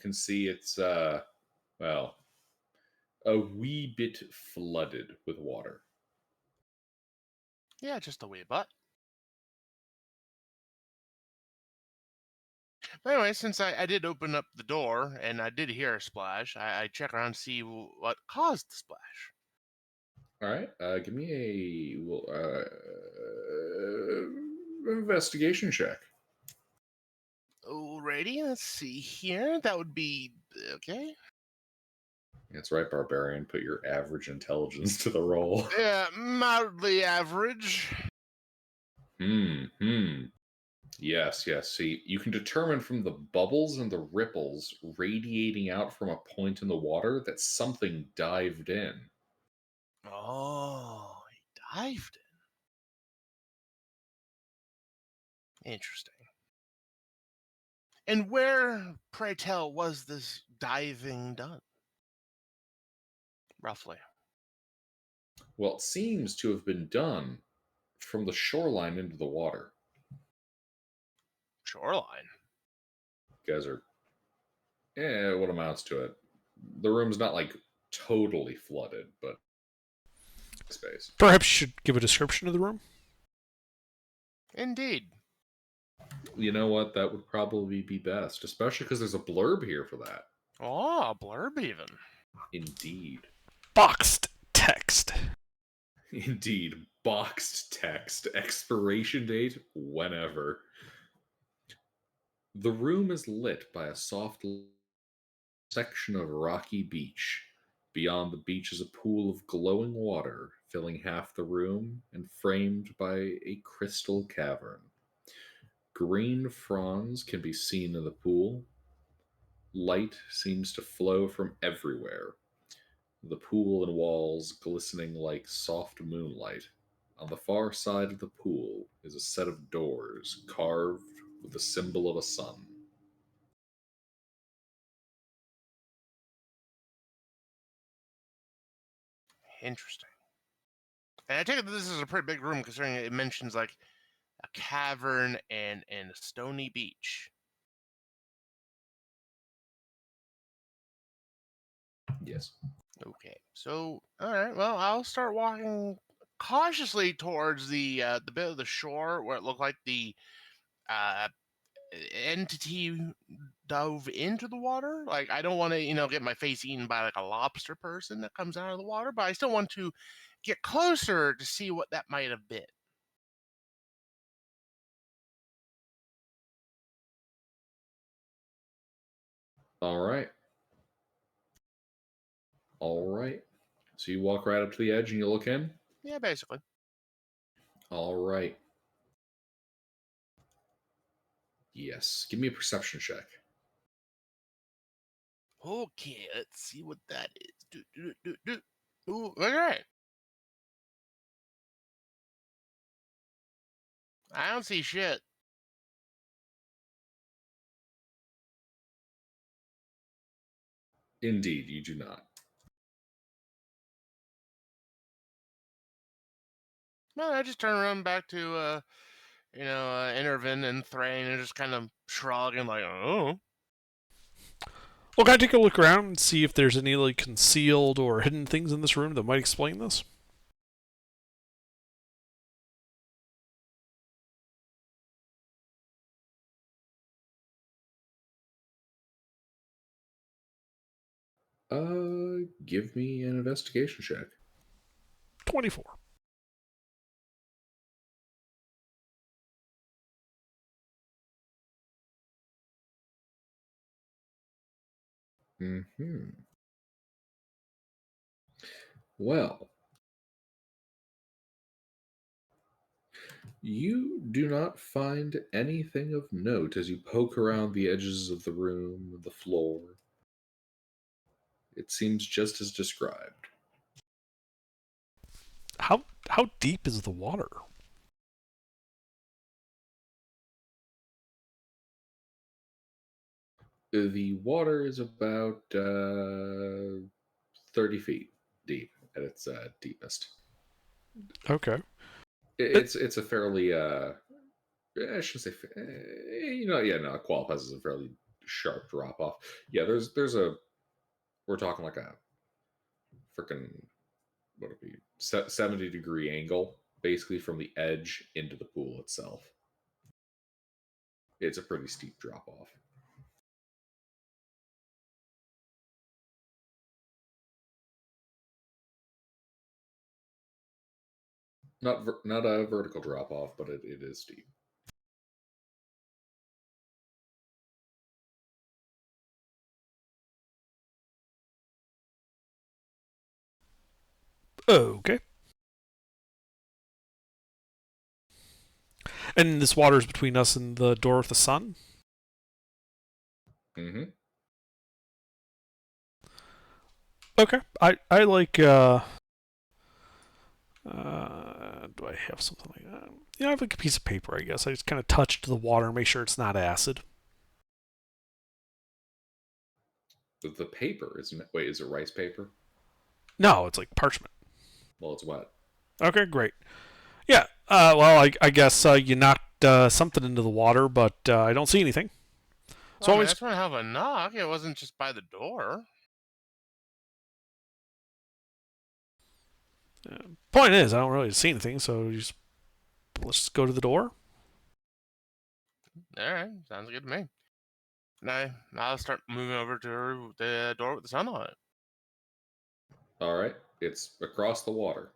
can see it's well, a wee bit flooded with water. Yeah, just a wee bit. But anyway, since I did open up the door and I did hear a splash, I check around to see what caused the splash. All right, give me investigation check. Alrighty, let's see here. That would be okay. That's right, barbarian. Put your average intelligence to the roll. Yeah, mildly average. Hmm. Yes, yes. See, you can determine from the bubbles and the ripples radiating out from a point in the water that something dived in. Oh, he dived in. Interesting. And where, pray tell, was this diving done? Roughly. Well, it seems to have been done from the shoreline into the water. Shoreline. You guys are, what amounts to it? The room's not like totally flooded, but space. Perhaps you should give a description of the room. Indeed. You know what? That would probably be best, especially because there's a blurb here for that. Oh, a blurb even. Indeed. Boxed text. Indeed. Boxed text. Expiration date whenever. The room is lit by a soft section of rocky beach. Beyond the beach is a pool of glowing water, filling half the room and framed by a crystal cavern. Green fronds can be seen in the pool. Light seems to flow from everywhere, the pool and walls glistening like soft moonlight. On the far side of the pool is a set of doors carved with the symbol of a sun. Interesting. And I take it that this is a pretty big room considering it mentions like a cavern and a stony beach. Yes. Okay. So, all right. Well, I'll start walking cautiously towards the bit of the shore where it looked like the uh entity dove into the water. Like I don't want to, get my face eaten by like a lobster person that comes out of the water, but I still want to get closer to see what that might have been. All right. All right. So you walk right up to the edge and you look in? Yeah, basically. All right. Yes. Give me a perception check. Okay, let's see what that is. Ooh, all right. I don't see shit. Indeed, you do not. No, I just turn around back to Intervin and Thrain and just kind of shrug and like, oh. Well, can I take a look around and see if there's any like concealed or hidden things in this room that might explain this? Give me an investigation check. 24. Hmm. Well, you do not find anything of note as you poke around the edges of the room and the floor. It seems just as described. How deep is the water? The water is about 30 feet deep at its deepest. Okay. It, It's a fairly I shouldn't say yeah, no, it qualifies as a fairly sharp drop off. Yeah, there's a we're talking like a freaking what would it be 70-degree angle basically from the edge into the pool itself. It's a pretty steep drop off. Not a vertical drop off, but it is steep. Okay. And this water is between us and the door with the sun? Mm-hmm. Okay. I like, do I have something like that? Yeah, I have like a piece of paper, I guess. I just kind of touched the water and make sure it's not acid. The paper isn't it? Wait, is it rice paper? No, it's like parchment. Well, it's wet. Okay, great. Yeah, well, I guess you knocked something into the water, but I don't see anything. Well, So I mean, always, that's one hell of a knock. It wasn't just by the door. point is, I don't really see anything, so let's just go to the door. All right, sounds good to me. Now I'll start moving over to the door with the sun on it. All right, it's across the water.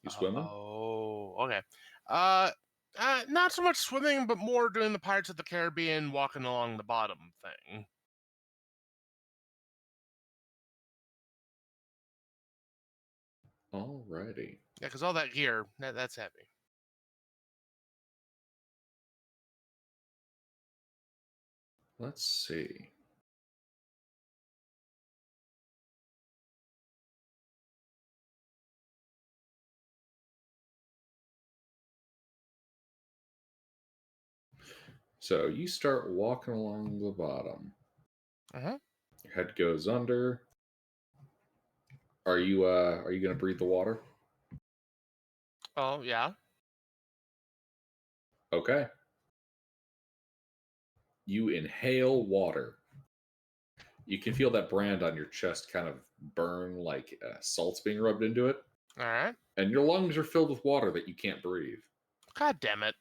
You swimming? Oh, okay. Not so much swimming, but more doing the Pirates of the Caribbean, walking along the bottom thing. Alrighty. Yeah, because all that gear, that's heavy. Let's see. So you start walking along the bottom. Uh-huh. Your head goes under. Are you gonna breathe the water? Oh, yeah. Okay. You inhale water. You can feel that brand on your chest kind of burn like salt's being rubbed into it. All right. And your lungs are filled with water that you can't breathe. God damn it.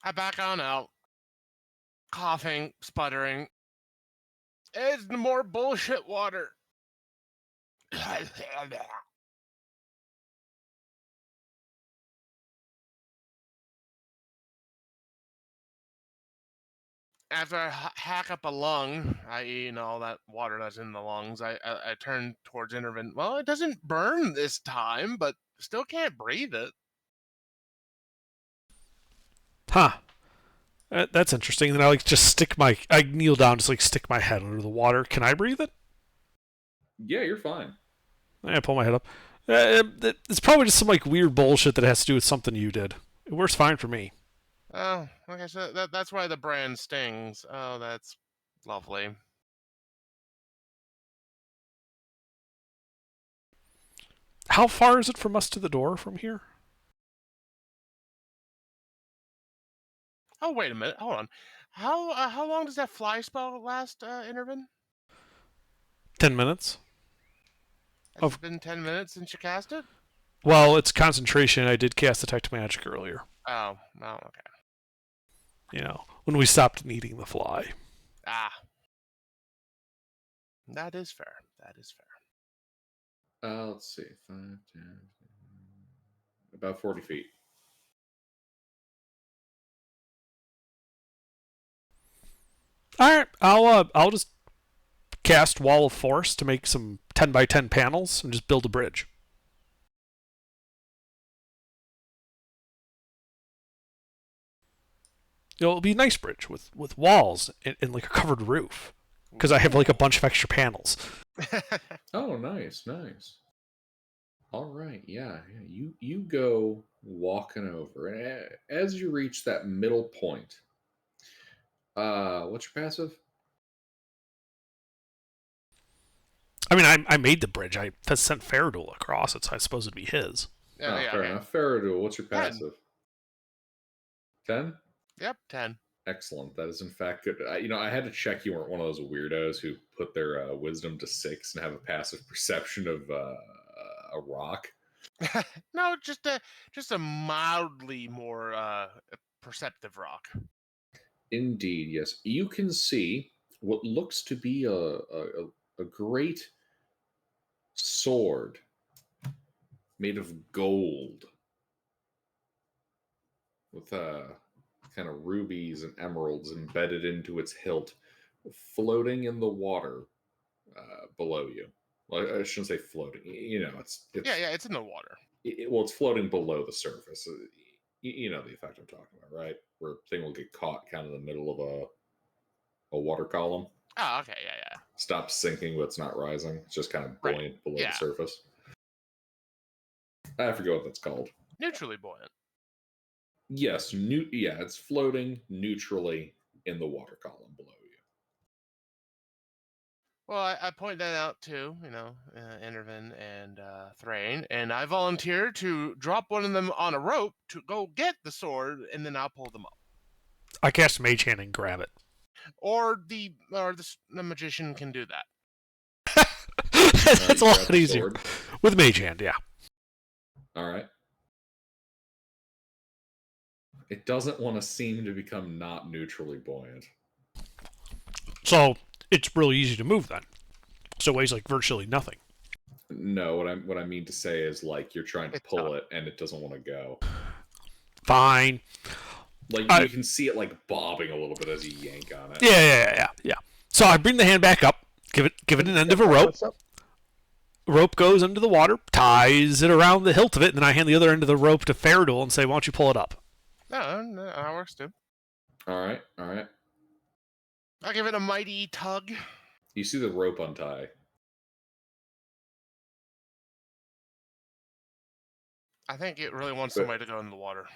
I back on out. Coughing, sputtering. It's more bullshit water. After I hack up a lung, i.e., all that water that's in the lungs, I turn towards Intervin. Well, it doesn't burn this time, but still can't breathe it. Huh. That's interesting. Then I kneel down, just like stick my head under the water. Can I breathe it? Yeah, you're fine. I pull my head up. It's probably just some like weird bullshit that has to do with something you did. It works fine for me. Oh, like I said, that's why the brand stings. Oh, that's lovely. How far is it from us to the door from here? Oh, wait a minute. Hold on. How long does that fly spell last, Intervin? 10 minutes. Has it been 10 minutes since you cast it? Well, it's concentration. I did cast Detect Magic earlier. Oh, okay. When we stopped needing the fly. Ah. That is fair. That is fair. Let's see. 5, 10, about 40 feet. All right, I'll just cast Wall of Force to make some 10 by 10 panels and just build a bridge. It'll be a nice bridge with walls and like a covered roof because I have like a bunch of extra panels. Oh, nice. All right, yeah. You go walking over, and as you reach that middle point, what's your passive? I mean, I made the bridge. I sent Faradul across it, so I suppose it'd be his. Yeah, Fair okay. enough. Faradul, what's your 10. passive? 10? Yep, 10. Excellent. That is, in fact, good. I had to check you weren't one of those weirdos who put their wisdom to 6 and have a passive perception of a rock. No, just a mildly more perceptive rock. Indeed, yes. You can see what looks to be a great sword made of gold with kind of rubies and emeralds embedded into its hilt, floating in the water below you. Well, I shouldn't say floating. Yeah, yeah, it's in the water. Well, it's floating below the surface. You know the effect I'm talking about, right? Where thing will get caught kind of in the middle of a water column. Oh, okay, yeah, yeah. Stops sinking, but it's not rising. It's just kind of Right. buoyant below the Yeah. surface. I forget what that's called. Neutrally buoyant. Yes, it's floating neutrally in the water column below you. Well, I point that out to, Enervin and Thrain, and I volunteer to drop one of them on a rope to go get the sword, and then I'll pull them up. I cast Mage Hand and grab it. Or the magician can do that. That's a lot easier. Sword. With Mage Hand, yeah. All right. It doesn't want to seem to become not neutrally buoyant. So it's really easy to move then. So it weighs like virtually nothing. No, what I mean to say is like you're trying to It's pull not. it and it doesn't want to go. Fine. Like you can see it like bobbing a little bit as you yank on it. Yeah. So I bring the hand back up, give it an end of a rope. What's up? Rope goes under the water, ties it around the hilt of it, and then I hand the other end of the rope to Faradul and say, "Why don't you pull it up?" No, that works too. All right. I'll give it a mighty tug. You see the rope untie. I think it really wants But- somebody to go in the water.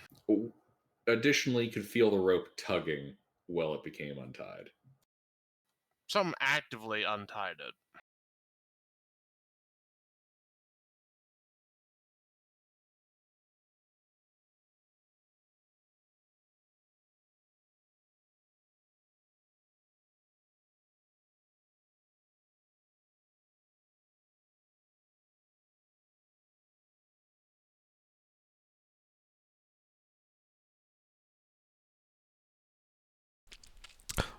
Additionally, you could feel the rope tugging while it became untied. Some actively untied it.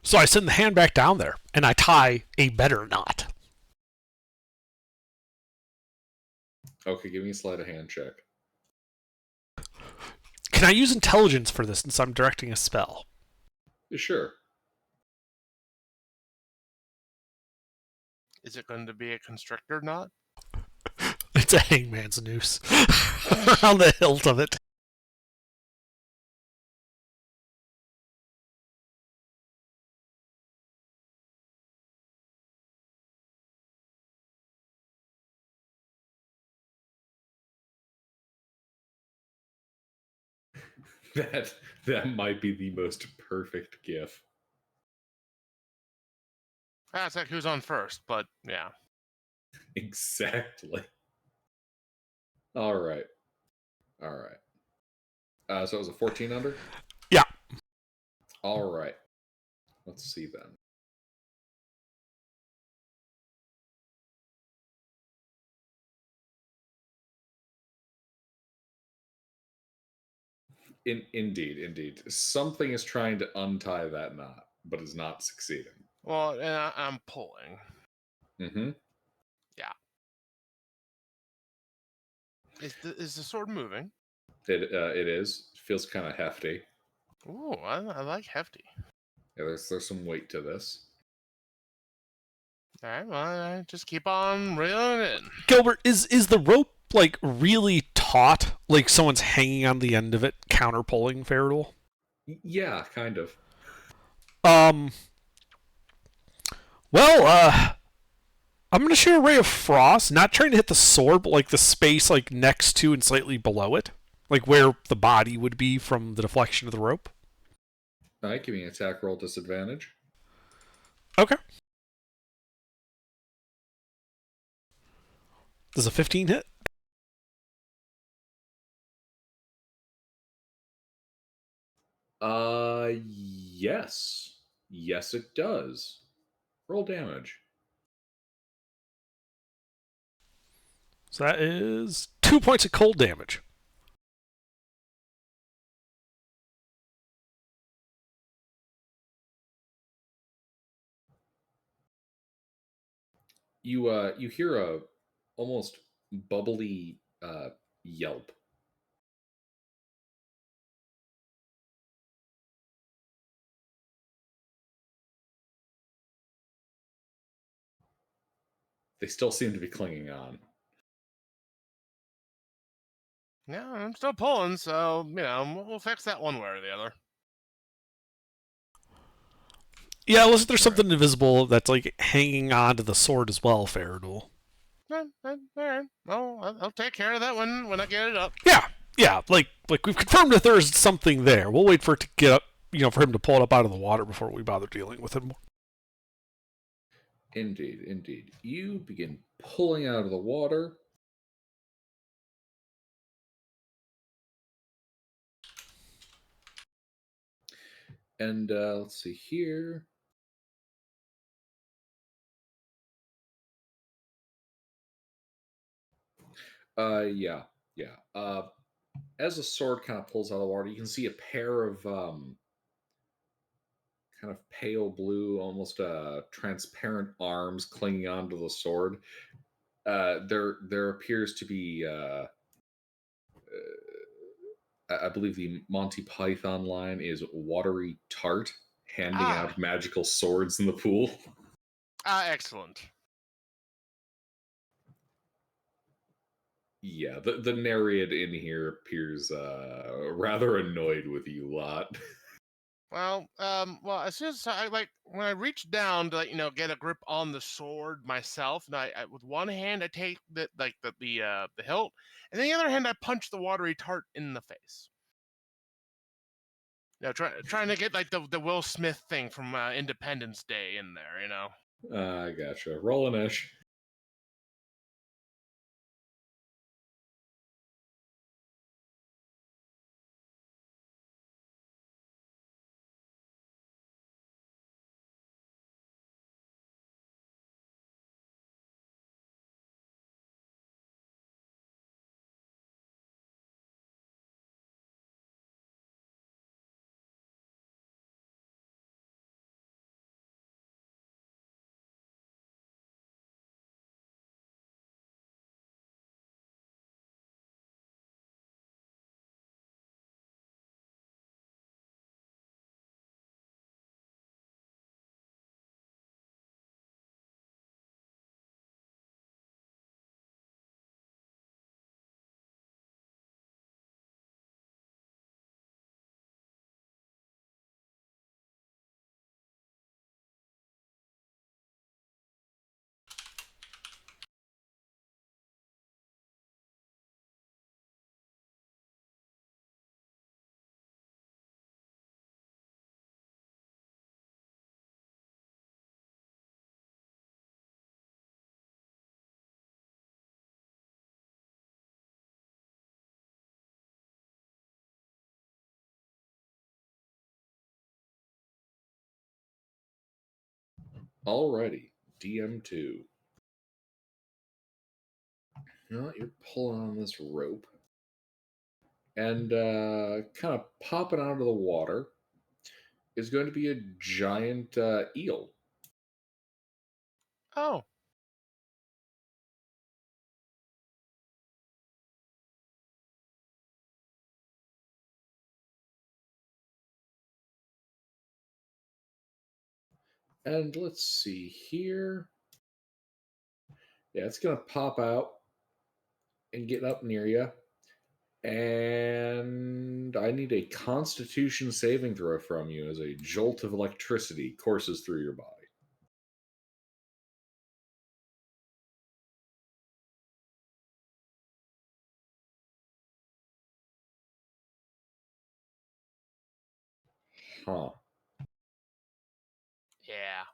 So I send the hand back down there, and I tie a better knot. Okay, give me a sleight of hand check. Can I use intelligence for this since I'm directing a spell? Sure. Is it going to be a constrictor knot? It's a hangman's noose around the hilt of it. That might be the most perfect gif. That's like who's on first, but yeah. Exactly. All right. So it was a 14 under? Yeah. All right. Let's see then. Indeed. Something is trying to untie that knot, but is not succeeding. Well, and I'm pulling. Mm-hmm. Yeah. Is the sword moving? It is. Feels kind of hefty. Ooh, I like hefty. Yeah, there's some weight to this. All right, well, I just keep on reeling it in. Gilbert, is the rope like really taut? Like someone's hanging on the end of it, counter pulling Faradul? Yeah, kind of. Well, I'm gonna shoot a ray of frost, not trying to hit the sword, but like the space like next to and slightly below it, like where the body would be from the deflection of the rope. All right, give me an attack roll disadvantage. Okay. Does a 15 hit? Yes. Yes, it does. Roll damage. So that is 2 points of cold damage. You hear a almost bubbly yelp. They still seem to be clinging on. Yeah, I'm still pulling, so we'll fix that one way or the other. Yeah, unless there's All right. something invisible that's like hanging onto the sword as well, Faradul. All right. Well, I'll take care of that when I get it up. Yeah, like we've confirmed that there's something there. We'll wait for it to get up, for him to pull it up out of the water before we bother dealing with him. Indeed, indeed. You begin pulling out of the water. And let's see here. Yeah, yeah. As the sword kind of pulls out of the water, you can see a pair of kind of pale blue, almost transparent arms clinging onto the sword. There appears to be, I believe the Monty Python line is watery tart handing Ah, out magical swords in the pool. excellent. Yeah, the narrator in here appears rather annoyed with you lot. Well, as soon as when I reach down to get a grip on the sword myself, and I with one hand I take the hilt, and then the other hand I punch the watery tart in the face. Trying to get like the Will Smith thing from Independence Day in there. I gotcha. Roll an ish. Alrighty, DM2. You're pulling on this rope and kind of popping out of the water is going to be a giant eel. Oh, And let's see here. Yeah, it's going to pop out and get up near you. And I need a constitution saving throw from you as a jolt of electricity courses through your body. Huh. yeah.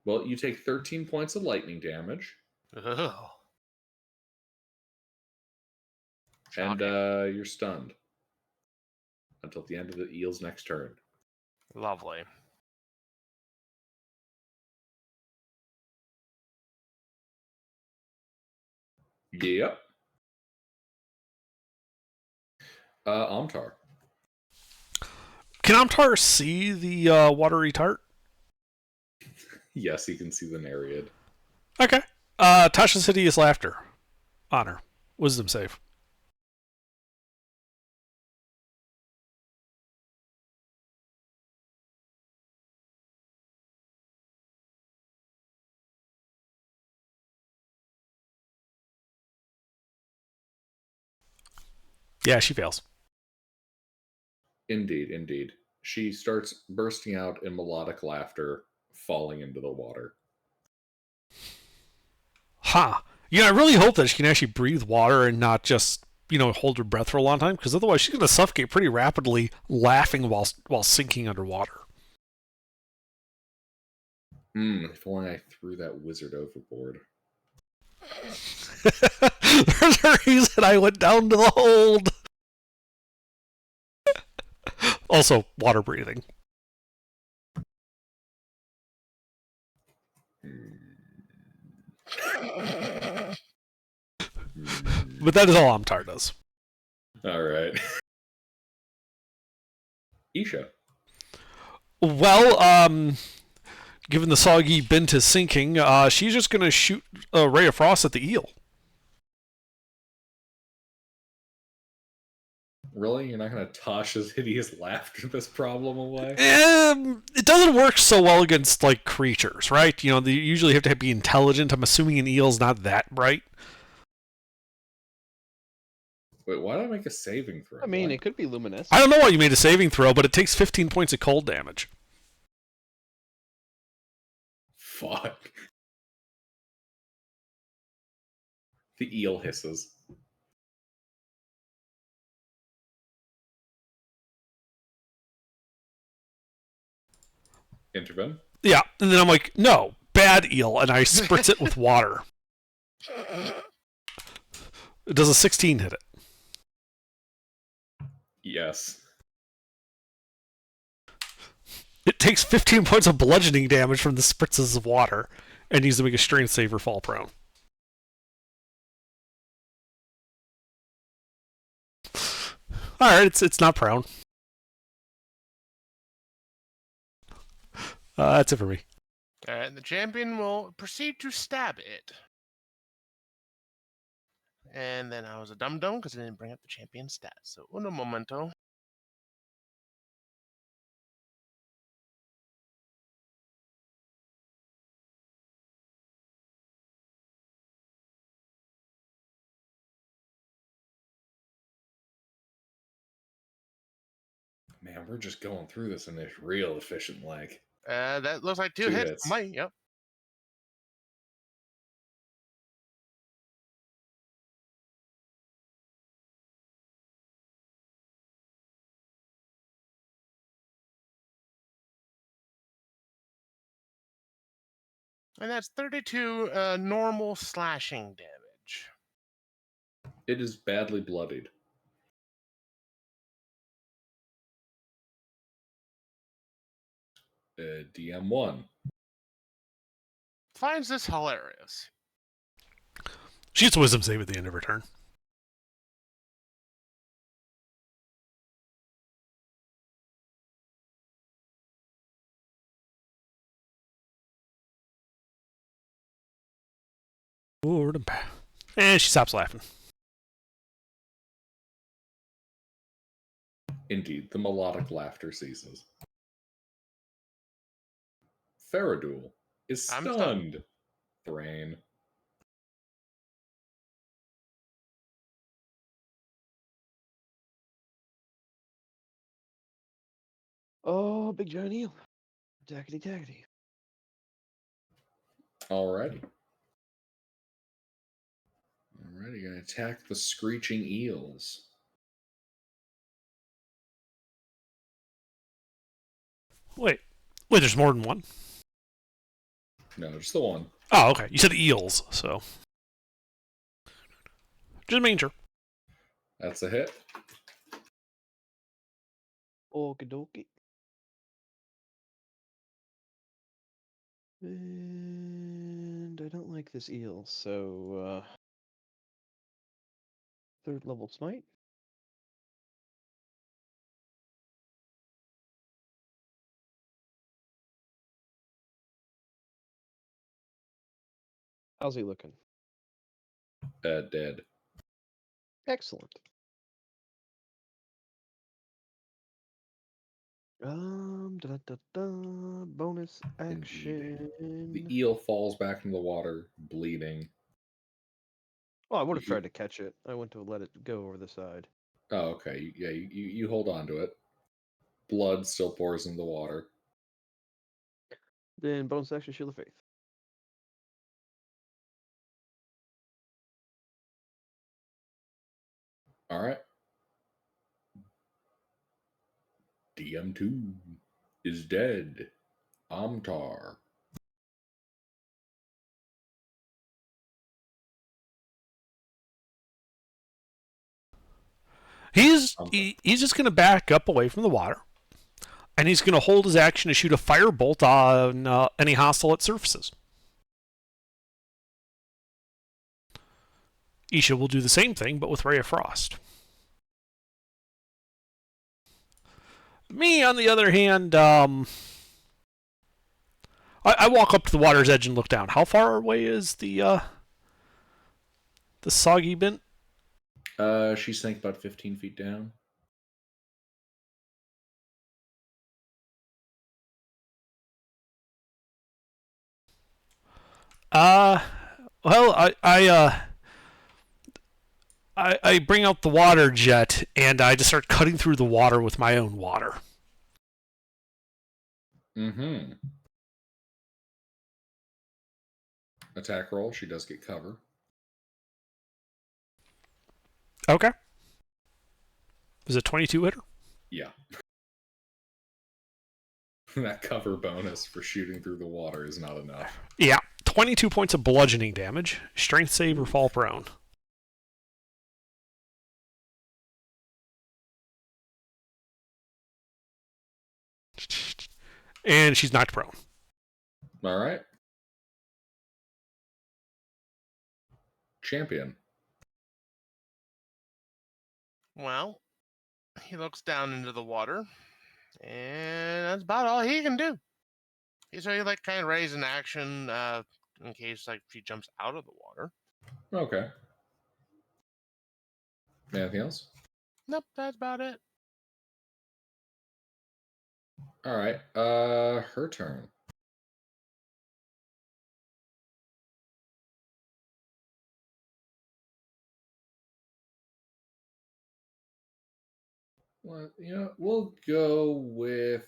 Well, you take 13 points of lightning damage, Ugh. and Shocking. you're stunned. until the end of the eel's next turn. Lovely. Yep. Omtar. Can Amtar see the watery tart? Yes, he can see the Nereid. Okay. Tasha's hideous laughter. Honor. Wisdom save. Yeah, she fails. Indeed, indeed. She starts bursting out in melodic laughter, falling into the water. Ha! Yeah, I really hope that she can actually breathe water and not just, hold her breath for a long time, because otherwise she's going to suffocate pretty rapidly, laughing while sinking underwater. If only I threw that wizard overboard. There's a reason I went down to the hold. Also, water breathing. But that is all Amtar does. All right. Isha. Well, given the soggy bent is sinking, she's just going to shoot a ray of frost at the eel. Really? You're not going to Tasha's hideous laughter this problem away? It doesn't work so well against, creatures, right? They usually have to be intelligent. I'm assuming an eel's not that bright. Wait, why did I make a saving throw? I mean, it could be luminescent. I don't know why you made a saving throw, but it takes 15 points of cold damage. Fuck. The eel hisses. Intervene? Yeah, and then I'm like, no, bad eel, and I spritz it with water. Does a 16 hit it? Yes. It takes 15 points of bludgeoning damage from the spritzes of water and needs to make a strength save or fall prone. Alright, it's not prone. That's it for me. Alright, the champion will proceed to stab it. And then I was a dum-dum because I didn't bring up the champion stats. So, uno momento. Man, we're just going through this in this real efficient leg. That looks like two Two hits. hits. Yep. And that's 32 normal slashing damage. It is badly bloodied. DM1. Finds this hilarious. She gets a wisdom save at the end of her turn. And she stops laughing. Indeed, the melodic laughter ceases. Faradul is I'm stunned. Thrain. Oh, big giant eel. Tackety tackety. Alrighty. Alrighty, gonna attack the screeching eels. Wait, there's more than one? No, just the one. Oh, okay. You said eels, so. Just making sure. That's a hit. Okie dokie. And I don't like this eel, so third level smite. How's he looking? Dead. Excellent. Bonus Indeed. action. The eel falls back into the water, bleeding. Oh, I would have You- tried to catch it. I went to let it go over the side. Oh, okay. Yeah, you hold on to it. Blood still pours into the water. Then bonus action, Shield of Faith. All right. DM2 is dead. Amtar. He's just gonna back up away from the water, and he's gonna hold his action to shoot a firebolt on any hostile it surfaces. Isha will do the same thing, but with Ray of Frost. Me, on the other hand, I walk up to the water's edge and look down. How far away is the soggy bint? She sank about 15 feet down. Well, I bring out the water jet and I just start cutting through the water with my own water. Mm-hmm. Attack roll. She does get cover. Okay. Is it 22 hitter? Yeah. That cover bonus for shooting through the water is not enough. Yeah. 22 points of bludgeoning damage. Strength save or fall prone. And she's knocked prone. All right. Champion. Well, he looks down into the water, and that's about all he can do. He's already like kind of raised an action in case like she jumps out of the water. Okay. Anything else? Nope, that's about it. All right. Her turn. Well, we'll go with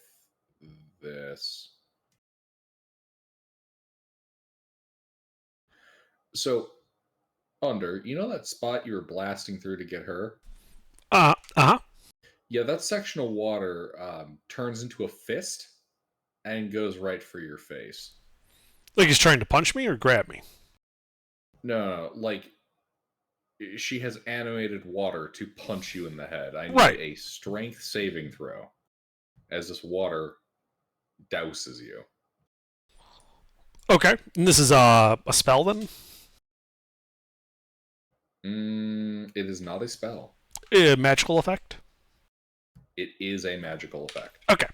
this. So, that spot you were blasting through to get her? Uh-huh. Yeah, that section of water turns into a fist and goes right for your face. Like he's trying to punch me or grab me? No, like she has animated water to punch you in the head. I need Right. a strength saving throw as this water douses you. Okay. And this is a spell then? It is not a spell. A magical effect? It is a magical effect. Okay.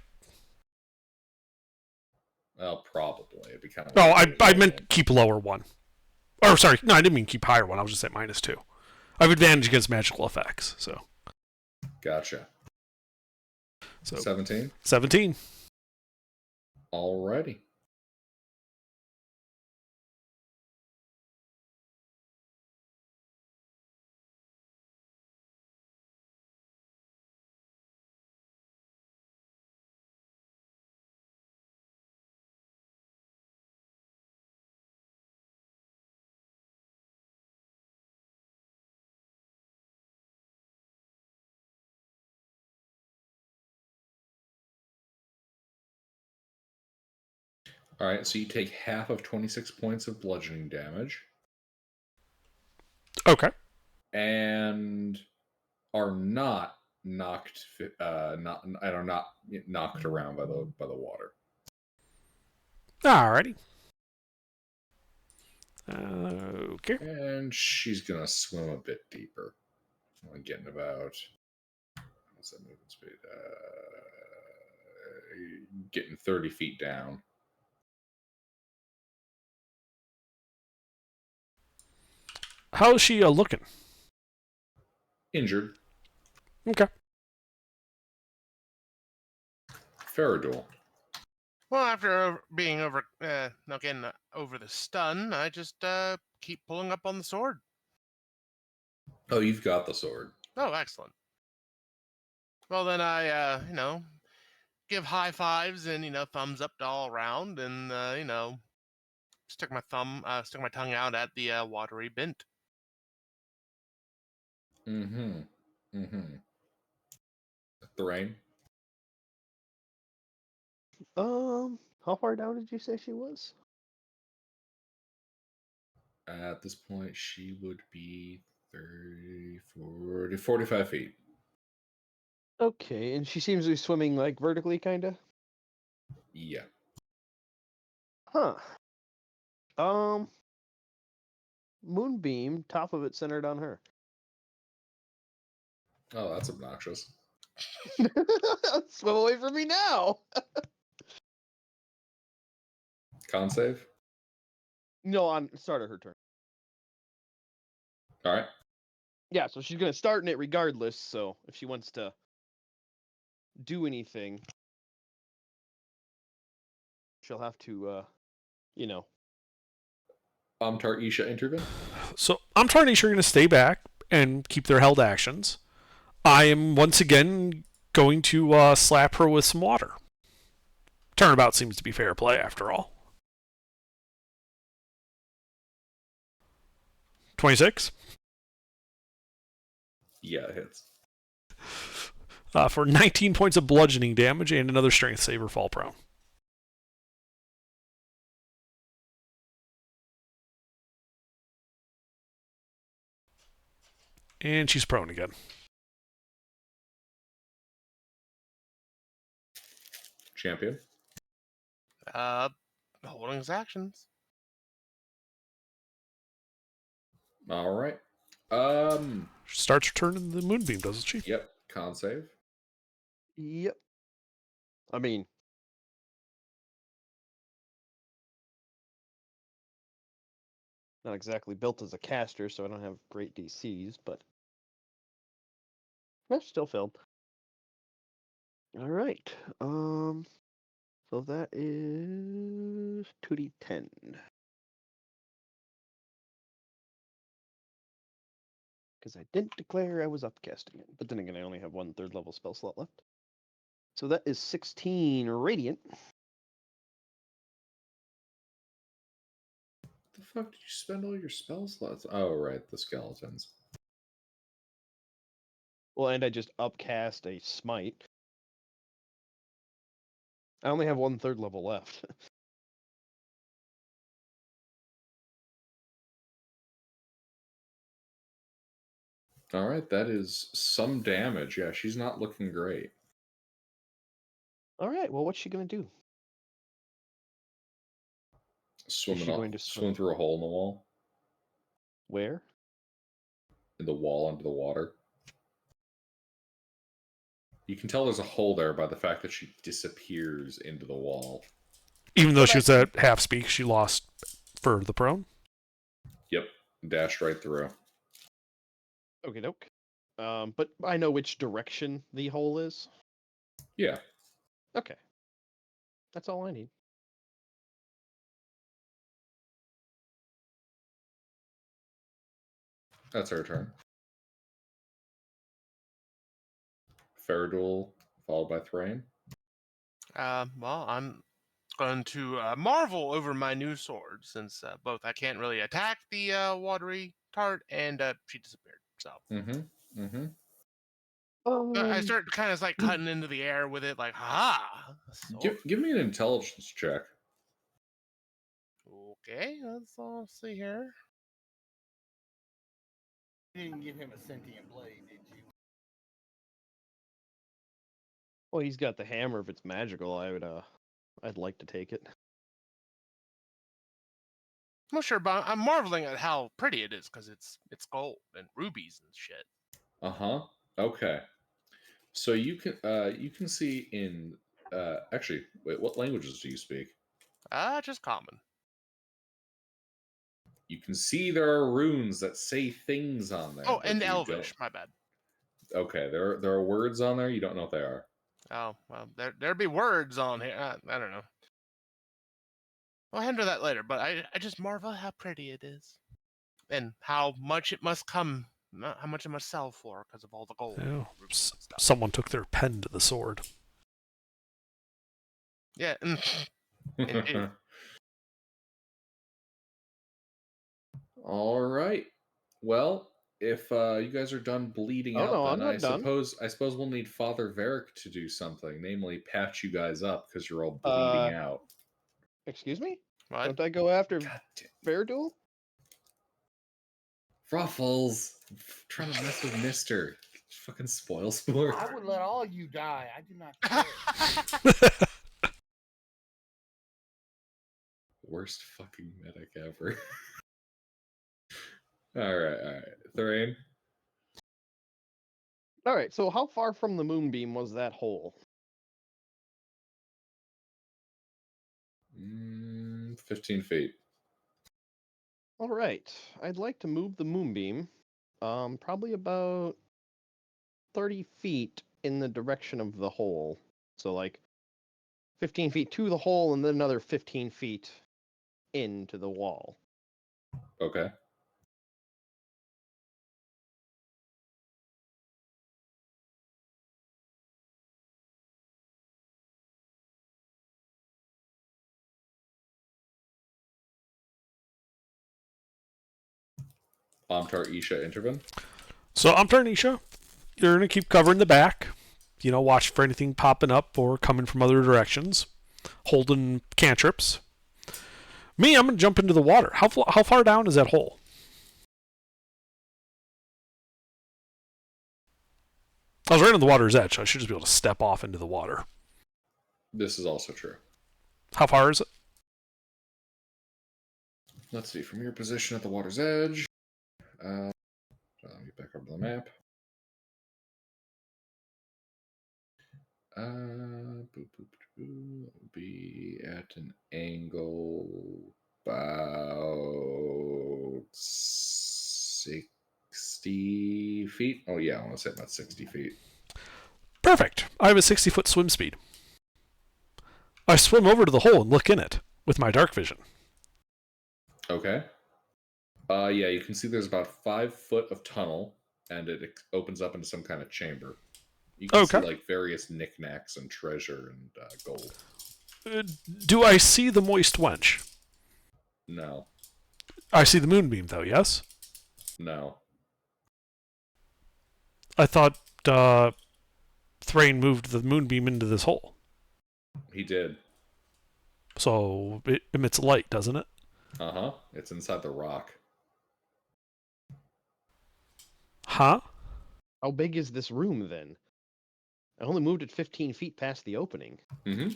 Well, probably. It'd be kind of. Oh, I meant keep lower one. Or sorry, no, I didn't mean keep higher one. I was just at -2. I have advantage against magical effects, so. Gotcha. So 17? 17. Alrighty. Alright, so you take half of 26 points of bludgeoning damage. Okay. And are not knocked, not I don't not knocked around by the water. Alrighty. Okay. And she's gonna swim a bit deeper. Only getting about what's that movement speed? Getting 30 feet down. How's she looking? Injured. Okay. Faradul. Well, after being over the stun, I just keep pulling up on the sword. Oh, you've got the sword. Oh, excellent. Well, then I, give high fives and thumbs up to all around, and stick my tongue out at the watery bint. Mm-hmm. Mm-hmm. Thrain. How far down did you say she was? At this point, she would be 30, 40, 45 feet. Okay, and she seems to be swimming like vertically, kinda. Yeah. Huh. Moonbeam, top of it centered on her. Oh, that's obnoxious. Swim away from me now. Con save. No, on start of her turn. All right. Yeah, so she's gonna start in it regardless. So if she wants to do anything, she'll have to, Tar-Isha intervene. So I'm trying to ensure you're going to stay back and keep their held actions. I am once again going to slap her with some water. Turnabout seems to be fair play after all. 26 Yeah, it hits. for 19 points of bludgeoning damage and another strength save or fall prone. And she's prone again. Champion. Holding his actions. All right. She starts her turn in the moonbeam, doesn't she? Yep. Con save. Yep. I mean, not exactly built as a caster, so I don't have great DCs, but that's still filled. All right. So that is 2d10. Because I didn't declare I was upcasting it. But then again, I only have one third level spell slot left. So that is 16 radiant. The fuck did you spend all your spell slots? Oh, right, the skeletons. Well, and I just upcast a smite. I only have one third level left. All right, that is some damage. Yeah, she's not looking great. All right. Well, what's she gonna do? Is she going to Swim swim through a hole in the wall, where? in the wall under the water. You can tell there's a hole there by the fact that she disappears into the wall. Even though Well, she was at half speed, she lost for the prone. Yep, dashed right through. Okay, doke. But I know which direction the hole is. Yeah, Okay. That's all I need. that's her turn. Faradul, followed by Thrain. Well, I'm going to marvel over my new sword since both I can't really attack the watery tart and she disappeared. So Mm-hmm. Mm-hmm. I Um, start kind of like cutting into the air with it, like, ha, a sword. Give me an intelligence check. Okay, let's all see here. You didn't give him a sentient blade, did you? Well, he's got the hammer. If it's magical, I'd like to take it. I'm not sure, but I'm marveling at how pretty it is because it's gold and rubies and shit. Okay. So you can see in actually wait, what languages do you speak? Just common. You can see there are runes that say things on there, Oh, but and you don't. Elvish. My bad. Okay, there are words on there. You don't know what they are. Oh well, there'd be words on here. I don't know. I'll handle that later. But I just marvel how pretty it is, and how much it must come, how much it must sell for because of all the gold. And Oh, rubies and stuff. someone took their pen to the sword. Yeah, indeed. All right. Well, if you guys are done bleeding Oh out, no, I'm then not done. I suppose we'll need Father Varric to do something, namely patch you guys up because you're all bleeding out. Excuse me? What? Don't I go after God damn. Fairduel? Ruffles, trying to mess with Mister. Fucking spoil sport. I would let all you die. I do not care. Worst fucking medic ever. all right. Thorane? All right. So how far from the moonbeam was that hole? 15 feet. All right. I'd like to move the moonbeam, probably about 30 feet in the direction of the hole. So like 15 feet to the hole, and then another 15 feet into the wall. Okay. Amtar, Isha, Intervin. So I'm Tarnisha. You're gonna keep covering the back. Watch for anything popping up or coming from other directions. Holding cantrips. Me, I'm gonna jump into the water. How far down is that hole? I was right on the water's edge. So I should just be able to step off into the water. This is also true. How far is it? Let's see. From your position at the water's edge. Let me get back up to the map. Be at an angle about 60 feet. Oh, yeah, I want to say about 60 feet. Perfect. I have a 60-foot swim speed. I swim over to the hole and look in it with my dark vision. Okay. Yeah, you can see there's about 5 foot of tunnel, and it opens up into some kind of chamber. You can see like various knickknacks and treasure and gold. Do I see the moist wench? No. I see the moonbeam, though, yes? No. I thought Thrain moved the moonbeam into this hole. He did. So it emits light, doesn't it? Uh-huh. It's inside the rock. Huh? How big is this room then? I only moved it 15 feet past the opening. Mm-hmm.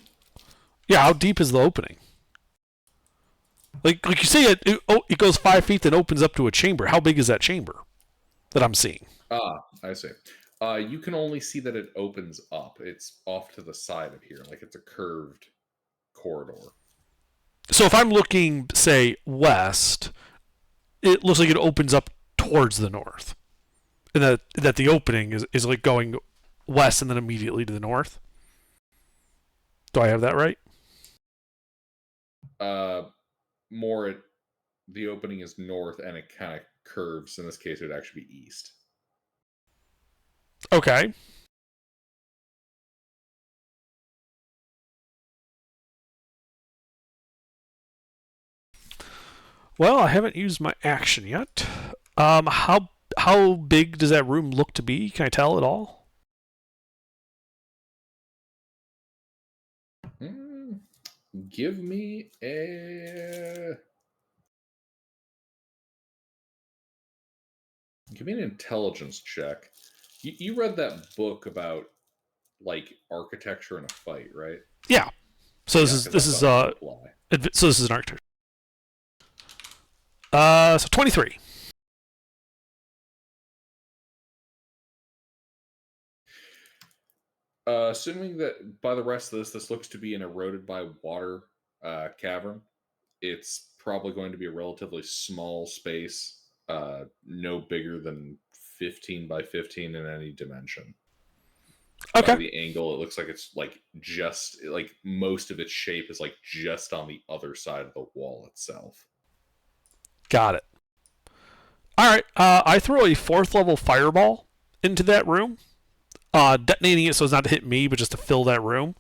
Yeah, how deep is the opening? Like you say, it goes 5 feet, then opens up to a chamber. How big is that chamber that I'm seeing? Ah, I see. You can only see that it opens up. It's off to the side of here, like it's a curved corridor. So if I'm looking, say, west, it looks like it opens up towards the north. And that the opening is like going west and then immediately to the north. Do I have that right? More the opening is north and it kind of curves. In this case, it would actually be east. Okay. Well, I haven't used my action yet. How big does that room look to be? Can I tell at all? Give me a... Give me an intelligence check. You read that book about like architecture in a fight, right? Yeah. So Yeah, this is 'cause this that is doesn't apply. so this is an architecture. So 23. Assuming that by the rest of this looks to be an eroded by water cavern, it's probably going to be a relatively small space, no bigger than 15 by 15 in any dimension. By Okay. the angle, it looks like it's like just like most of its shape is like just on the other side of the wall itself. Got it. All right. I throw a 4th level fireball into that room, detonating it so as not to hit me, but just to fill that room.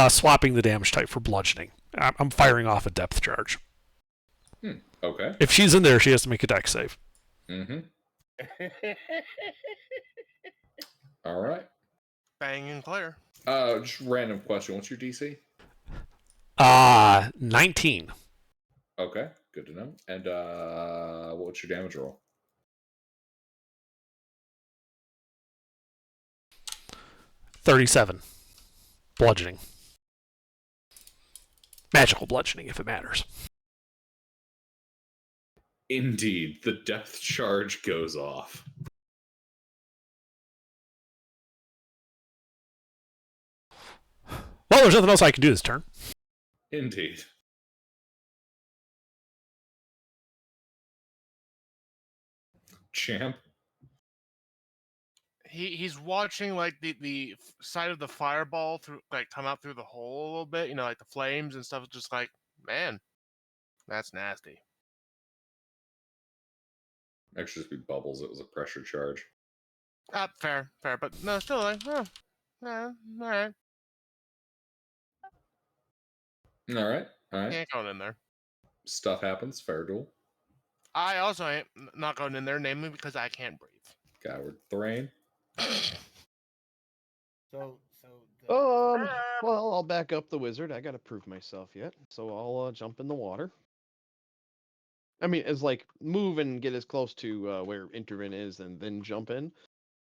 Swapping the damage type for bludgeoning. I'm firing off a depth charge. Okay. If she's in there, she has to make a dex save. Mm-hmm. All right. Bang and clear. Just random question. What's your DC? 19. Okay, good to know. And what's your damage roll? 37. Bludgeoning. Magical bludgeoning, if it matters. Indeed, the depth charge goes off. Well, there's nothing else I can do this turn. Indeed. Champ. He's watching like the side of the fireball through like come out through the hole a little bit, like the flames and stuff. Just like, man, that's nasty. Actually, just be bubbles. It was a pressure charge. Fair, but no, still like, all right, All right. All right. ain't going in there. Stuff happens. Fair duel. I also ain't not going in there, namely because I can't breathe. Skyward Thrain. So Well, I'll back up the wizard. I gotta prove myself yet, so I'll jump in the water. I mean, it's like move and get as close to where Intervin is, and then jump in,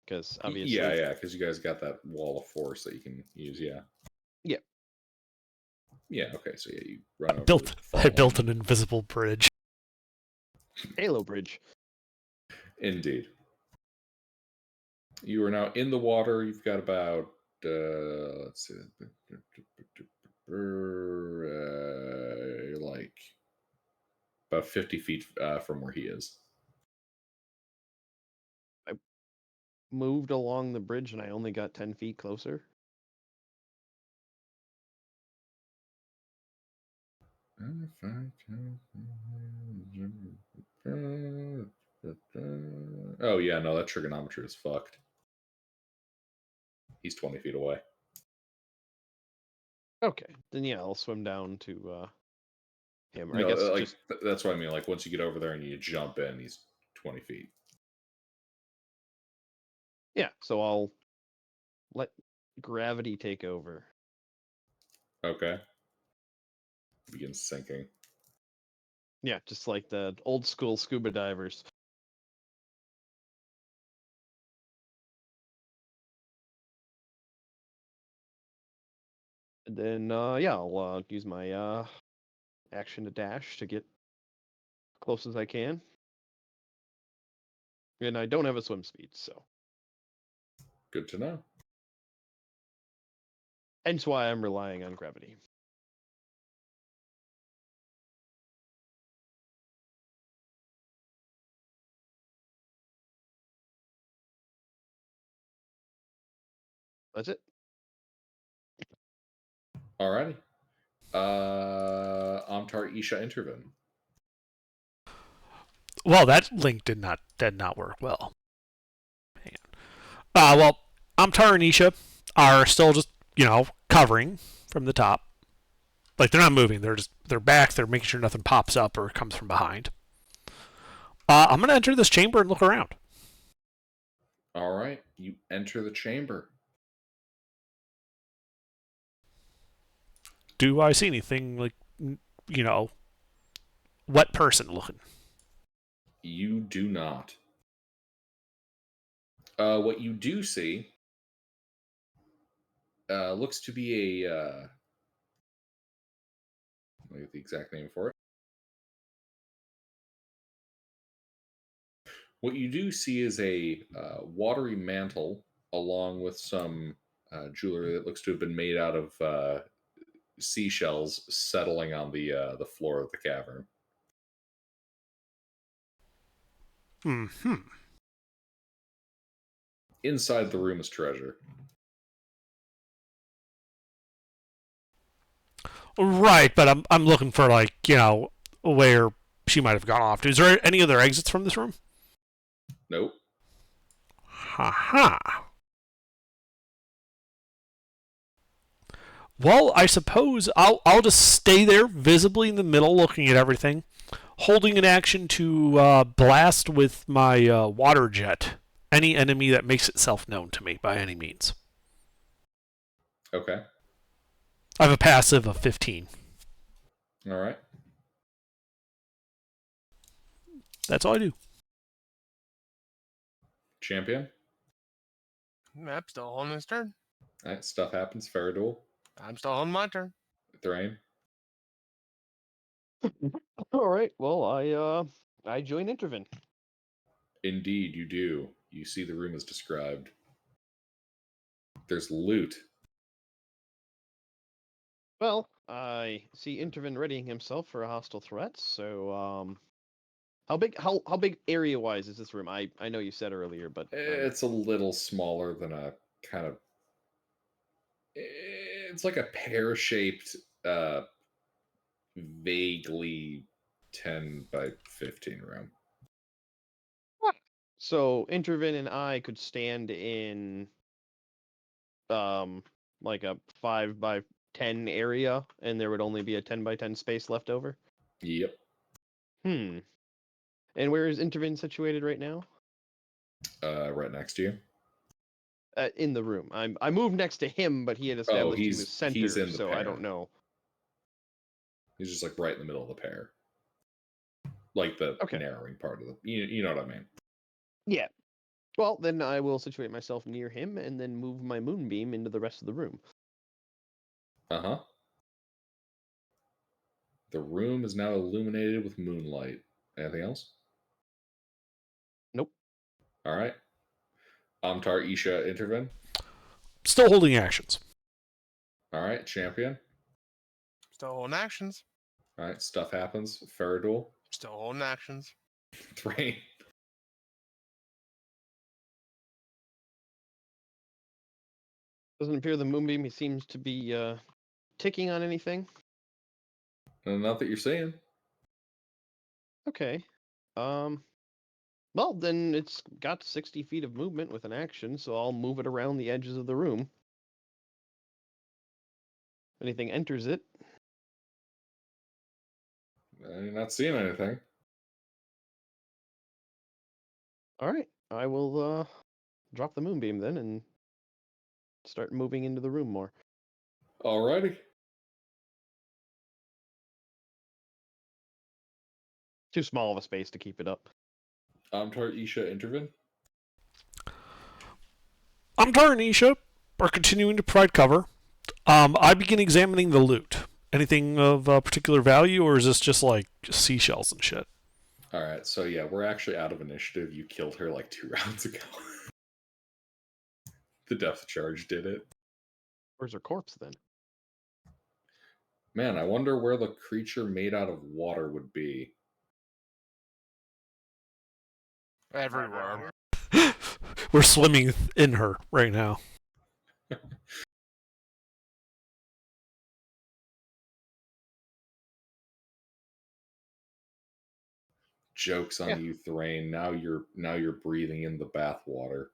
because obviously. Yeah, because you guys got that wall of force that you can use. Yeah. Yeah. Yeah. Okay. So yeah, you run over. I built an invisible bridge. Halo Bridge. Indeed. You are now in the water. You've got about let's see, like about 50 feet from where he is. Moved along the bridge, and I only got 10 feet closer. Oh yeah, no, that trigonometry is fucked. He's 20 feet away. Okay, then yeah, I'll swim down to him. Or No, I guess like just that's what I mean. Like once you get over there and you jump in, he's 20 feet. yeah. So I'll let gravity take over. Okay. Begins sinking. Yeah, just like the old school scuba divers. And then yeah, I'll use my action to dash to get close as I can. And I don't have a swim speed, so Good to know. hence why I'm relying on gravity. That's it. Alrighty. Amtar Isha Intervin. Well, that link did not work well. Man. Well, Amtar and Isha are still just covering from the top. Like they're not moving. They're back. They're making sure nothing pops up or comes from behind. I'm gonna enter this chamber and look around. All right, you enter the chamber. Do I see anything like wet person looking? You do not. What you do see Looks to be a. Let me get the exact name for it. What you do see is a watery mantle along with some jewelry that looks to have been made out of seashells settling on the floor of the cavern. Hmm. Inside the room is treasure. Right, but I'm looking for like where she might have gone off to. Is there any other exits from this room? Nope. Ha ha. Well, I suppose I'll just stay there visibly in the middle, looking at everything, holding an action to blast with my water jet any enemy that makes itself known to me by any means. Okay. I have a passive of 15. All right. That's all I do. Champion. I'm still holding his turn. All right. Stuff happens. Fair duel. I'm still holding my turn. Thrain. All right. Well, I join Intervin. Indeed, you do. You see the room as described. There's loot. Well, I see Intervin readying himself for a hostile threat. So, how big area wise is this room? I know you said earlier, but It's a little smaller than a kind of. It's like a pear-shaped, vaguely 10 by 15 room. so Intervin and I could stand in like a 5 by 10 area, and there would only be a 10 by 10 space left over. Yep. Hmm. And where is Intervin situated right now? Right next to you. In the room. I moved next to him, but he had Oh, established he was he's center, in the so pair. I don't know. He's just like right in the middle of the pair, like the Okay. narrowing part of the. You know what I mean? Yeah. Well, then I will situate myself near him and then move my moonbeam into the rest of the room. Uh huh. The room is now illuminated with moonlight. Anything else? Nope. All right. Amtar, Isha, Intervin. Still holding actions. All right. Champion. Still holding actions. All right. Stuff happens. Faradul. Still holding actions. Thrain. Doesn't appear the moonbeam he seems to be ticking on anything. Not that you're saying. Okay. Well, then it's got 60 feet of movement with an action, so I'll move it around the edges of the room. Anything enters it. You're not seeing anything. All right. I will drop the moonbeam then and start moving into the room more. Alrighty. Too small of a space to keep it up. Amtar, Isha, Intervin. Amtar and Isha are continuing to provide cover. I begin examining the loot. Anything of particular value, or is this just like seashells and shit? All right. So yeah, we're actually out of initiative. You killed her like 2 rounds ago. The depth charge did it. Where's her corpse then? Man, I wonder where the creature made out of water would be. Everywhere. We're swimming in her right now. Jokes on Yeah. you, Thrain. Now you're breathing in the bath water.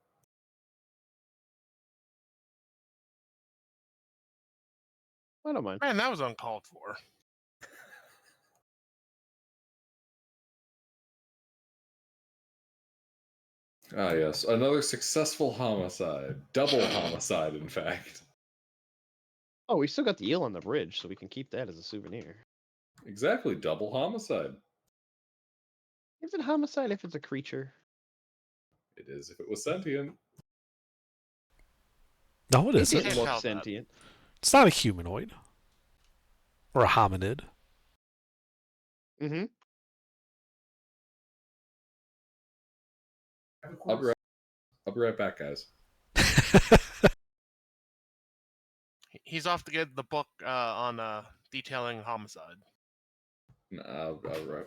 I don't mind. Man, that was uncalled for. Ah, yes, another successful homicide. Double homicide, in fact. Oh, we still got the eel on the bridge, so we can keep that as a souvenir. Exactly, double homicide. Is it homicide if it's a creature? It is if it was sentient. No, it It isn't. didn't Can't look tell that. sentient. It's not a humanoid. Or a hominid. Mm-hmm. I'll be right back, guys. He's off to get the book on detailing homicide. I'll right.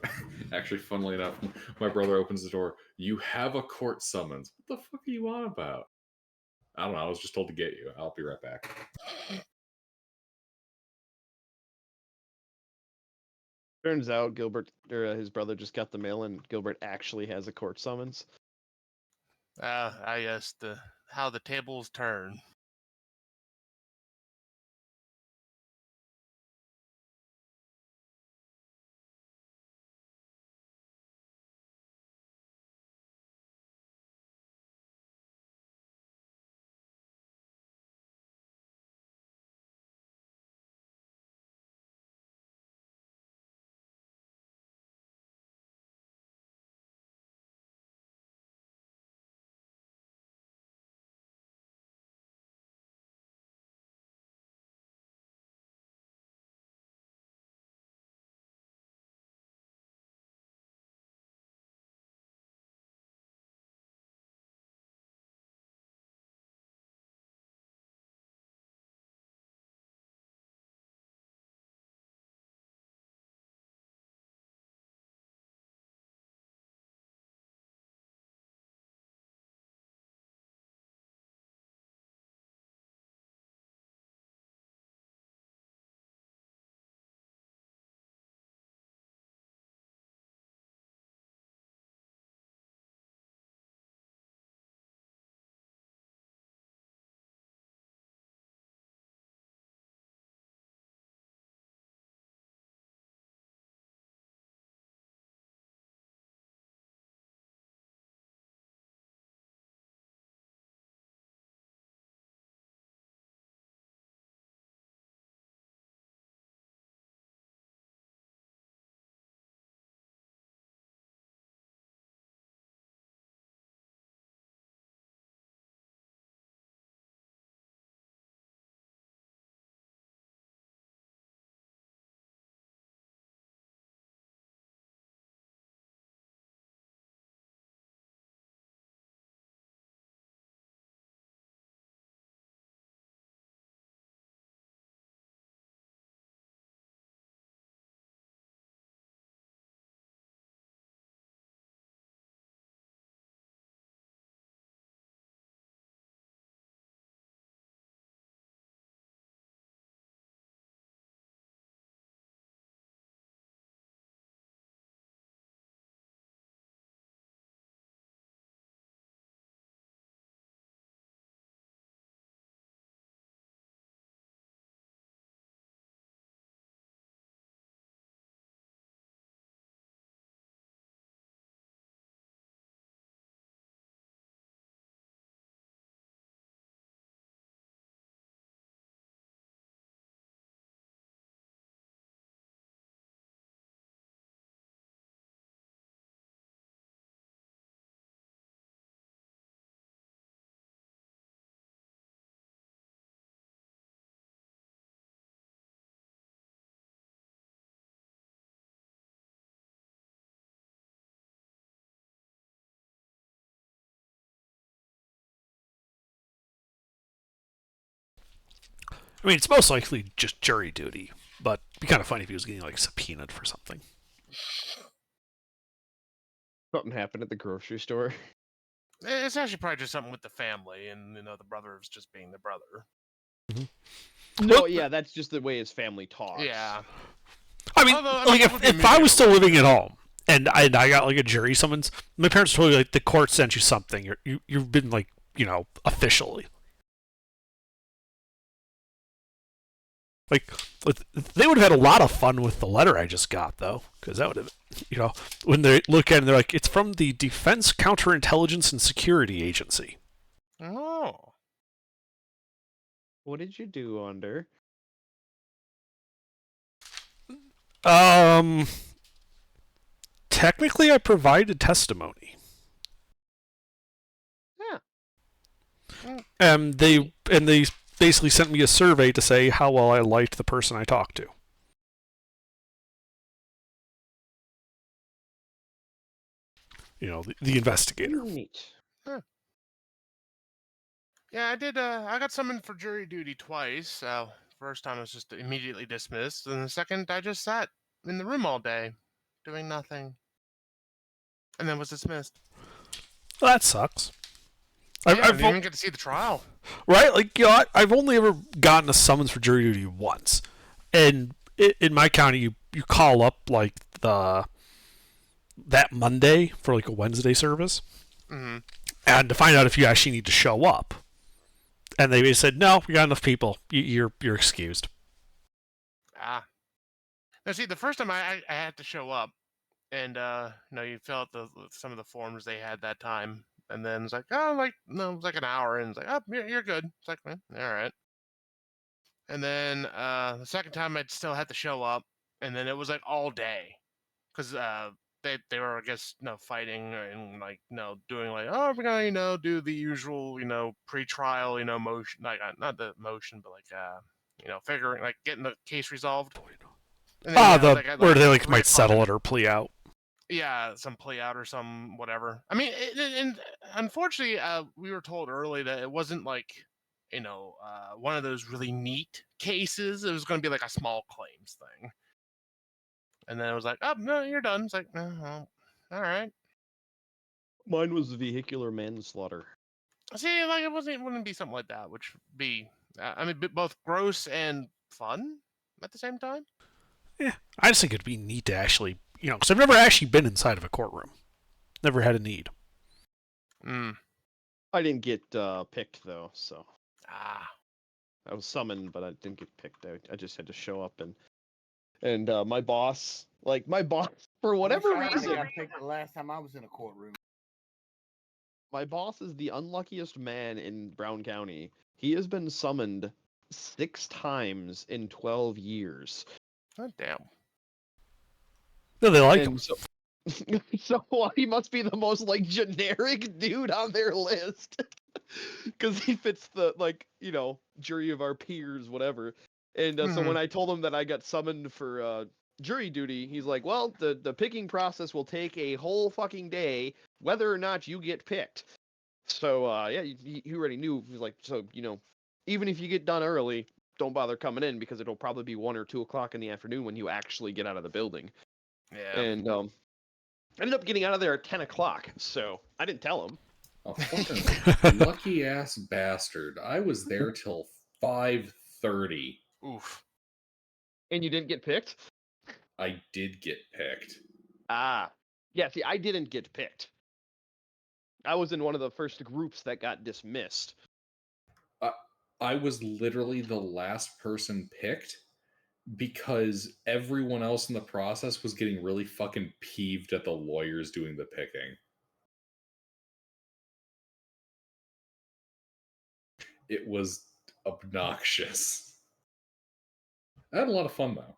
Actually, funnily enough, my brother opens the door. You have a court summons. What the fuck are you on about? I don't know. I was just told to get you. I'll be right back. Turns out Gilbert or his brother just got the mail, and Gilbert actually has a court summons. I guess how the tables turn. I mean, it's most likely just jury duty, but it'd be kind of funny if he was getting like subpoenaed for something. Something happened at the grocery store. It's actually probably just something with the family, and the brother is just being the brother. No, yeah, that's just the way his family talks. Yeah. I mean, Although, like it would be if I was immediately still living at legal. home and I got like a jury summons, my parents told me like the court sent you something. You've been like officially. Like they would have had a lot of fun with the letter I just got though, because that would have when they look at it, they're like, it's from the Defense Counterintelligence and Security Agency. Oh. What did you do under? Technically, I provided testimony. Yeah. They basically sent me a survey to say how well I liked the person I talked to. You know, the investigator. Neat. Yeah, I did. I got summoned for jury duty twice. So first time I was just immediately dismissed, and the second I just sat in the room all day, doing nothing, and then was dismissed. Well, that sucks. Yeah, I didn't even get to see the trial. Right? Like, you know, I've only ever gotten a summons for jury duty once, and in my county, you call up like that Monday for like a Wednesday service, Mm-hmm. and to find out if you actually need to show up. And they said, no, we got enough people. You're excused. Ah. Now, see, the first time I had to show up, and you fill out some of the forms they had that time, and then it's like, oh, like no, it was like an hour, and it's like, oh, you're good. It's like, all right. And then the second time I still had to show up, and then it was like all day, because they were, I guess, fighting and like doing like, oh, we're gonna do the usual pre-trial motion, like not the motion, but like figuring like getting the case resolved. And then, where they like might settle it or plea out. Yeah, some plea out or some whatever. I mean, and unfortunately, we were told early that it wasn't like one of those really neat cases. It was going to be like a small claims thing. And then it was like, oh no, you're done. It's like, oh, well, all right. Mine was vehicular manslaughter. See, like it wouldn't be something like that, which would be, I mean, both gross and fun at the same time. Yeah, I just think it'd be neat to actually, because I've never actually been inside of a courtroom. Never had a need. I didn't get picked though, so. Ah. I was summoned, but I didn't get picked. I just had to show up and my boss, for whatever I reason, got picked the last time I was in a courtroom. my boss is the unluckiest man in Brown County. He has been summoned 6 times in 12 years. Oh, damn. No, they like him. So he must be the most generic dude on their list, because he fits the jury of our peers, whatever. And so when I told him that I got summoned for jury duty, he's like, "Well, the picking process will take a whole fucking day, whether or not you get picked." So yeah, he already knew. He was like, "So even if you get done early, don't bother coming in because it'll probably be 1 or 2 o'clock in the afternoon when you actually get out of the building." Yeah. And I ended up getting out of there at 10 o'clock, so I didn't tell him. Oh, fucking lucky ass bastard! I was there till 5:30. Oof. And you didn't get picked? I did get picked. Ah, yeah. See, I didn't get picked. I was in one of the first groups that got dismissed. I was literally the last person picked because everyone else in the process was getting really fucking peeved at the lawyers doing the picking. It was obnoxious. I had a lot of fun though.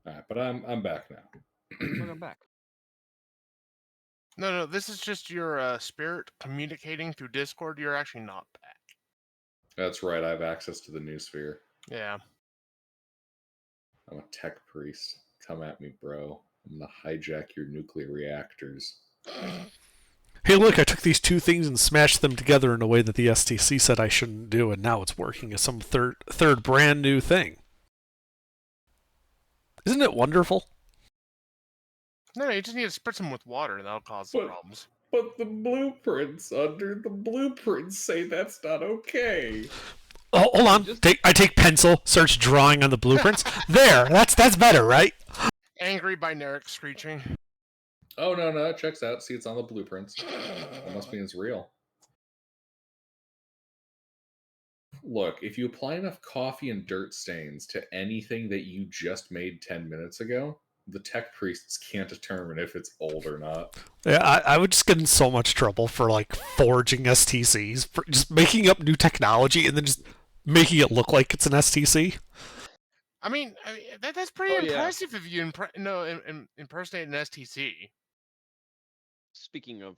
Alright, but I'm back now. I'm back. No, this is just your spirit communicating through Discord. You're actually not back. That's right, I have access to the new sphere. Yeah. I'm a tech priest. Come at me, bro. I'm gonna hijack your nuclear reactors. Hey, look, I took these two things and smashed them together in a way that the STC said I shouldn't do, and now it's working as some third brand new thing. Isn't it wonderful? No, you just need to spritz them with water, and that'll cause problems. But the blueprints under the blueprints say that's not okay. Oh, hold on. I take pencil, search drawing on the blueprints. There, that's better, right? Angry binaric screeching. Oh, no, it checks out. See, it's on the blueprints. That must mean it's real. Look, if you apply enough coffee and dirt stains to anything that you just made 10 minutes ago, the tech priests can't determine if it's old or not. Yeah, I would just get in so much trouble for forging STCs, for just making up new technology and then just making it look like it's an STC. I mean that's pretty impressive if you impersonate an STC. Speaking of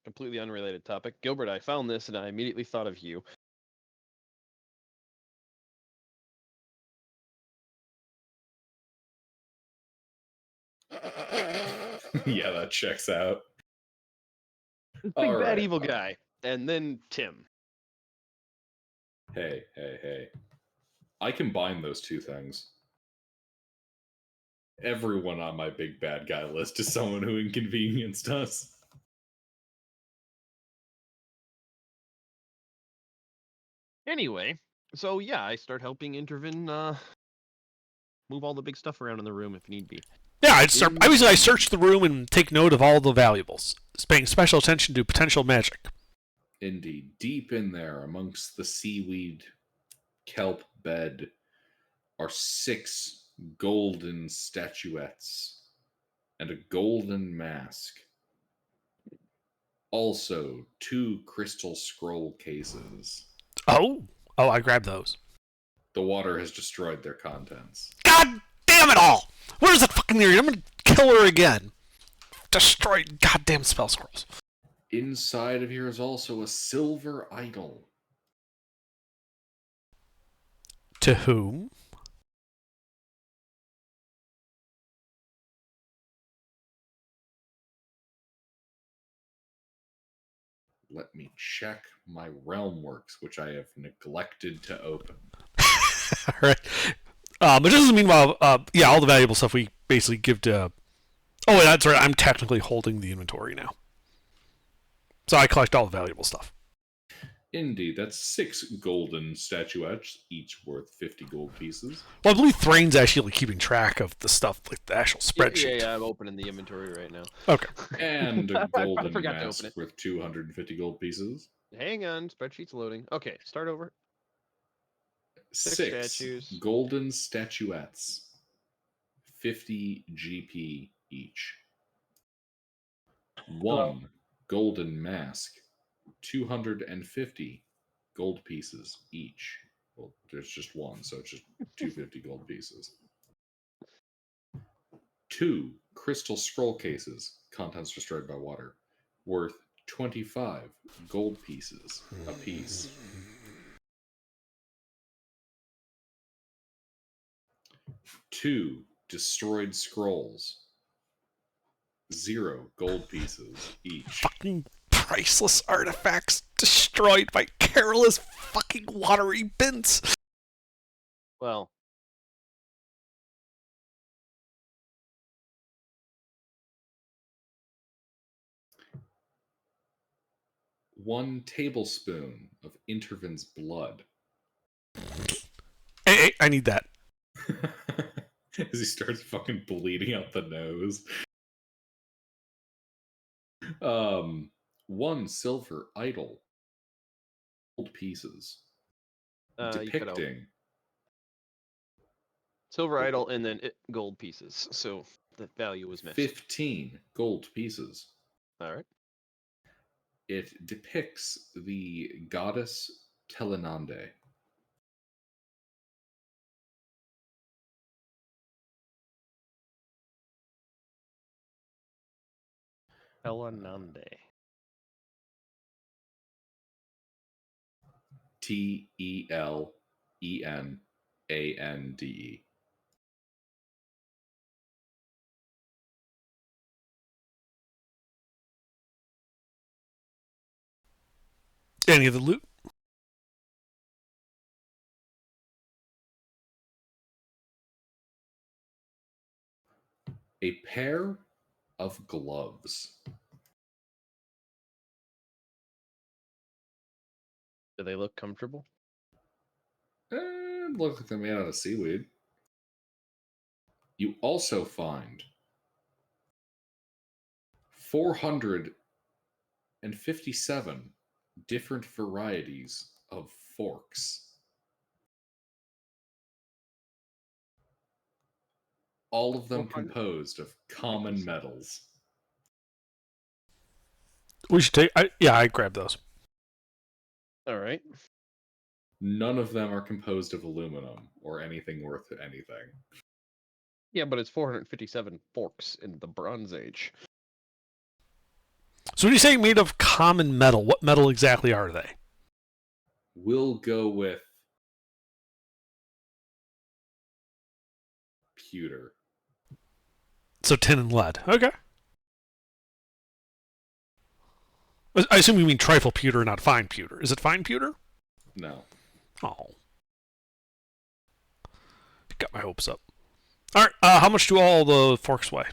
completely unrelated topic. Gilbert, I found this and I immediately thought of you. Yeah, that checks out. Big All bad right. evil guy. And then Tim. Hey. I combine those two things. Everyone on my big bad guy list is someone who inconvenienced us. Anyway, so yeah, I start helping Intervin move all the big stuff around in the room if need be. Yeah, I search the room and take note of all the valuables, paying special attention to potential magic. Indeed. Deep in there, amongst the seaweed kelp bed, are 6 golden statuettes and a golden mask. Also, 2 crystal scroll cases. Oh, I grabbed those. The water has destroyed their contents. God damn it all! Where's that fucking Lyrian? I'm gonna kill her again. Destroyed goddamn spell scrolls. Inside of here is also a silver idol. To whom? Let me check my realm works, which I have neglected to open. Alright. But just meanwhile, yeah, all the valuable stuff we basically give to. Oh, that's right. I'm technically holding the inventory now, so I collect all the valuable stuff. Indeed, that's 6 golden statuettes, each worth 50 gold pieces. Well, I believe Thrain's actually keeping track of the stuff, like the actual spreadsheet. Yeah, I'm opening the inventory right now. Okay. And a golden forgot to mask open it. worth 250 gold pieces. Hang on, spreadsheet's loading. Okay, start over. 6 statues. golden statuettes, 50 GP each. 1 golden mask, 250 gold pieces each. Well, there's just one, so it's just 250 gold pieces. 2 crystal scroll cases, contents destroyed by water, worth 25 gold pieces apiece. 2 destroyed scrolls, 0 gold pieces each. Fucking priceless artifacts destroyed by careless fucking watery bins. Well, One tablespoon of Intervin's blood. Hey, I need that. As he starts fucking bleeding out the nose. 1 silver idol. Gold pieces. you cut out. Depicting Silver idol and then gold pieces. So the value was missed. 15 gold pieces. All right. It depicts the goddess Telenande. Telenande. Telenande. Any of the loot? A pair of gloves. Do they look comfortable? Look like they're made out of seaweed. You also find 457 different varieties of forks. All of them 400. composed of common metals. We should take. I grabbed those. All right. None of them are composed of aluminum or anything worth anything. Yeah, but it's 457 forks in the Bronze Age. So when you say made of common metal, what metal exactly are they? We'll go with pewter. So tin and lead. Okay. I assume you mean trifle pewter, not fine pewter. Is it fine pewter? No. Oh. Got my hopes up. All right. How much do all the forks weigh?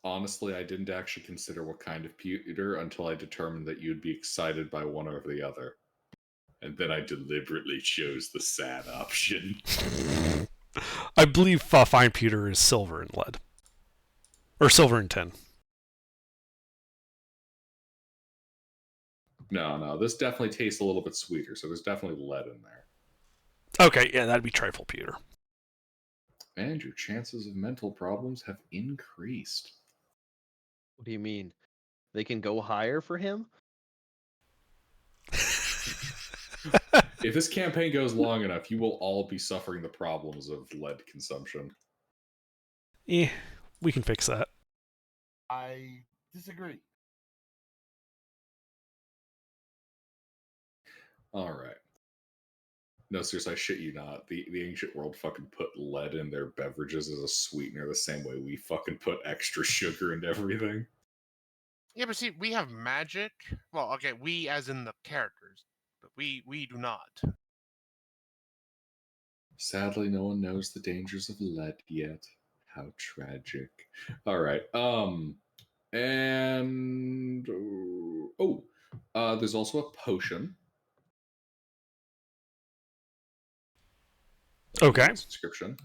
Honestly, I didn't actually consider what kind of pewter until I determined that you'd be excited by one over the other. And then I deliberately chose the sad option. I believe fine pewter is silver and lead. Or silver and tin. No, this definitely tastes a little bit sweeter, so there's definitely lead in there. Okay, yeah, that'd be trifle pewter. And your chances of mental problems have increased. What do you mean? They can go higher for him? If this campaign goes long enough, you will all be suffering the problems of lead consumption. Yeah, we can fix that. I disagree. Alright. No, seriously, I shit you not. The ancient world fucking put lead in their beverages as a sweetener the same way we fucking put extra sugar into everything. Yeah, but see, we have magic. Well, okay, we as in the characters, but we do not. Sadly, no one knows the dangers of lead yet. How tragic. Alright, and... there's also a potion. Okay. Description.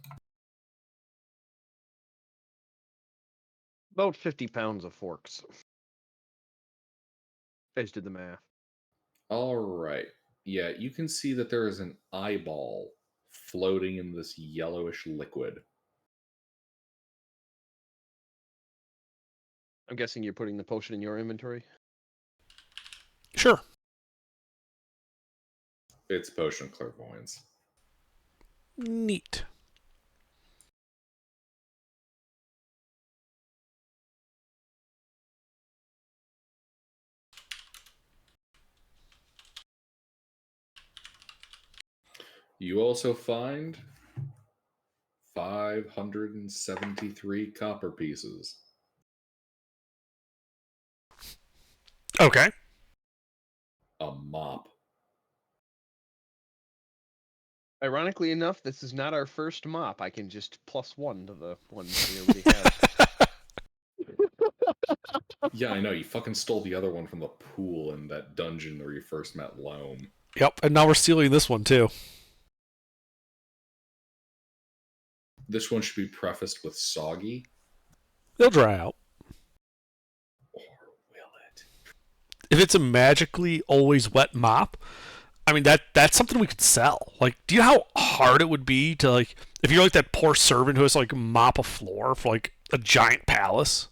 About 50 pounds of forks. I just did the math. Alright. Yeah, you can see that there is an eyeball floating in this yellowish liquid. I'm guessing you're putting the potion in your inventory? Sure. It's potion of clairvoyance. Neat. You also find 573 copper pieces. Okay. A mop. Ironically enough, this is not our first mop. I can just +1 to the ones we already have. Yeah, I know. You fucking stole the other one from the pool in that dungeon where you first met Loam. Yep, and now we're stealing this one too. This one should be prefaced with soggy. They'll dry out. Or will it? If it's a magically always wet mop, I mean that's something we could sell. Like, do you know how hard it would be to, like, if you're like that poor servant who has to like mop a floor for like a giant palace,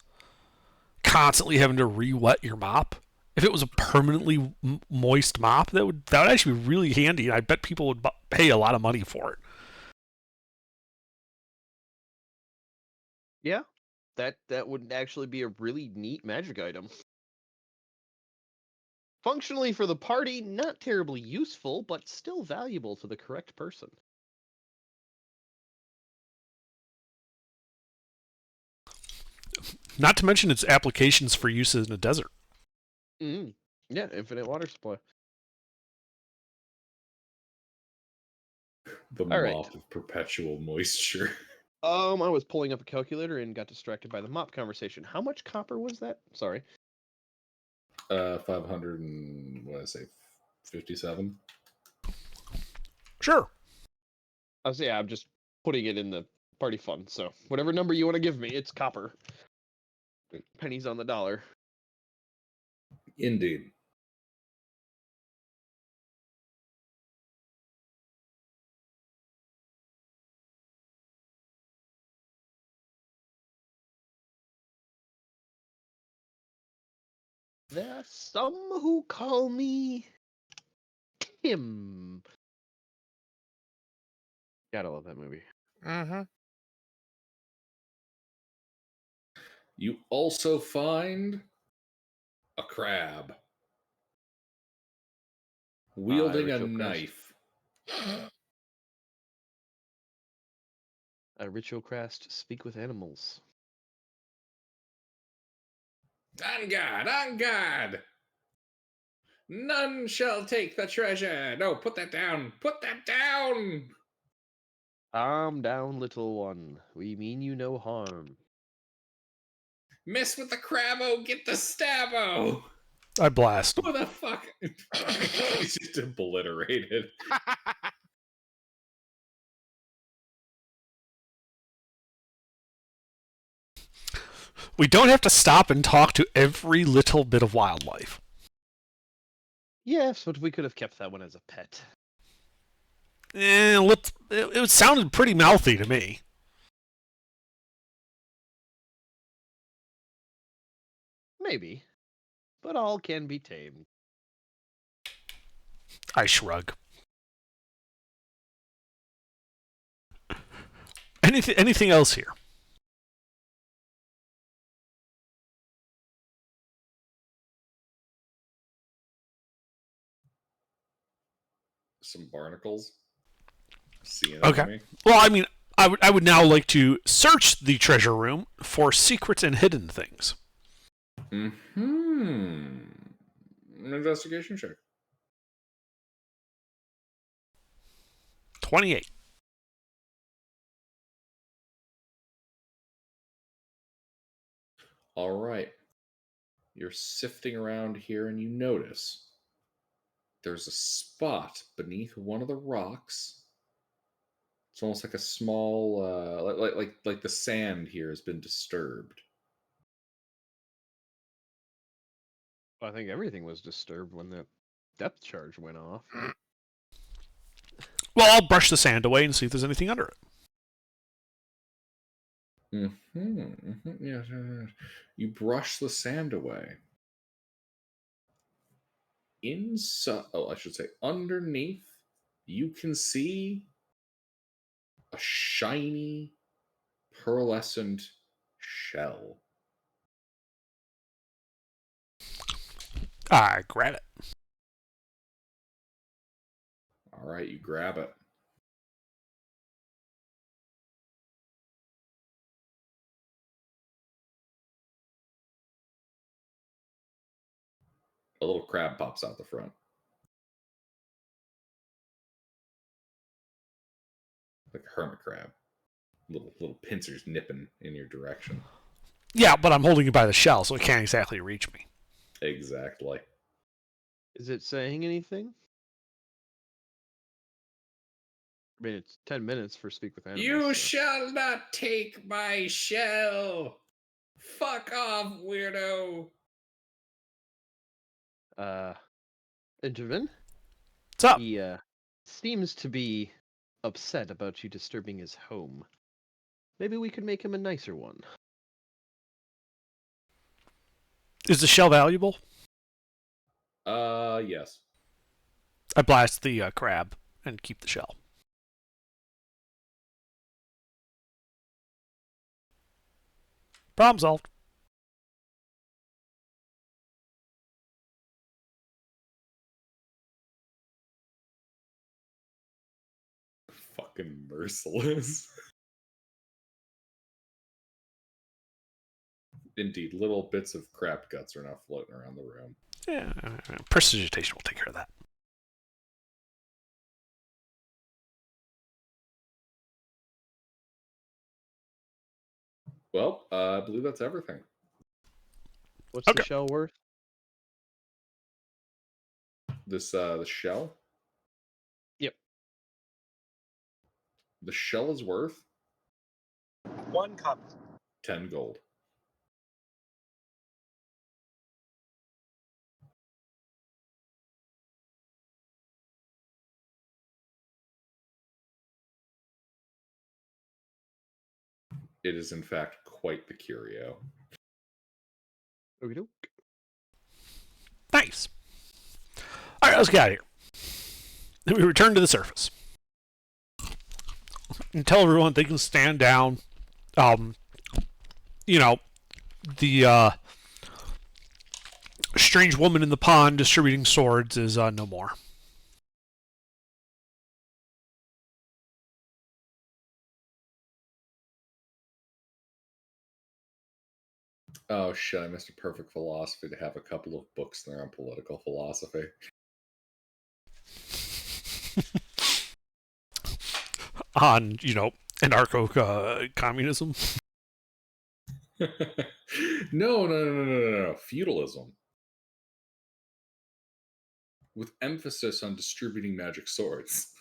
constantly having to re-wet your mop? If it was a permanently moist mop, that would actually be really handy, and I bet people would pay a lot of money for it. Yeah, that would actually be a really neat magic item. Functionally for the party, not terribly useful, but still valuable to the correct person. Not to mention its applications for use in a desert. Mm. Yeah, infinite water supply. The All right. mop of perpetual moisture. I was pulling up a calculator and got distracted by the mop conversation. How much copper was that? Sorry. 500 and, what did I say, 57? Sure. I'm just putting it in the party fund. So whatever number you want to give me, it's copper. Pennies on the dollar. Indeed. There are some who call me Tim. Gotta love that movie. Mm-hmm. You also find a crab I wielding a ritual craft. knife. Ritual craft speak with animals. On guard, on guard! None shall take the treasure. No, put that down. Put that down. Calm down, little one. We mean you no harm. Miss with the crabbo, get the stabbo. I blast. Who the fuck? He's just obliterated. We don't have to stop and talk to every little bit of wildlife. Yes, but we could have kept that one as a pet. It sounded pretty mouthy to me. Maybe. But all can be tamed. I shrug. Anything else here? Some barnacles. Seeing Okay. me. Well, I mean, I would now like to search the treasure room for secrets and hidden things. Investigation check. 28. All right. You're sifting around here and you notice there's a spot beneath one of the rocks. It's almost like a small, like the sand here has been disturbed. I think everything was disturbed when that depth charge went off. Well, I'll brush the sand away and see if there's anything under it. Yes. You brush the sand away. I should say, underneath, you can see a shiny, pearlescent shell. I grab it. All right, you grab it. A little crab pops out the front. Like a hermit crab. Little pincers nipping in your direction. Yeah, but I'm holding it by the shell, so it can't exactly reach me. Exactly. Is it saying anything? I mean, it's 10 minutes for speak with animals. You so. shall not take my shell. Fuck off, weirdo. Intervin? What's up? He, seems to be upset about you disturbing his home. Maybe we could make him a nicer one. Is the shell valuable? Yes. I blast the crab and keep the shell. Problem solved. Fucking merciless. Indeed, little bits of crab guts are now floating around the room. Yeah, prestidigitation will take care of that. Well, I believe that's everything. What's Okay. the shell worth? The shell? Yep. The shell is worth 1 cup. 10 gold. It is, in fact, quite the curio. Okie doke. Nice. All right, let's get out of here. Then we return to the surface and tell everyone they can stand down. The strange woman in the pond distributing swords is no more. Oh shit! I missed a perfect philosophy to have a couple of books there on political philosophy. On, anarcho communism. No. Feudalism. With emphasis on distributing magic swords.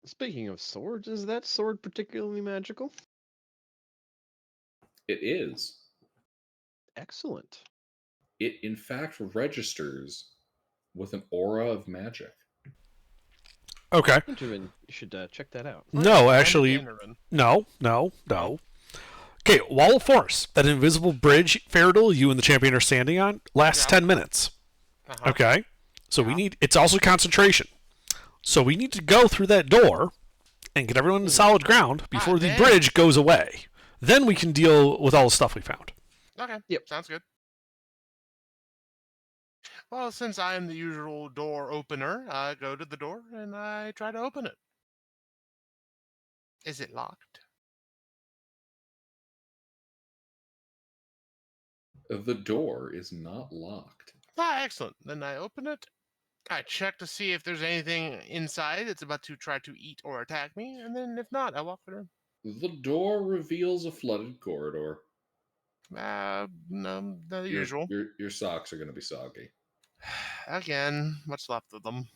Speaking of swords, is that sword particularly magical? It is. Excellent. It, in fact, registers with an aura of magic. Okay. Intervin, you should check that out. No, Hand it to actually, Intervin. no. Oh. Okay, Wall of Force. That invisible bridge, Feridel, you and the champion are standing on, lasts Yeah. 10 minutes. Uh-huh. Okay? So Yeah. it's also concentration. So we need to go through that door and get everyone to solid ground before the damn. bridge goes away. Then we can deal with all the stuff we found. Okay. Yep. Sounds good. Well, since I am the usual door opener, I go to the door and I try to open it. Is it locked? The door is not locked. Ah, excellent. Then I open it. I check to see if there's anything inside that's about to try to eat or attack me, and then if not, I walk through. The door reveals a flooded corridor. No, the Your, usual. your socks are going to be soggy. Again, what's left of them.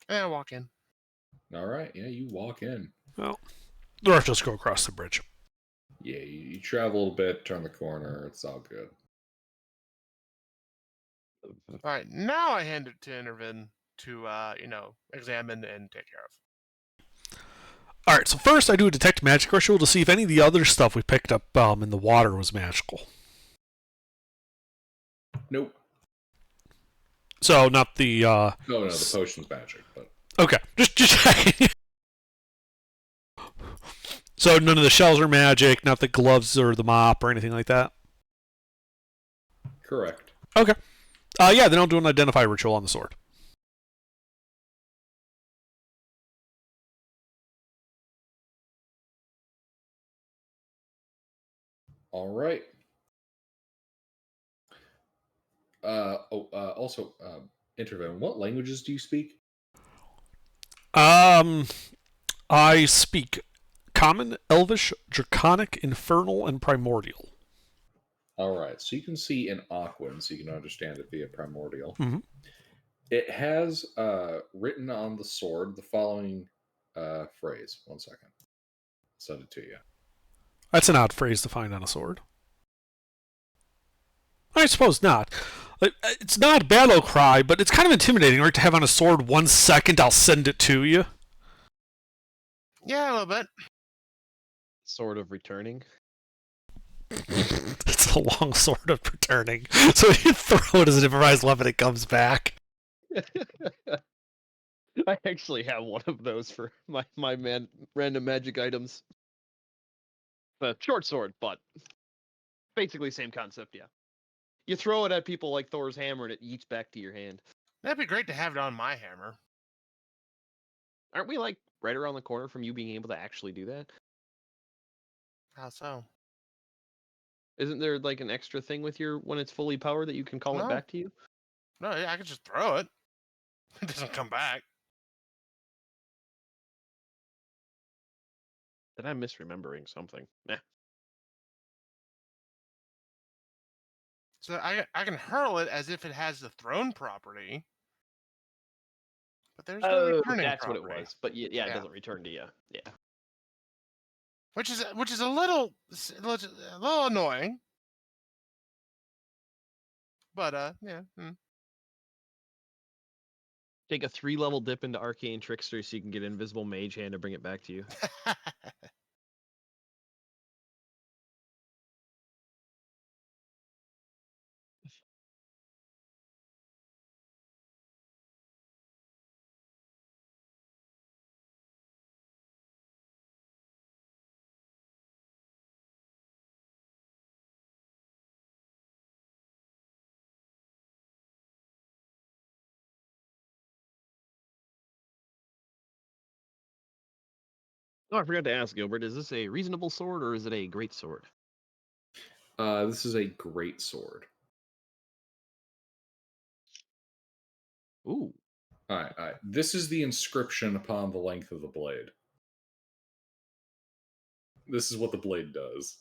And I walk in. All right, yeah, you walk in. Well, the rest just go across the bridge. Yeah, you travel a little bit, turn the corner, it's all good. All right, now I hand it to Intervin to, examine and take care of. Alright, so first I do a detect magic ritual to see if any of the other stuff we picked up in the water was magical. Nope. So not the No, the potion's magic, but okay, just checking. So none of the shells are magic, not the gloves or the mop or anything like that. correct. Okay. Yeah, then I'll do an identify ritual on the sword. All right. Also, Intervene, what languages do you speak? I speak Common, Elvish, Draconic, Infernal, and Primordial. All right, so you can see in Aquan, so you can understand it via Primordial. Mhm. It has written on the sword the following phrase. 1 second. I'll send it to you. That's an odd phrase to find on a sword. I suppose not. It's not a battle cry, but it's kind of intimidating, right? To have on a sword 1 second, I'll send it to you. Yeah, a little bit. Sort of returning. It's a long sword of returning. So you throw it as an improvised weapon, it comes back. I actually have one of those for my random magic items. The short sword, but basically same concept, yeah. You throw it at people like Thor's hammer and it yeets back to your hand. That'd be great to have it on my hammer. Aren't we like right around the corner from you being able to actually do that? How so? Isn't there like an extra thing with your when it's fully powered that you can call it No. back to you? No, yeah, I could just throw it. It doesn't come back. Then I'm misremembering something. Nah. So I can hurl it as if it has the thrown property. But there's no Oh, returning that's what property. it was. But yeah, it Yeah. doesn't return to you. Yeah. Which is a little annoying. But yeah. Take a 3-level dip into Arcane Trickster so you can get Invisible Mage Hand to bring it back to you. Oh, I forgot to ask, Gilbert, is this a reasonable sword or is it a great sword? This is a great sword. Ooh. All right, all right. This is the inscription upon the length of the blade. This is what the blade does.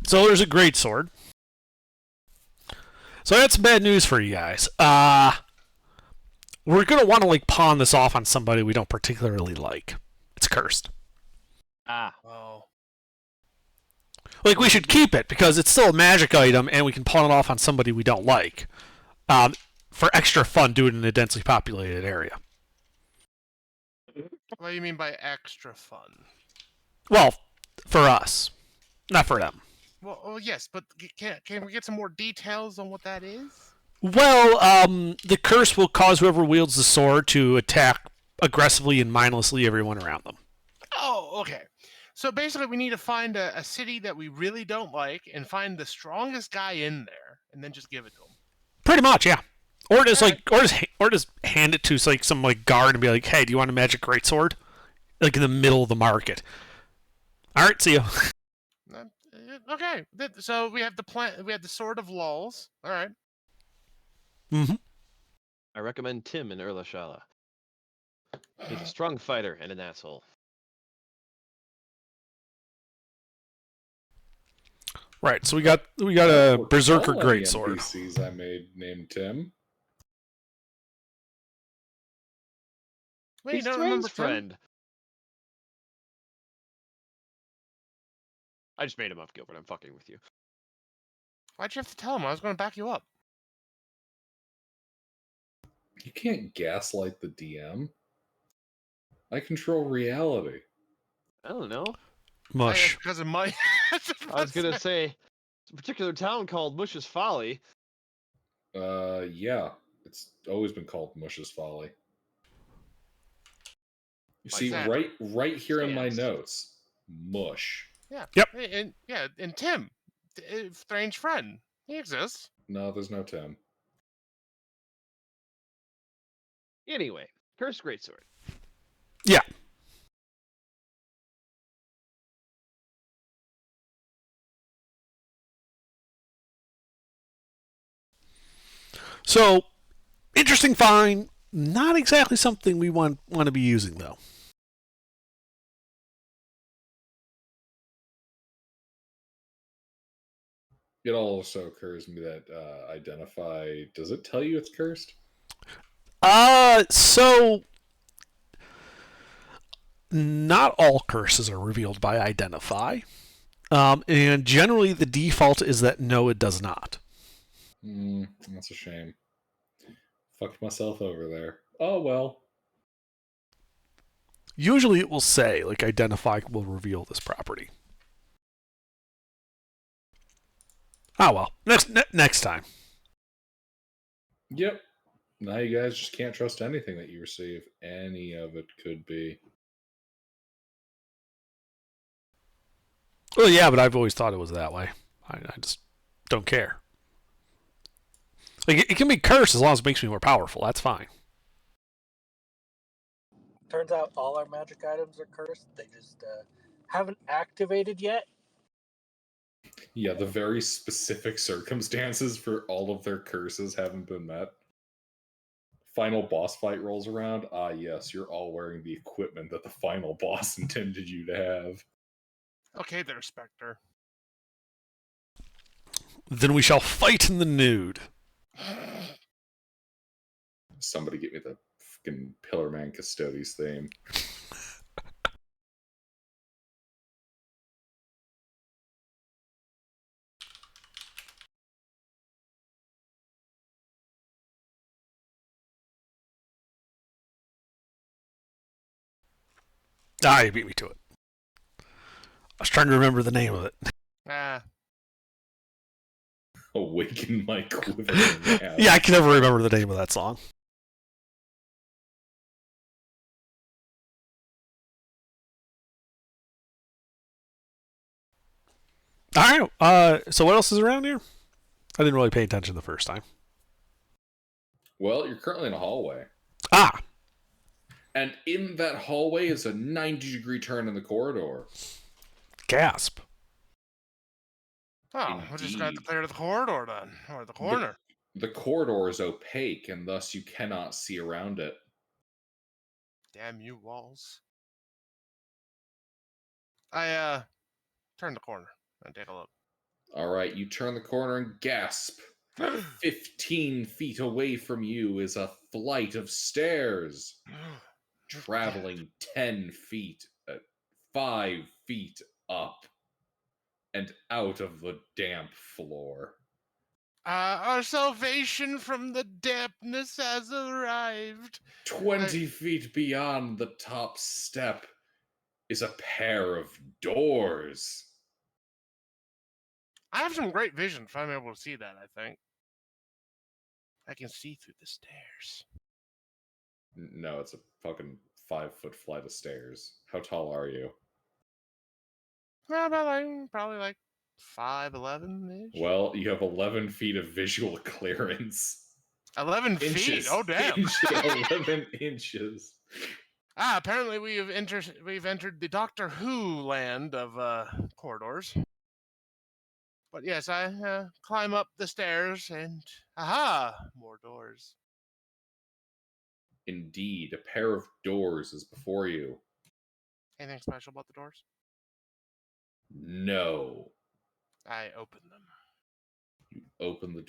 So there's a great sword. So that's bad news for you guys. We're gonna want to like pawn this off on somebody we don't particularly like. It's cursed. Ah. Oh. Like we should keep it because it's still a magic item, and we can pawn it off on somebody we don't like. For extra fun, do it in a densely populated area. What do you mean by extra fun? Well, for us, not for them. Well, yes, but can we get some more details on what that is? Well, the curse will cause whoever wields the sword to attack aggressively and mindlessly everyone around them. Oh, okay. So basically, we need to find a city that we really don't like and find the strongest guy in there, and then just give it to him. Pretty much, yeah. Or just Alright. or just hand it to like some like guard and be like, "Hey, do you want a magic greatsword?" Like in the middle of the market. All right, see you. Okay. So we have the plan. We have the Sword of Lulls. All right. Mm-hmm. I recommend Tim in Erlashala. He's a strong fighter and an asshole. Right. So we got That a worked berserker well on the greatsword. NPCs I made named Tim. Wait, you He's don't Thrain's remember Tim? friend. I just made him up, Gilbert. I'm fucking with you. Why'd you have to tell him? I was going to back you up. You can't gaslight the DM. I control reality. I don't know. Mush. Because of my. I was gonna say it's a particular town called Mush's Folly. Yeah. It's always been called Mush's Folly. You My see, God. right here in my Stands. notes, Mush. Yeah. Yep. And Tim, Thrain's friend, he exists. No, there's no Tim. Anyway, cursed greatsword. Yeah. So interesting find. Not exactly something we want to be using though. It also occurs to me that identify. Does it tell you it's cursed? So not all curses are revealed by identify. And generally the default is that no, it does not. That's a shame. Fucked myself over there. Oh well. Usually it will say, like, identify will reveal this property. Ah, well. Next time. Yep. Now you guys just can't trust anything that you receive. Any of it could be. Well, yeah, but I've always thought it was that way. I just don't care. Like, it can be cursed as long as it makes me more powerful. That's fine. Turns out all our magic items are cursed. They just haven't activated yet. Yeah, the very specific circumstances for all of their curses haven't been met. Final boss fight rolls around. Ah, yes, you're all wearing the equipment that the final boss intended you to have. Okay, there, Spectre. Then we shall fight in the nude. Somebody get me the fucking Pillarman Custodes theme. Ah, you beat me to it. I was trying to remember the name of it. Ah. Awaken my quivering wrath. Yeah, I can never remember the name of that song. All right. So what else is around here? I didn't really pay attention the first time. Well, you're currently in a hallway. Ah, And in that hallway is a 90-degree turn in the corridor. gasp. Oh, we're just gonna have to Indeed. clear the corridor then, or the The, corner. the corridor is opaque, and thus you cannot see around it. Damn you walls. I turn the corner and take a look. All right, you turn the corner and gasp. 15 feet away from you is a flight of stairs, traveling 10 feet, 5 feet up, and out of the damp floor. Our salvation from the dampness has arrived. 20 feet beyond the top step is a pair of doors. I have some great vision if I'm able to see that, I think. I can see through the stairs. No, it's a fucking 5-foot flight of stairs. How tall are you? Well, about probably like 5'11" ish. Well, you have 11 feet of visual clearance. 11 feet. Inches. Oh damn. 11 inches. Apparently we've entered the Doctor Who land of corridors. But yes, I climb up the stairs and aha, more doors. Indeed, a pair of doors is before you. Anything special about the doors? No. I open them. You open the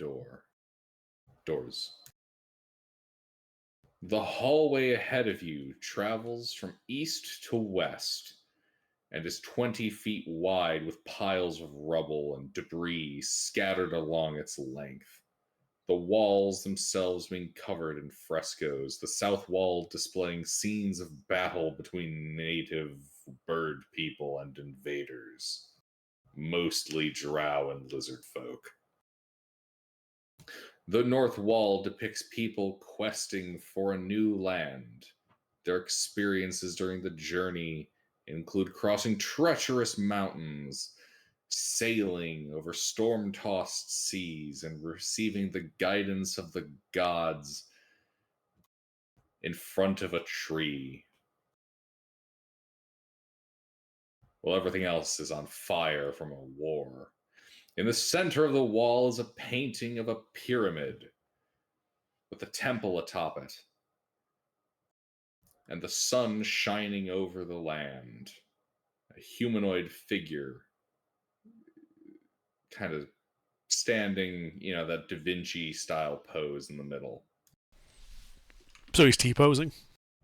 doors. The hallway ahead of you travels from east to west and is 20 feet wide with piles of rubble and debris scattered along its length. The walls themselves being covered in frescoes, the south wall displaying scenes of battle between native bird people and invaders, mostly drow and lizard folk. The north wall depicts people questing for a new land. Their experiences during the journey include crossing treacherous mountains, sailing over storm tossed seas, and receiving the guidance of the gods in front of a tree. While everything else is on fire from a war. In the center of the wall is a painting of a pyramid with a temple atop it, and the sun shining over the land. A humanoid figure, kind of standing, that Da Vinci style pose in the middle. So he's T-posing?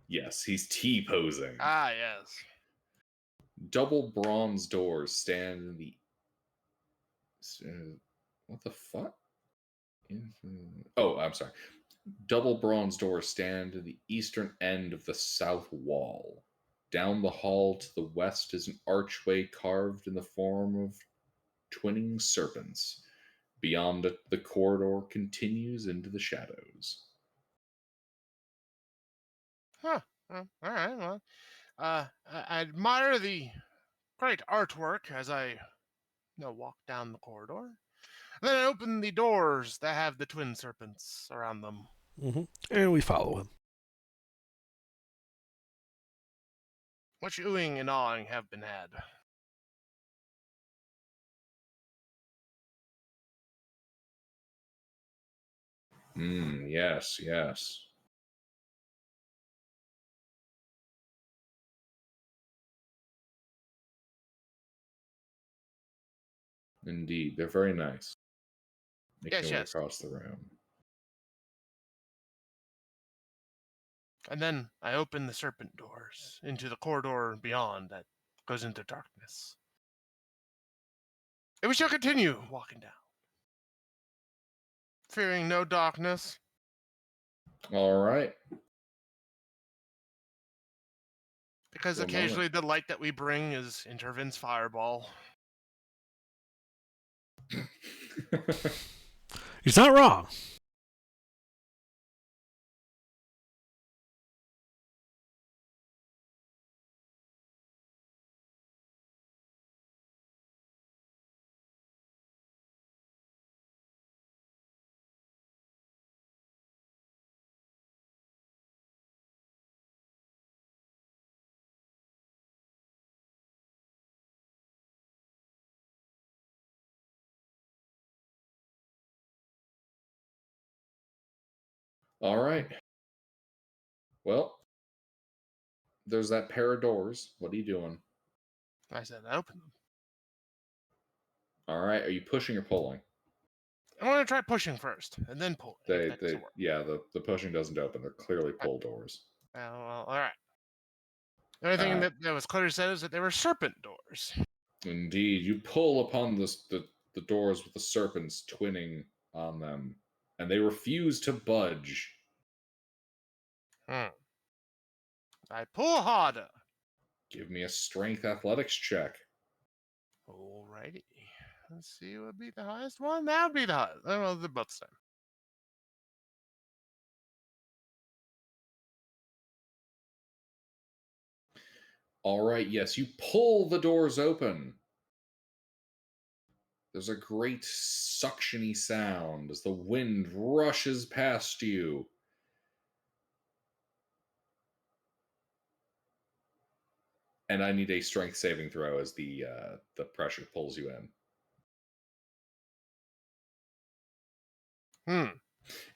Yes, he's T posing. Ah, yes. Double bronze doors stand in the. What the fuck? Oh, I'm sorry. Double bronze doors stand in the eastern end of the south wall. Down the hall to the west is an archway carved in the form of twinning serpents. Beyond it, the corridor continues into the shadows. Huh. All right. Well, I admire the great artwork as I walk down the corridor. Then I open the doors that have the twin serpents around them. Mm-hmm. And we follow him. Much oohing and awing have been had. Yes, yes. Indeed, they're very nice. Making Yes, your way yes. across the room. And then I open the serpent doors into the corridor beyond that goes into darkness. And we shall continue walking down, fearing no darkness. All right. Because One moment. occasionally the light that we bring is Intervin's fireball. He's not wrong. All right. Well, there's that pair of doors. What are you doing? I said open them. All right. Are you pushing or pulling? I want to try pushing first and then pulling. If that doesn't work. Yeah, the pushing doesn't open. They're clearly pull doors. Well, all right. The only thing that was clearly said is that they were serpent doors. Indeed, you pull upon the doors with the serpents twinning on them, and they refuse to budge. I pull harder. Give me a strength athletics check. Alrighty. Let's see what would be the highest one. That would be the highest. Oh, well, they're both the same. All right, yes, you pull the doors open. There's a great suctiony sound as the wind rushes past you. And I need a strength saving throw as the pressure pulls you in.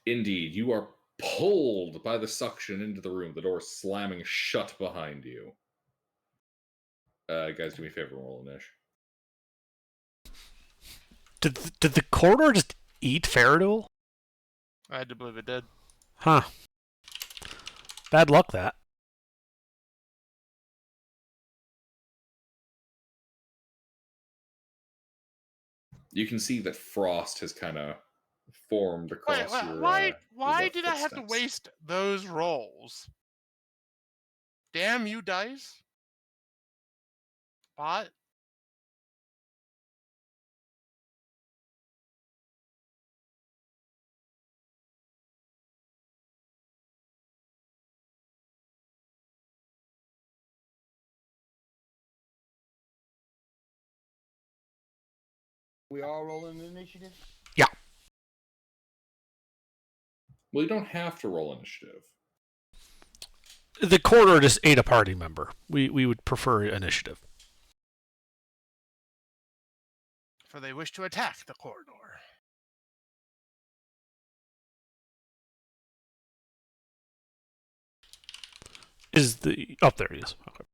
Indeed, you are pulled by the suction into the room, the door slamming shut behind you. Guys, do me a favor, roll an ish. Did the corridor just eat Faradul? I had to believe it did. Huh. Bad luck, that. You can see that frost has kind of formed across your. Why did I have to waste those rolls? Damn you, dice! Bot. We all rolling initiative? Yeah. Well, you don't have to roll initiative. The corridor just ate a party member. We would prefer initiative. For they wish to attack the corridor. Is the... Oh, there he is. Okay.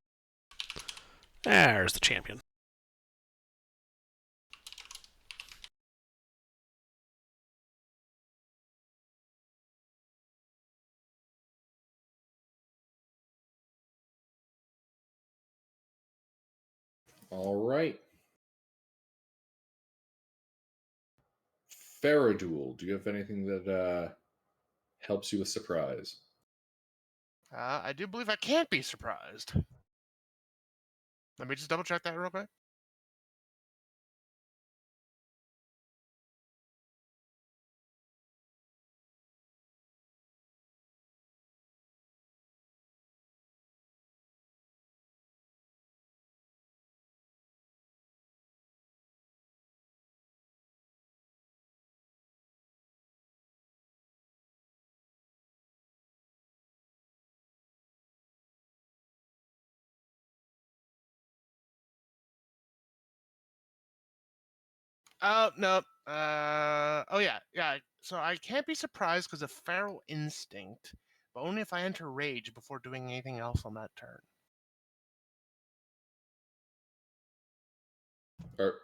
There's the champion. All right. Faradul, do you have anything that helps you with surprise? I do believe I can't be surprised. Let me just double check that real quick. Oh, no. Oh, yeah. So I can't be surprised because of feral instinct, but only if I enter rage before doing anything else on that turn.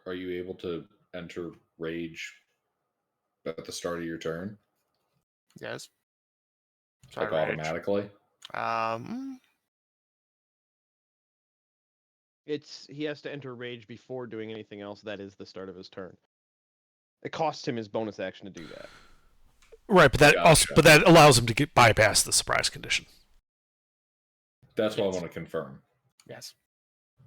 Are you able to enter rage at the start of your turn? Yes. Like automatically? He has to enter rage before doing anything else. That is the start of his turn. It costs him his bonus action to do that. Right, but that allows him to bypass the surprise condition. That's what I want to confirm. Yes.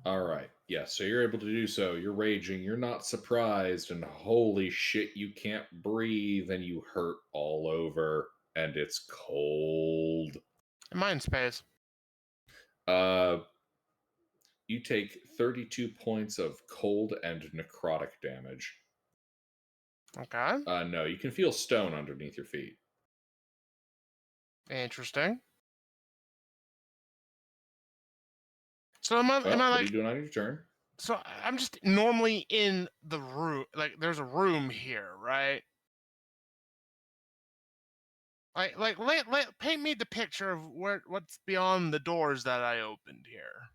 All right. Yeah, so you're able to do so. You're raging. You're not surprised, and holy shit, you can't breathe, and you hurt all over, and it's cold. Mind space. You take 32 points of cold and necrotic damage. Okay. No, you can feel stone underneath your feet. Interesting. So am I What like... are you doing on your turn? So I'm just normally in the room. Like, there's a room here, right? Paint me the picture of what's beyond the doors that I opened here.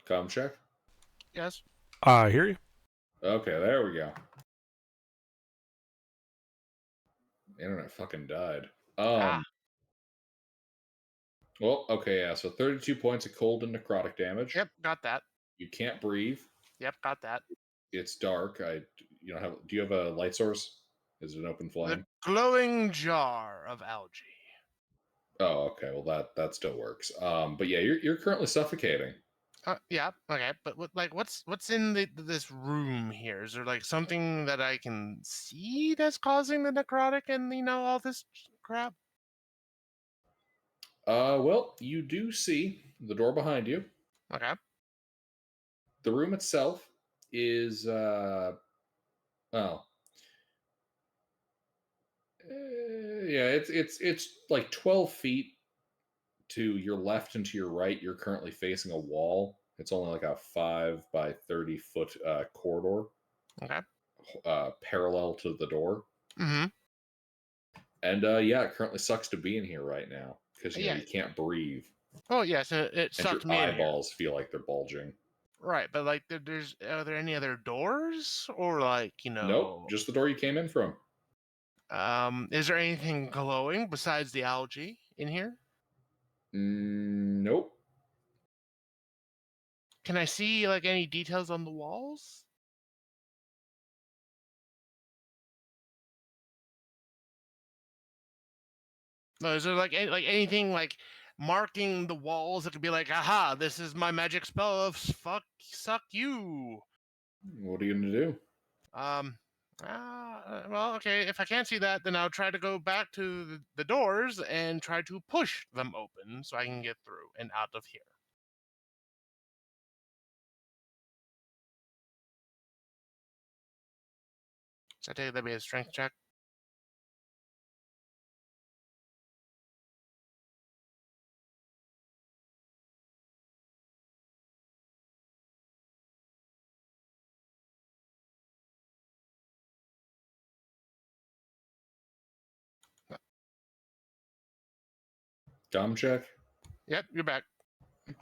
Com check. Yes. I hear you. Okay, there we go. Internet fucking died. Ah. Well, okay, yeah. So 32 points of cold and necrotic damage. Yep. Got that. You can't breathe. Yep. Got that. It's dark. You don't have. Do you have a light source? Is it an open flame? The glowing jar of algae. Oh, okay. Well, that still works. But yeah, you're currently suffocating. Yeah. Okay. But what's in this room here? Is there like something that I can see that's causing the necrotic and all this crap? Well, you do see the door behind you. Okay. The room itself is oh. Yeah, it's like 12 feet to your left and to your right. You're currently facing a wall. It's only like a 5 by 30 foot corridor, Okay. parallel to the door. Mm-hmm. And yeah, it currently sucks to be in here right now because Yeah. you can't breathe Oh yeah. So it and your sucked me in here. eyeballs feel like they're bulging. Right, but like, are there any other doors, or like, Nope, just the door you came in from. is there anything glowing besides the algae in here? Nope. Can I see like any details on the walls? No, is there like anything like marking the walls that could be like, aha, this is my magic spell of suck you. What are you gonna do? Well, okay. If I can't see that, then I'll try to go back to the doors and try to push them open so I can get through and out of here. So I take that'd be a strength check. Dom check? Yep, you're back.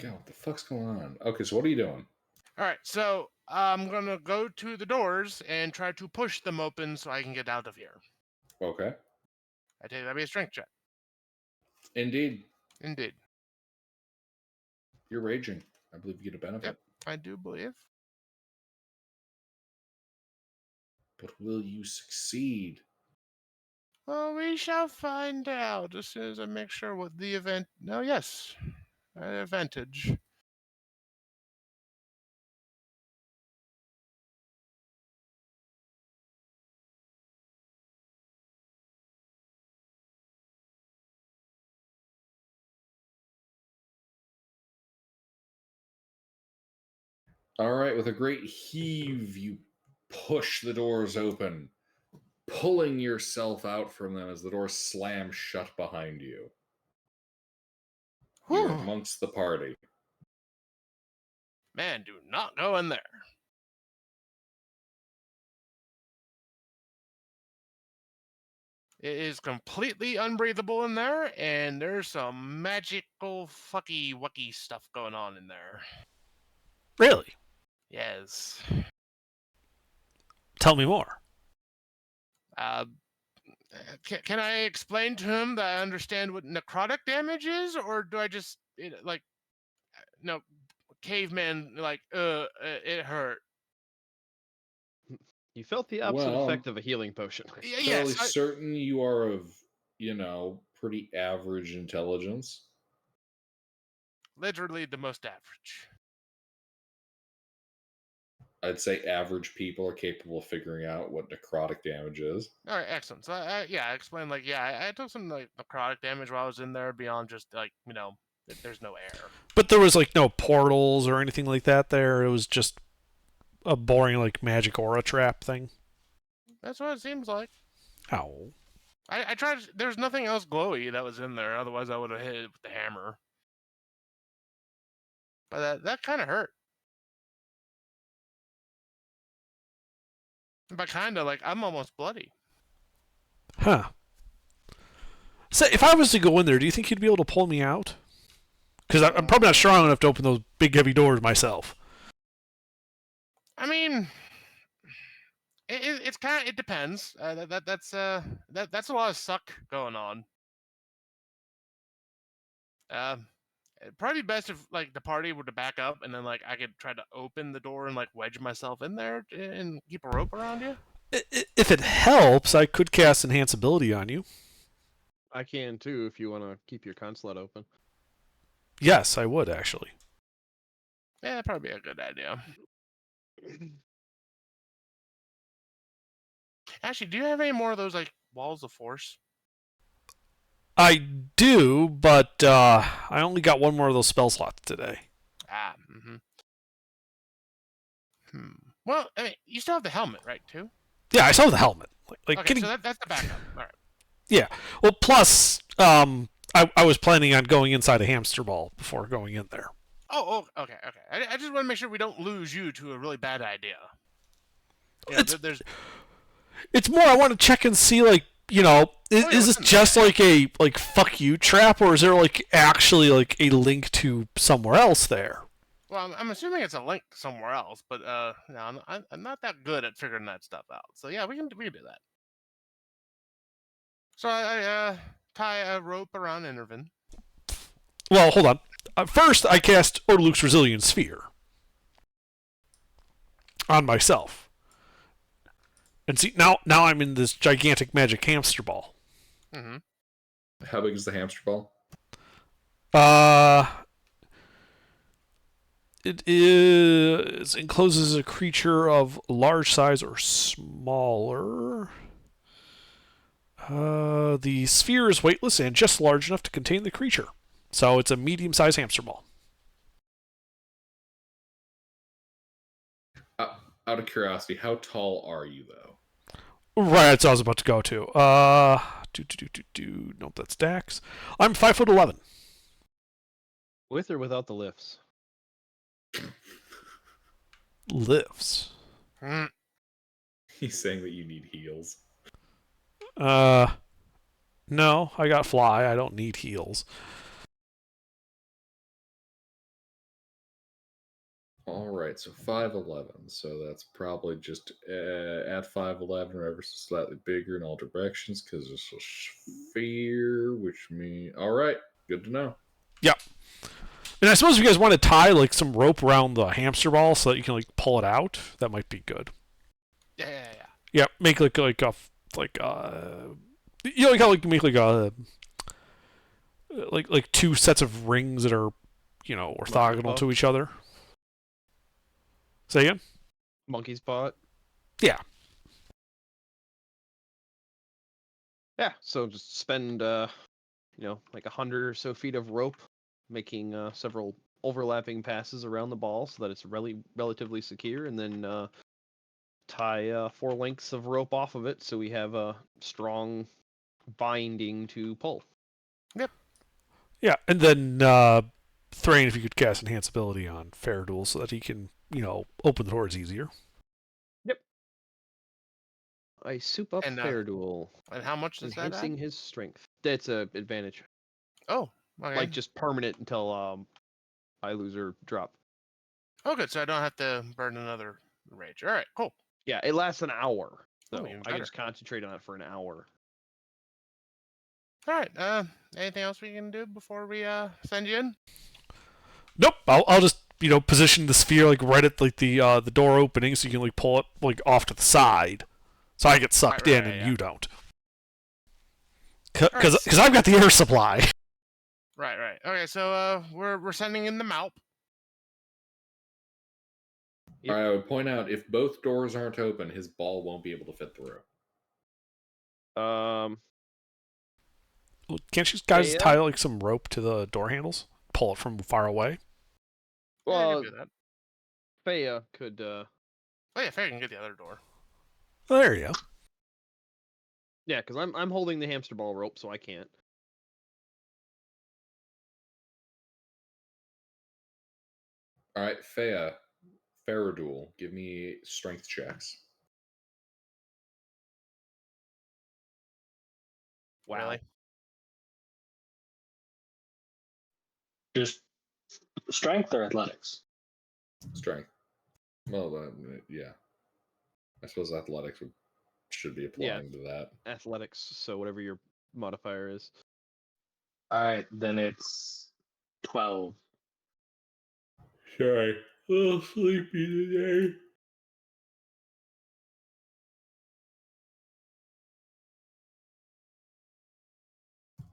God, what the fuck's going on? Okay, so what are you doing? All right, so I'm gonna go to the doors and try to push them open so I can get out of here. Okay. I take that'd be a strength check. Indeed. Indeed. You're raging. I believe you get a benefit. Yep, I do believe. But will you succeed? Well, we shall find out as soon as I make sure what the event. No, yes, advantage. All right, with a great heave, you push the doors open, pulling yourself out from them as the doors slam shut behind you. You're Whew. amongst the party. Man, do not go in there. It is completely unbreathable in there, and there's some magical fucky wucky stuff going on in there. Really? Yes. Tell me more. Uh, can I explain to him that I understand what necrotic damage is, or do I just like no caveman like it hurt? You felt the opposite Well, effect of a healing potion. Yeah, fairly yes, certain you are of, pretty average intelligence. literally the most average. I'd say average people are capable of figuring out what necrotic damage is. All right, excellent. So I explained like I took some like necrotic damage while I was in there beyond just like there's no air. But there was like no portals or anything like that there. It was just a boring like magic aura trap thing. That's what it seems like. Ow. I tried. There's nothing else glowy that was in there. Otherwise, I would have hit it with the hammer. But that kind of hurt. But kind of like I'm almost bloody. Huh. So if I was to go in there, do you think you'd be able to pull me out? Because I'm probably not strong enough to open those big heavy doors myself. I mean, it's kind of it depends. That's a lot of suck going on. It'd probably be best if like the party were to back up and then like I could try to open the door and like wedge myself in there and keep a rope around you. If it helps, I could cast Enhance Ability on you. I can too if you want to keep your consulate open. Yes, I would actually. Yeah, that'd probably be a good idea. Actually, do you have any more of those like walls of force? I do, but I only got one more of those spell slots today. Ah, Well, I mean, you still have the helmet, right? Too. Yeah, I saw the helmet. Like Okay, getting, so that's the backup. All right. yeah. Well, plus, I was planning on going inside a hamster ball before going in there. Okay. I just want to make sure we don't lose you to a really bad idea. Yeah, there's. It's more I want to check and see like is this just like a like fuck you trap, or is there like actually like a link to somewhere else there? Well, I'm assuming it's a link somewhere else, but no, I'm not that good at figuring that stuff out. So yeah, we can do that. So I tie a rope around Intervin. Well, hold on. First, I cast Odaluk's Resilient Sphere on myself, and see now I'm in this gigantic magic hamster ball. Mm-hmm. How big is the hamster ball? It encloses a creature of large size or smaller. The sphere is weightless and just large enough to contain the creature. So it's a medium-sized hamster ball. Out of curiosity, how tall are you, though? Right, that's what I was about to go to. Nope, that's Dax. I'm 5'11". With or without the lifts? Lifts. He's saying that you need heels. No, I got fly. I don't need heels. All right, so 5'11". So that's probably just at 5'11", or ever so slightly bigger in all directions because it's a sphere, which means all right, good to know. Yep. And I suppose if you guys want to tie like some rope around the hamster ball so that you can like pull it out, that might be good. Yeah. Yeah, make like you know like how like you make like a like two sets of rings that are orthogonal to each other. Say again? Monkey's paw. Yeah. Yeah, so just spend like 100 or so feet of rope, making several overlapping passes around the ball so that it's relatively secure, and then tie 4 lengths of rope off of it so we have a strong binding to pull. Yep. Yeah, and then Thrain, if you could cast Enhance Ability on Fairduel so that he can, open the doors easier. Yep. I soup up Fairduel. And how much does that add? Enhancing his strength. That's a advantage. Oh, okay. Like just permanent until I lose or drop. Oh, good. So I don't have to burn another rage. All right, cool. Yeah, it lasts an hour. Oh, So even I can better. just concentrate on it for an hour. All right. Anything else we can do before we send you in? Nope. I'll just position the sphere like right at like the door opening, so you can like pull it like off to the side, so I get sucked in and yeah. you don't. All right. Because I've got the air supply. Right. Okay, so we're sending in the Malp. Yep. I would point out if both doors aren't open, his ball won't be able to fit through. Can't you guys Yeah. tie like some rope to the door handles? Pull it from far away? Yeah, I Well, can do that. Faya could. Oh yeah, Faye can get the other door. Oh, there you go. Yeah, because I'm holding the hamster ball rope, so I can't. All right, Faradul, give me strength checks. Wow. Really? Just strength or athletics? Strength. Well, yeah. I suppose athletics should be applying to that. Athletics, so whatever your modifier is. All right, then it's 12. Sorry, a little sleepy today.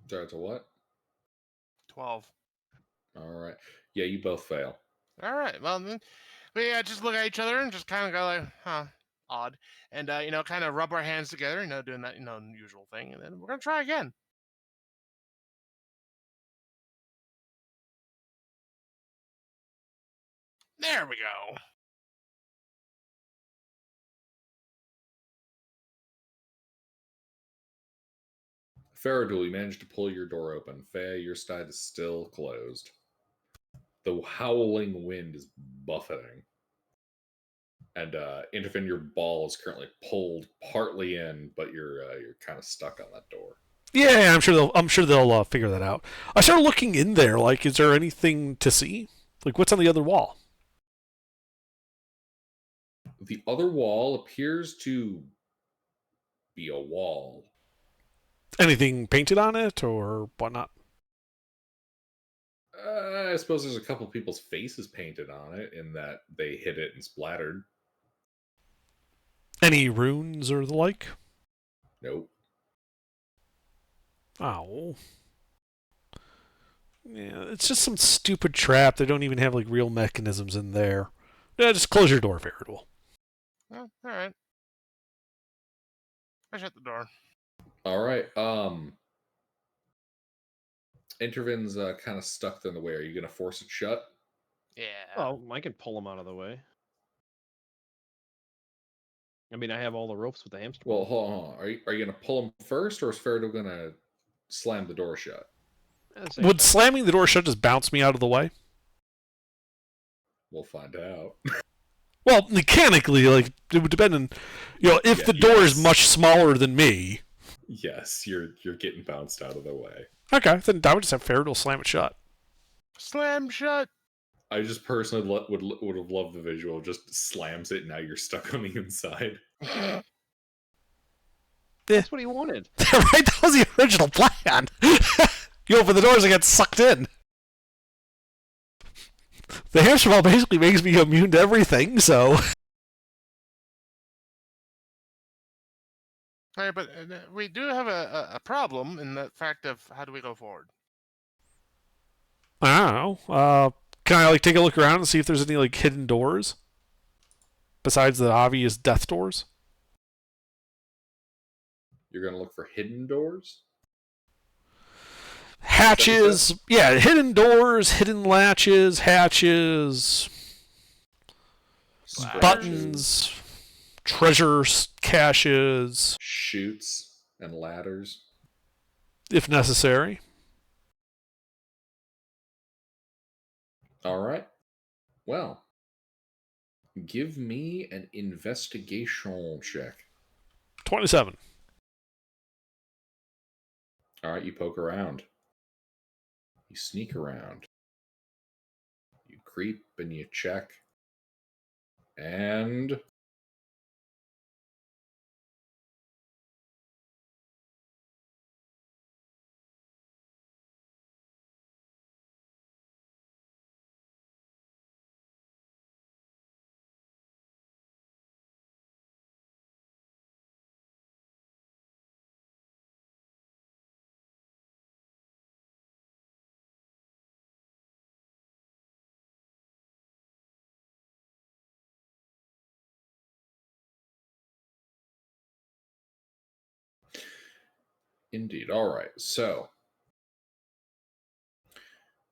Sorry, to what? 12. All right. Yeah, you both fail. All right. Well, then we just look at each other and just kind of go like, huh, odd, and kind of rub our hands together, doing that, usual thing, and then we're gonna try again. There we go. Faradul, you managed to pull your door open. Faye, your side is still closed. The howling wind is buffeting. And Interfin, your ball is currently pulled partly in, but you're kind of stuck on that door. Yeah, I'm sure they'll figure that out. I started looking in there. Like, is there anything to see? Like, what's on the other wall? The other wall appears to be a wall. Anything painted on it or whatnot? I suppose there's a couple people's faces painted on it in that they hit it and splattered. Any runes or the like? Nope. Oh. Yeah, it's just some stupid trap. They don't even have like real mechanisms in there. Yeah, just close your door, Faradul. Oh, all right. I shut the door. All right. Intervin's kind of stuck in the way. Are you going to force it shut? Yeah. Oh, I can pull them out of the way. I mean, I have all the ropes with the hamster Well, ball. hold on. Are you going to pull him first, or is Faradul going to slam the door shut? Would slamming the door shut just bounce me out of the way? We'll find out. Well, mechanically, like, it would depend on, if Yeah, the door is yes. much smaller than me. Yes, you're getting bounced out of the way. Okay, then I would just have Faradul slam it shut. Slam shut. I just personally would have loved the visual. Just slams it, and now you're stuck on the inside. That's what he wanted. Right? That was the original plan. You open the doors and get sucked in. The hamster ball basically makes me immune to everything, so. All right, but we do have a problem in the fact of how do we go forward? I don't know. Can I like take a look around and see if there's any like hidden doors besides the obvious death doors? You're gonna look for hidden doors. Hatches, yeah, hidden doors, hidden latches, hatches, buttons, treasure caches, chutes, and ladders. if necessary. All right. Well, give me an investigation check. 27. All right, you poke around. You sneak around. You creep and you check. And indeed. All right. So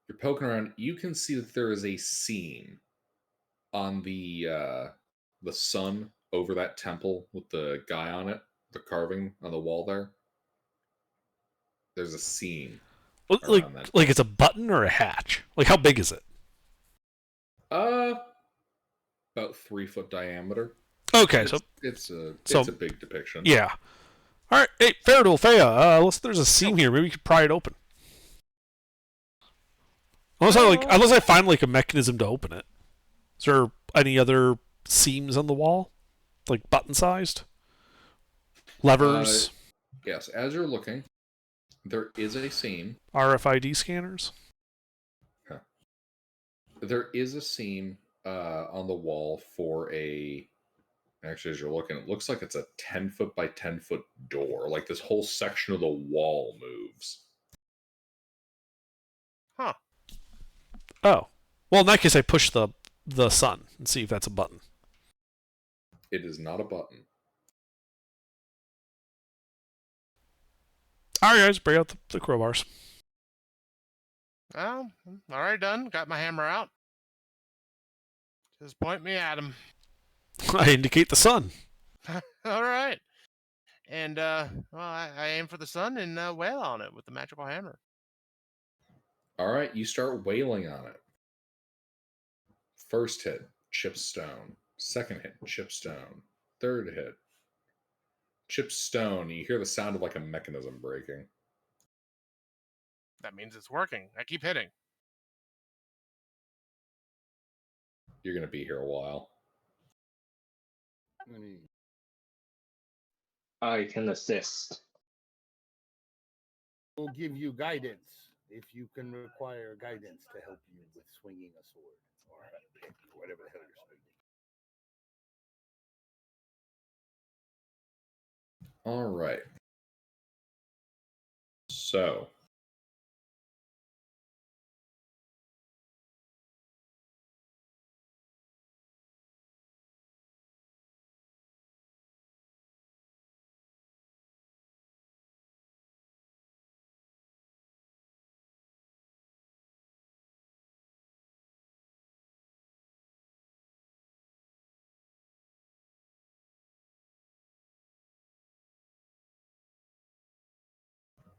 you're poking around. You can see that there is a seam on the sun over that temple with the guy on it, the carving on the wall there. There's a seam Like, around that like door. it's a button or a hatch? Like, how big is it? Uh, about 3 foot diameter. Okay, It's a big depiction. yeah. All right, hey, Faradul, Faya, unless there's a seam here, maybe we could pry it open. Unless I find like a mechanism to open it. Is there any other seams on the wall, like button sized levers, Yes, as you're looking, there is a seam. RFID scanners? Huh. There is a seam on the wall for a. Actually, as you're looking, it looks like it's a 10 foot by 10 foot door. Like this whole section of the wall moves. Huh. Oh, well, in that case, I push the sun and see if that's a button. It is not a button. All right, guys, break out the crowbars. Well, all right, done. Got my hammer out. Just point me at him. I indicate the sun. All right. And, well, I aim for the sun and wail on it with the magical hammer. All right, you start wailing on it. First hit, chip stone. Second hit, chip stone. Third hit, chip stone. You hear the sound of like a mechanism breaking. That means it's working. I keep hitting. You're going to be here a while. I can assist. We'll give you guidance if you can require guidance to help you with swinging a sword or a pick, or whatever the hell you're swinging. All right. So,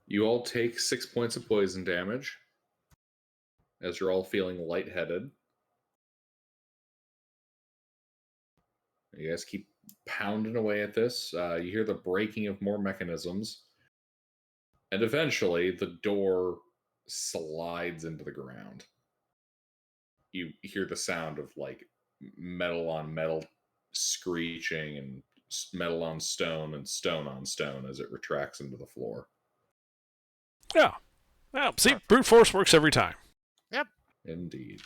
you all take 6 points of poison damage as you're all feeling lightheaded. You guys keep pounding away at this. You hear the breaking of more mechanisms. And eventually, the door slides into the ground. You hear the sound of like metal on metal screeching and metal on stone and stone on stone as it retracts into the floor. Yeah. Yeah. See, brute force works every time. Yep. Indeed.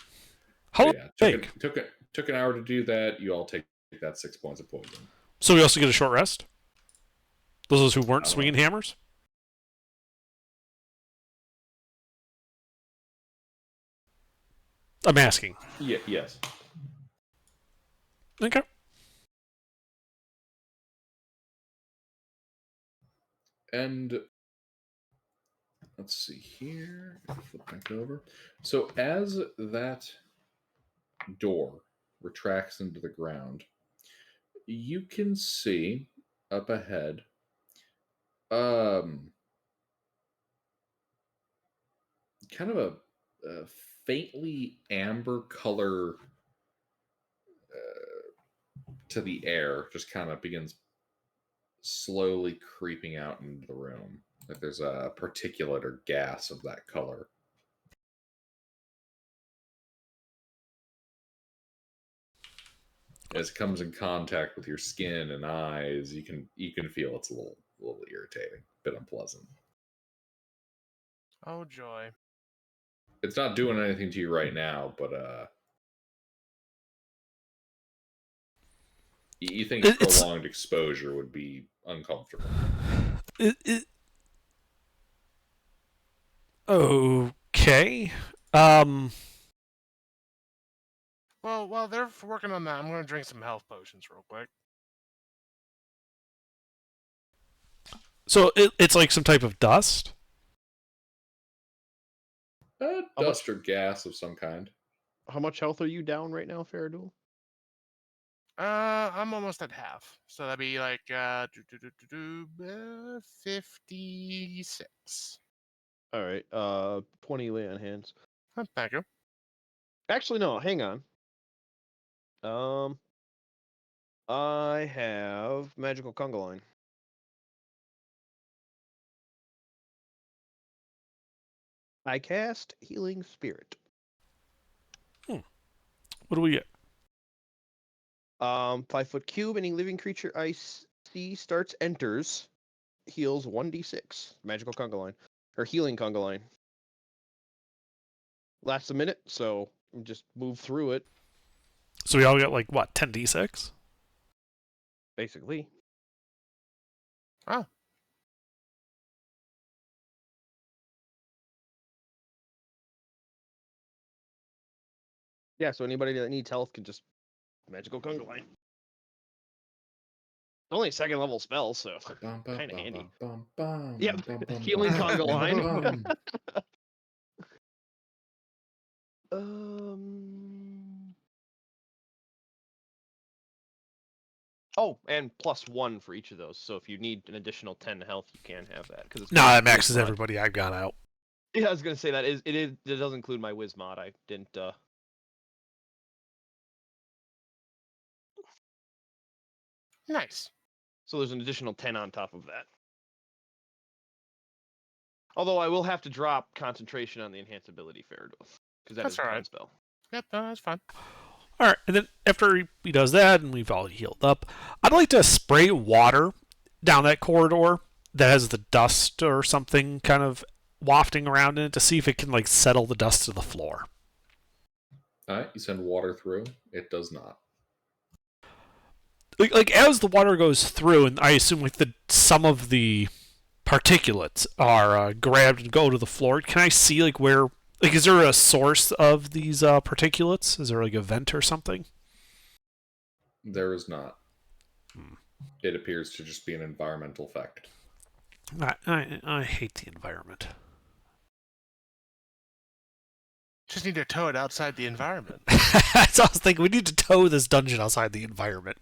How Yeah, big? took an hour to do that. You all take that 6 points of poison. So we also get a short rest? Those who weren't I don't swinging know. hammers? I'm asking. Yeah, yes. Okay. And let's see here. Flip back over. So as that door retracts into the ground, you can see up ahead kind of a faintly amber color to the air just kind of begins slowly creeping out into the room. Like there's a particulate or gas of that color. As it comes in contact with your skin and eyes, you can feel it's a little irritating, a bit unpleasant. Oh joy. It's not doing anything to you right now, but you think It's prolonged exposure would be uncomfortable. it, okay. Um. Well, while they're working on that, I'm gonna drink some health potions real quick. So it's like some type of dust. How much Dust or gas of some kind. how much health are you down right now, Faradul? I'm almost at half, so that'd be like 56. All right. 20 lay on hands. Oh, thank you. Actually, no. Hang on. I have magical conga line. I cast healing spirit. What do we get? 5-foot cube. Any living creature I see enters, heals 1d6. Magical conga line, or healing conga line. Lasts a minute, so just move through it. So we all get like what, 10d6? Basically. Oh, Yeah. So anybody that needs health can just magical conga line. It's only a second level spell, so kind of handy. Yep. Healing conga line. Oh, and +1 for each of those. So if you need an additional 10 health, you can have that because it's No, that Wiz maxes mod. everybody I've got out. Yeah, I was gonna say that it does include my Wiz mod. I didn't. nice. So there's an additional 10 on top of that. Although I will have to drop concentration on the enhanced ability Faradul because that That's is a all con right. spell. Yep, no, that's fine. All right, and then after he does that and we've all healed up, I'd like to spray water down that corridor that has the dust or something kind of wafting around in it to see if it can like settle the dust to the floor. Alright, you send water through. It does not. Like as the water goes through, and I assume like some of the particulates are grabbed and go to the floor. Can I see like where? Like, is there a source of these particulates? Is there like a vent or something? There is not. It appears to just be an environmental effect. I hate the environment. Just need to tow it outside the environment. So I was thinking we need to tow this dungeon outside the environment.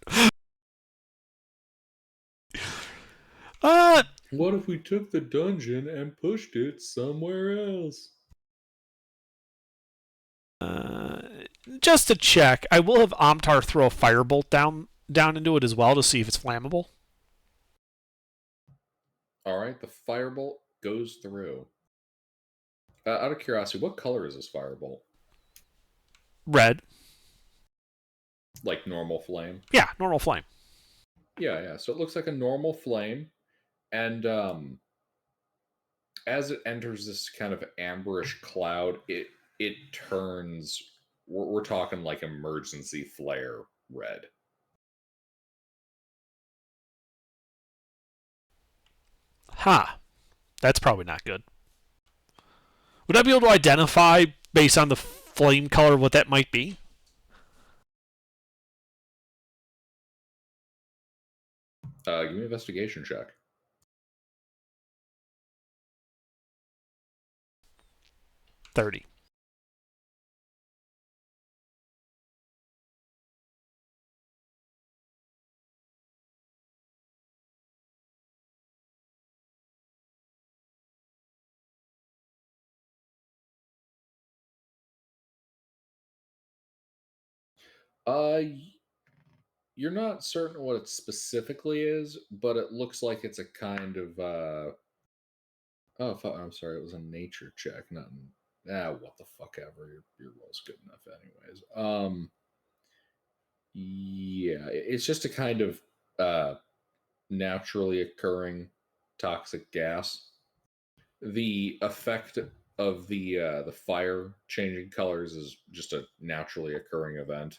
What if we took the dungeon and pushed it somewhere else? Just to check, I will have Amtar throw a firebolt down into it as well to see if it's flammable. Alright, the firebolt goes through. Out of curiosity, what color is this firebolt? Red. Like normal flame? Yeah, normal flame. Yeah. So it looks like a normal flame, and as it enters this kind of amberish cloud, it turns. We're talking like emergency flare red. Huh. That's probably not good. Would I be able to identify based on the flame color what that might be? Give me an investigation check. 30. Uh, you're not certain what it specifically is, but it looks like it's a kind of oh, I'm sorry, it was a nature check, not what the fuck ever. Your roll's good enough, anyways. Yeah, it's just a kind of naturally occurring toxic gas. The effect of the fire changing colors is just a naturally occurring event,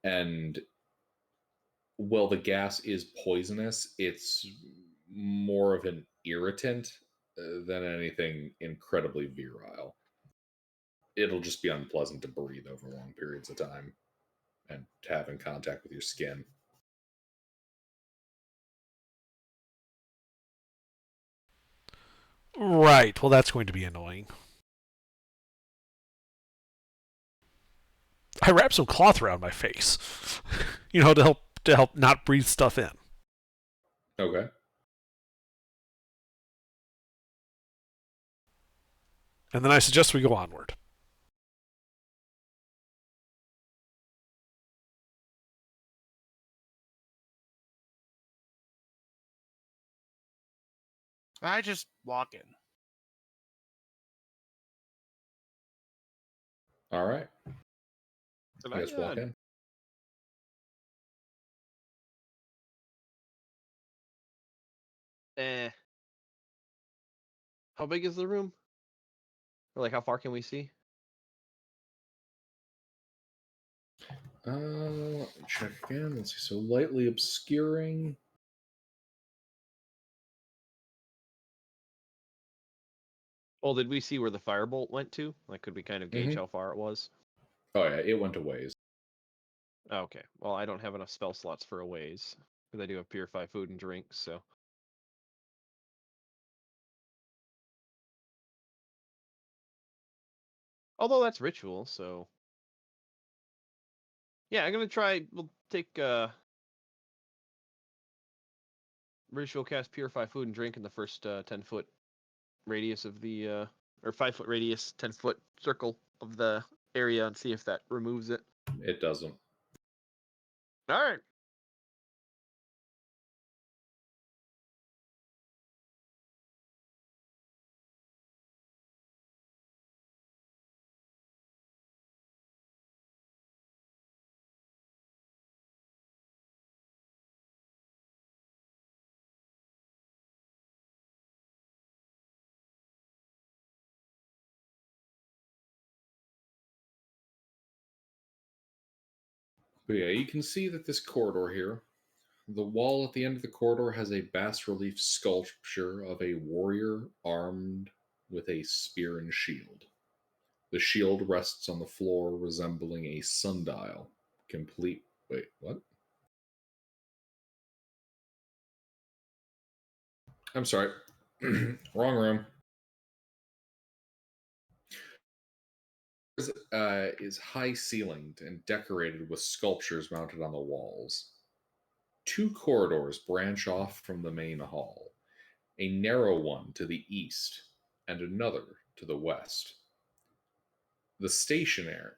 and while the gas is poisonous, it's more of an irritant than anything incredibly virile. It'll just be unpleasant to breathe over long periods of time and to have in contact with your skin. Right. Well, that's going to be annoying. I wrap some cloth around my face, to help not breathe stuff in. Okay. And then I suggest we go onward. I just walk in. All right. Did I guess walk in. How big is the room? Or like, how far can we see? Let me check again. Let's see. So lightly obscuring. Well, did we see where the firebolt went to? Like, could we kind of gauge how far it was? Oh yeah, it went a ways. Okay. Well, I don't have enough spell slots for a ways because I do have purify food and drink. So. Although that's ritual, so. Yeah, I'm gonna try. We'll take ritual cast purify food and drink in the first 10-foot radius of the or 5-foot radius, 10-foot circle of the area and see if that removes it. It doesn't. All right. But yeah, you can see that this corridor here, the wall at the end of the corridor has a bas relief sculpture of a warrior armed with a spear and shield. The shield rests on the floor, resembling a sundial, complete. Wait, what? I'm sorry. Wrong room. Is high ceilinged and decorated with sculptures mounted on the walls. Two corridors branch off from the main hall, a narrow one to the east and another to the west. The statuary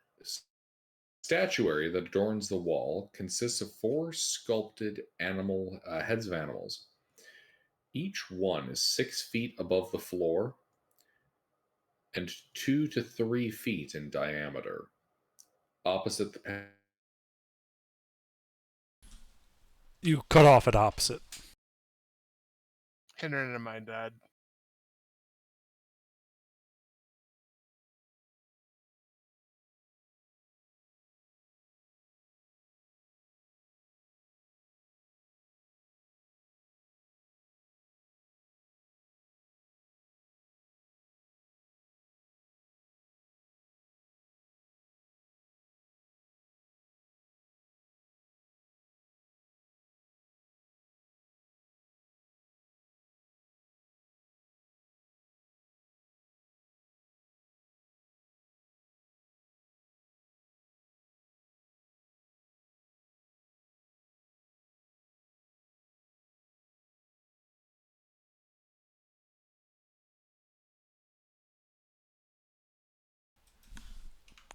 that adorns the wall consists of four sculpted heads of animals. Each one is 6 feet above the floor and 2 to 3 feet in diameter. Opposite the You cut off at opposite. Hindering and my dad.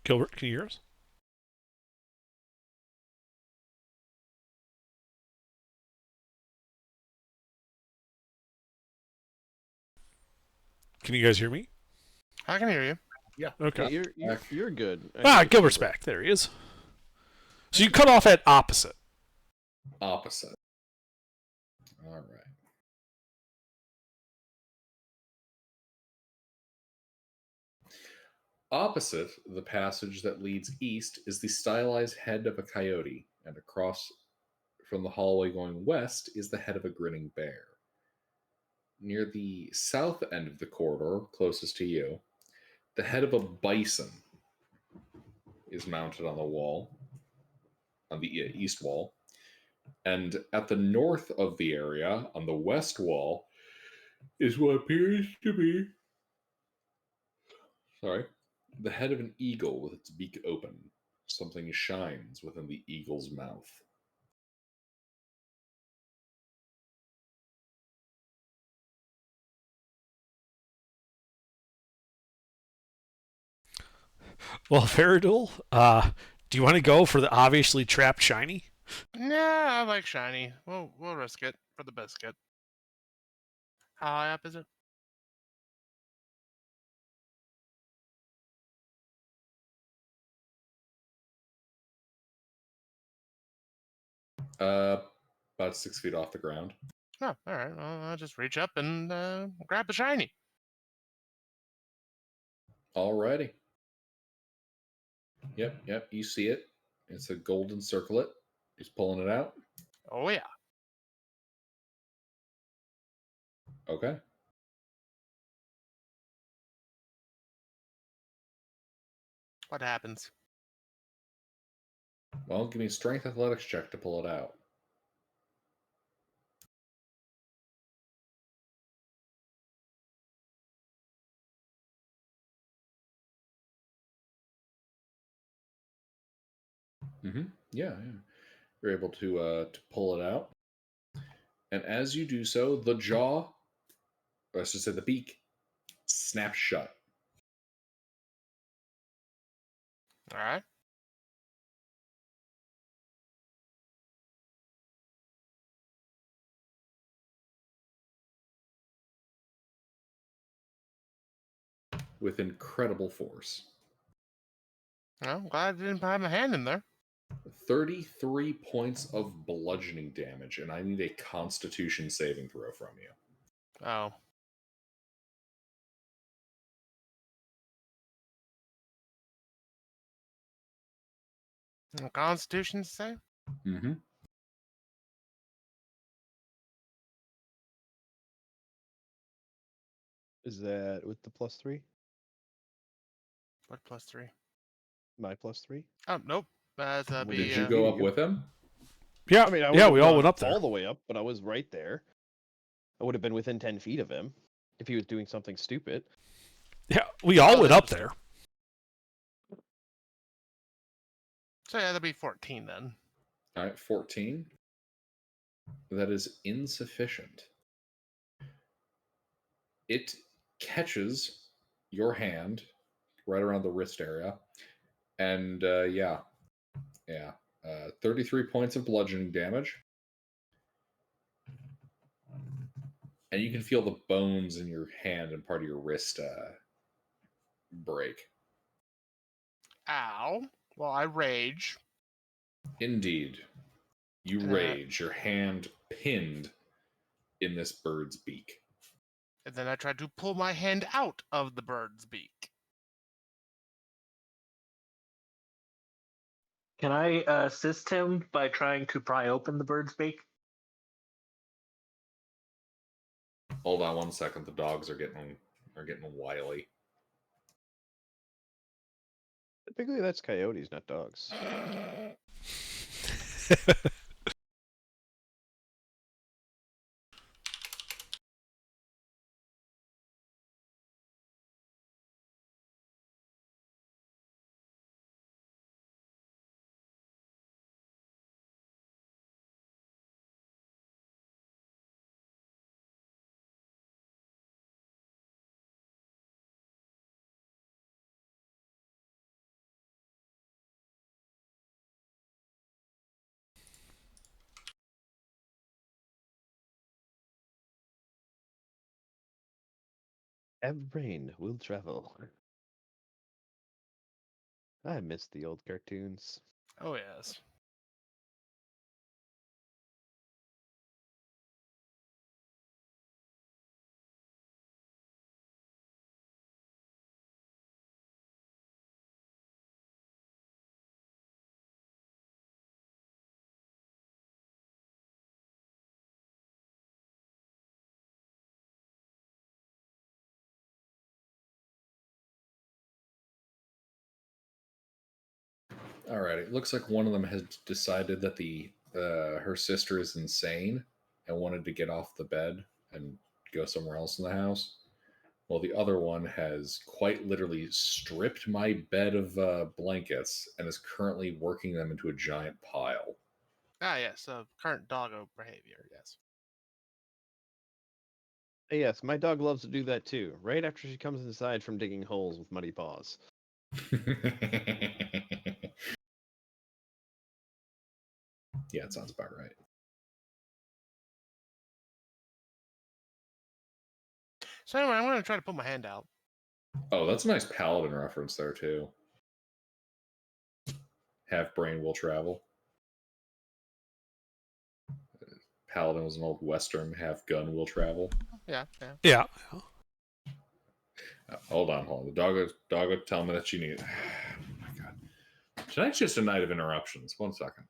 Gilbert, can you hear us? Can you guys hear me? I can hear you. Yeah. Okay. Yeah, you're good. Gilbert's back. There he is. So you cut off at opposite. Opposite. All right. Opposite the passage that leads east is the stylized head of a coyote, and across from the hallway going west is the head of a grinning bear. Near the south end of the corridor, closest to you, the head of a bison is mounted on the wall, on the east wall. And at the north of the area, on the west wall, is what appears to be, sorry, the head of an eagle with its beak open. Something shines within the eagle's mouth. Well, Faradul, do you want to go for the obviously trapped shiny? Nah, I like shiny. We'll risk it for the biscuit. How high up is it? Uh, about 6 feet off the ground. Oh, all right. Well, I'll just reach up and grab the shiny. Alrighty. Yep, you see it. It's a golden circlet. He's pulling it out. Oh yeah. Okay. What happens? Well, give me a strength athletics check to pull it out. Yeah. You're able to pull it out. And as you do so, the jaw, or I should say the beak, snaps shut. All right. With incredible force. Well, I'm glad I didn't have my hand in there. 33 points of bludgeoning damage, and I need a constitution saving throw from you. Oh. Constitution save? Mm-hmm. Is that with the +3? What +3? My +3? Oh, nope. That'd Well, be. Did you go up with him? Yeah, I mean, I yeah, would've we all gone went up there. all the way up, but I was right there. I would have been within 10 feet of him if he was doing something stupid. Yeah, we all Oh, went that up was- there. So yeah, that'd be 14 then. All right, 14. That is insufficient. It catches your hand right around the wrist area, and 33 points of bludgeoning damage. And you can feel the bones in your hand and part of your wrist break. Ow. Well, I rage. Indeed. You And rage, your hand pinned in this bird's beak. And then I tried to pull my hand out of the bird's beak. Can I assist him by trying to pry open the bird's beak? Hold on 1 second. The dogs are getting wily. Typically, that's coyotes, not dogs. Have rain will travel. I miss the old cartoons. Oh, yes. All right. It looks like one of them has decided that her sister is insane and wanted to get off the bed and go somewhere else in the house. Well, the other one has quite literally stripped my bed of blankets and is currently working them into a giant pile. Ah, yes, current doggo behavior. Yes. Yes, my dog loves to do that too. Right after she comes inside from digging holes with muddy paws. Yeah, it sounds about right. So anyway, I'm gonna try to put my hand out. Oh, that's a nice paladin reference there too. Half brain will travel. Paladin was an old western. Half gun will travel. Yeah, yeah. Yeah. Hold on. The doggo, tell me that you need. Oh my god. Tonight's just a night of interruptions. 1 second.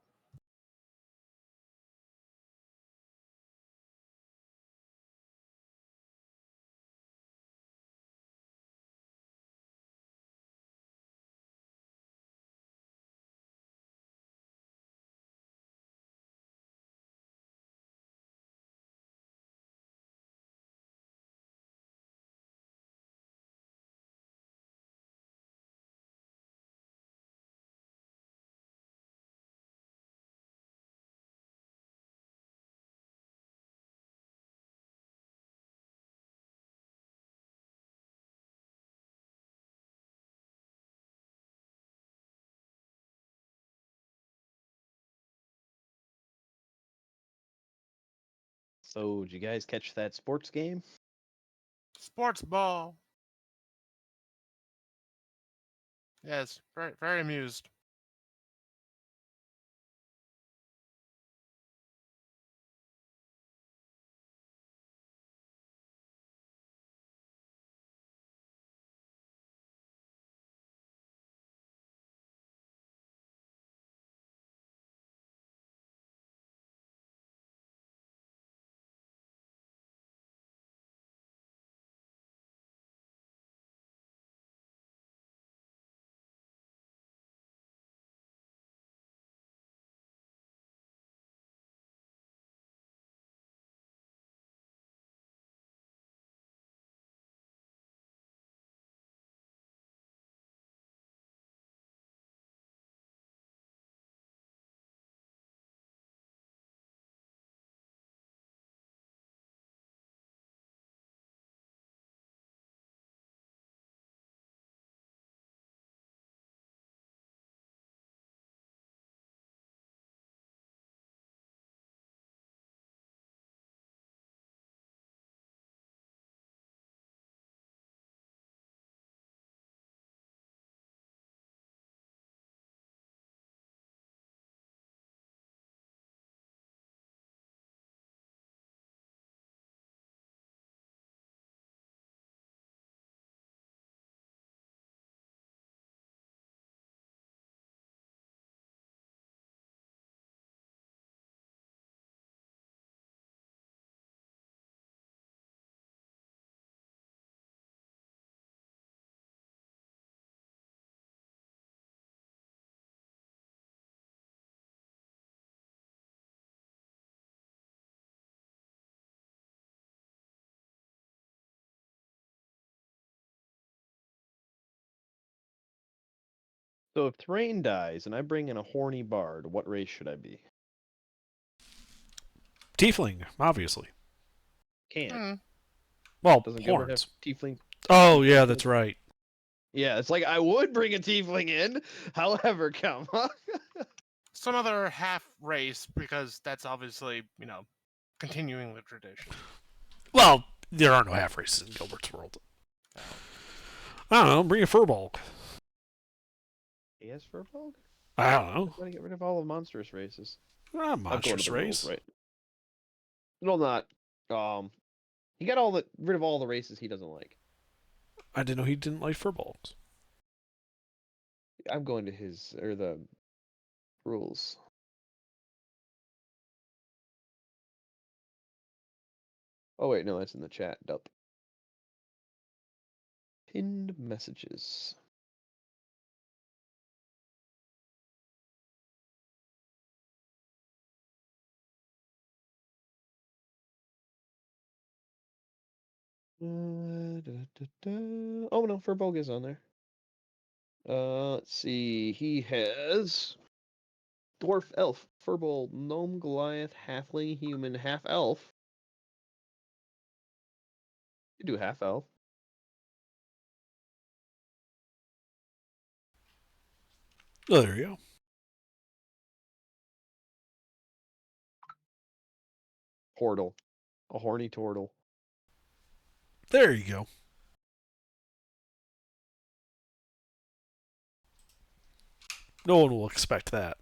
So, did you guys catch that sports game? Sports ball. Yes, very, very amused. So, if Thrain dies and I bring in a horny bard, what race should I be? Tiefling, obviously. Can't. Hmm. Well, Doesn't Gilbert have horns. tiefling? Oh, tiefling yeah, horns? that's right. Yeah, it's like I would bring a tiefling in. However, come on. Some other half race because that's obviously continuing the tradition. Well, there are no half races in Gilbert's world. I don't know. Bring a furbolg. Yes, Furbolg? I don't know. I'm gonna get rid of all the monstrous races. I'm going to Monstrous the rules, race. right? No, not. He got rid of all the races he doesn't like. I didn't know he didn't like furbolgs. I'm going to the rules. Oh wait, no, that's in the chat. Dup. Pinned messages. Oh no, Furbolg is on there. Let's see. He has dwarf, elf, Furbolg, gnome, Goliath, halfling, human, half elf. You do half elf. Oh, there you go. Portal. A horny turtle. There you go. No one will expect that.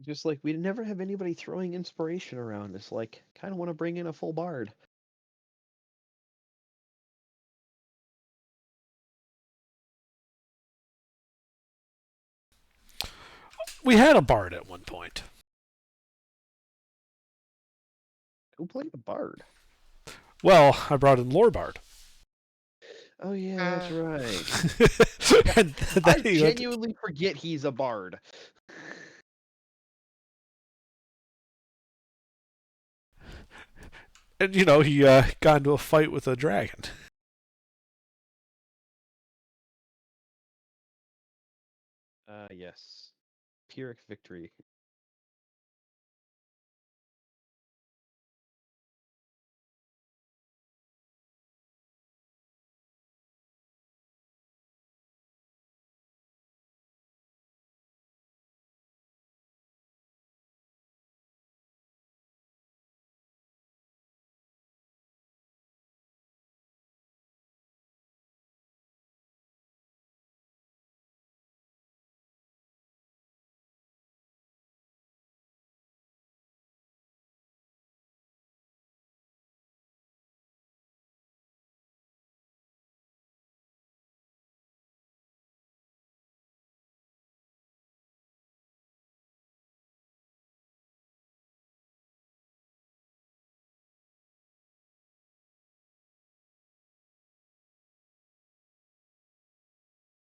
Just like we never have anybody throwing inspiration around. It's like kind of want to bring in a full bard. We had a bard at one point. Who played a bard? Well, I brought in Lore Bard. Oh yeah, that's right. And I then he went- genuinely forget he's a bard. and he got into a fight with a dragon. Yes. Pyrrhic victory.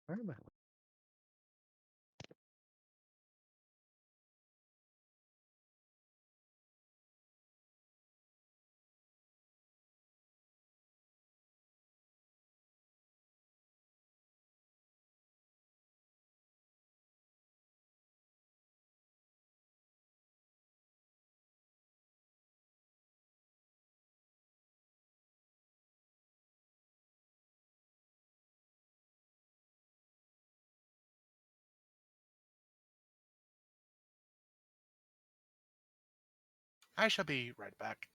Where am I? I shall be right back.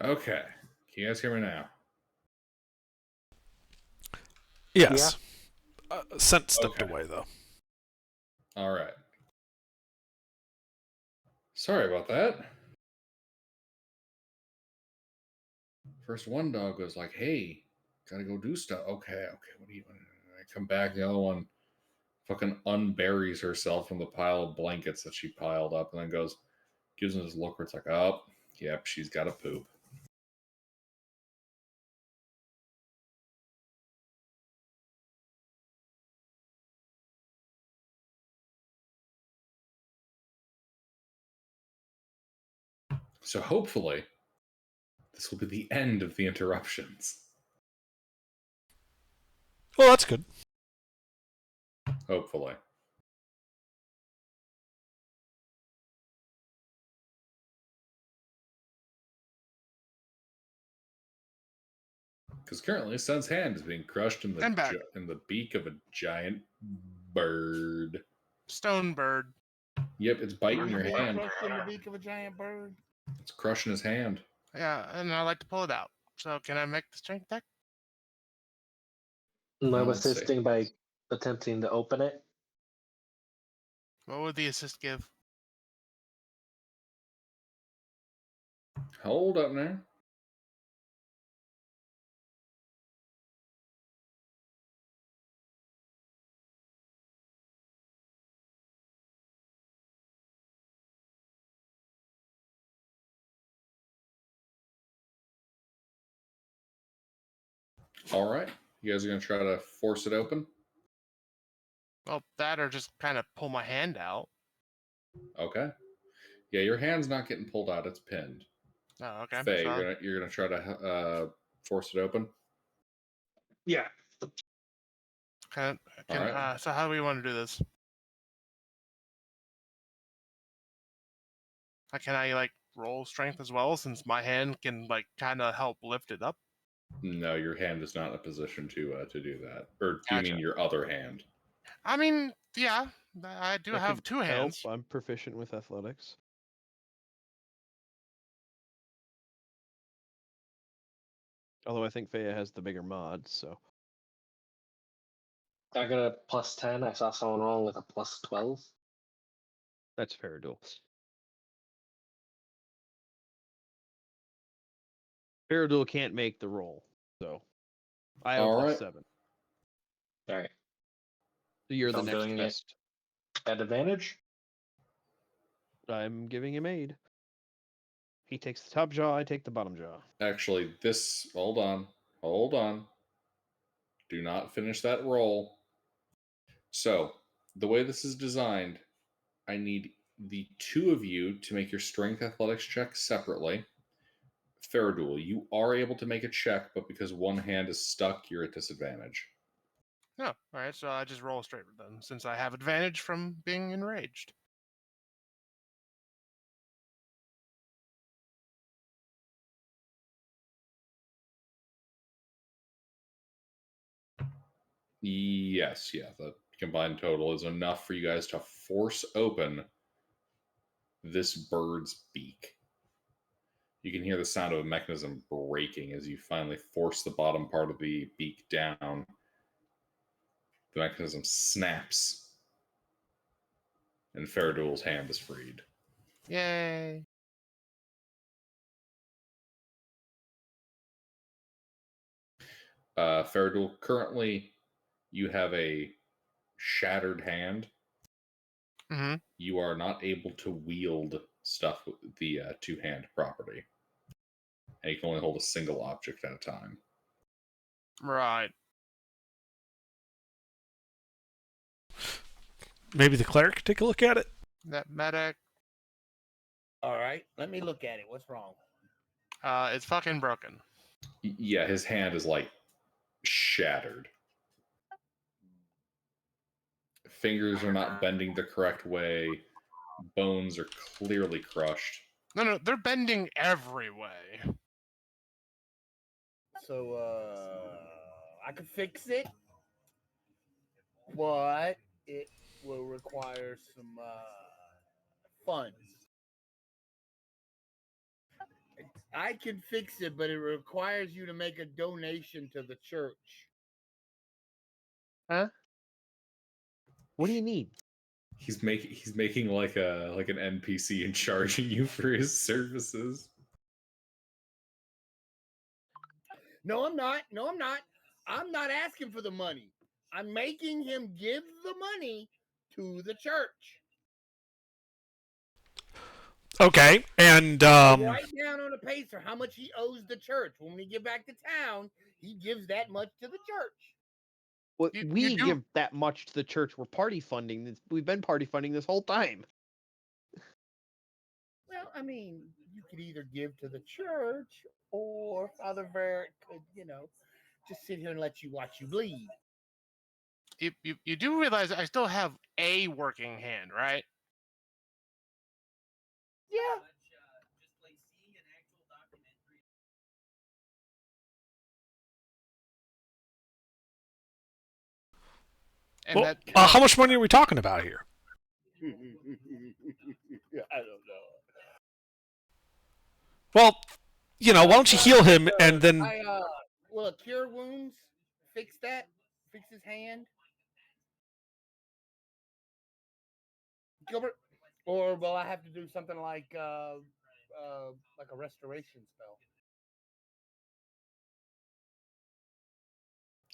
Okay. Can you guys hear me now? Yes. Scent stepped Okay. away, though. All right. Sorry about that. First one dog was like, "Hey, gotta go do stuff." Okay. What do you want? I come back. The other one fucking unburies herself from the pile of blankets that she piled up, and then gives him this look where it's like, "Oh, yep, she's got to poop." So hopefully, this will be the end of the interruptions. Well, that's good. Hopefully. Because currently, Sun's hand is being crushed in I'm back. in the beak of a giant bird. Stone bird. Yep, it's biting your Being hand. crushed in the beak of a giant bird. It's crushing his hand. Yeah, and I like to pull it out. So can I make the strength check? I'm Let's see. assisting by attempting to open it. What would the assist give? Hold up now. All right. You guys are going to try to force it open? Well, that or just kind of pull my hand out. Okay. Yeah, your hand's not getting pulled out. It's pinned. Oh, okay. Faye, So, you're gonna try to force it open? Yeah. All right. So how do we want to do this? Can I like roll strength as well, since my hand can like kind of help lift it up? No, your hand is not in a position to do that. Or do you mean Gotcha. your other hand? I mean, yeah, I do I have could two help. hands. I'm proficient with athletics. Although I think Faya has the bigger mod, so. I got a +10. I saw someone wrong with a +12. That's fair duel. Paraduel can't make the roll, so I have a All plus right. 7. All right. So you're So the I'm next doing it best. at advantage. I'm giving him aid. He takes the top jaw, I take the bottom jaw. Actually, hold on. Hold on. Do not finish that roll. So, the way this is designed, I need the two of you to make your strength athletics check separately. Faradul, you are able to make a check, but because one hand is stuck, you're at disadvantage. No, all right. So I just roll straight then, since I have advantage from being enraged. Yes, yeah, the combined total is enough for you guys to force open this bird's beak. You can hear the sound of a mechanism breaking as you finally force the bottom part of the beak down. The mechanism snaps, and Faradul's hand is freed. Yay! Faradul, currently you have a shattered hand. Mm-hmm. You are not able to wield stuff with the two-hand property. And you can only hold a single object at a time. Right. Maybe the cleric could take a look at it? That medic. All right, let me look at it. What's wrong? It's fucking broken. Yeah, his hand is like shattered. Fingers are not bending the correct way. Bones are clearly crushed. No, they're bending every way. So, I could fix it, but it will require some funds. I can fix it, but it requires you to make a donation to the church. Huh? What do you need? He's making like an NPC and charging you for his services. No, I'm not. No, I'm not. I'm not asking for the money. I'm making him give the money to the church. Okay, and I'll write down on a pacer how much he owes the church. When we get back to town, he gives that much to the church. Well, You we do. give that much to the church. We're party funding this. We've been party funding this whole time. Well, I mean, you could either give to the church or Father Verritt could, just sit here and let you watch you bleed. You do realize I still have a working hand, right? Yeah. And well, that how much money are we talking about here? I don't know. Well, why don't you heal him and then... Will a cure wounds fix that? Fix his hand? Gilbert? Or will I have to do something like a restoration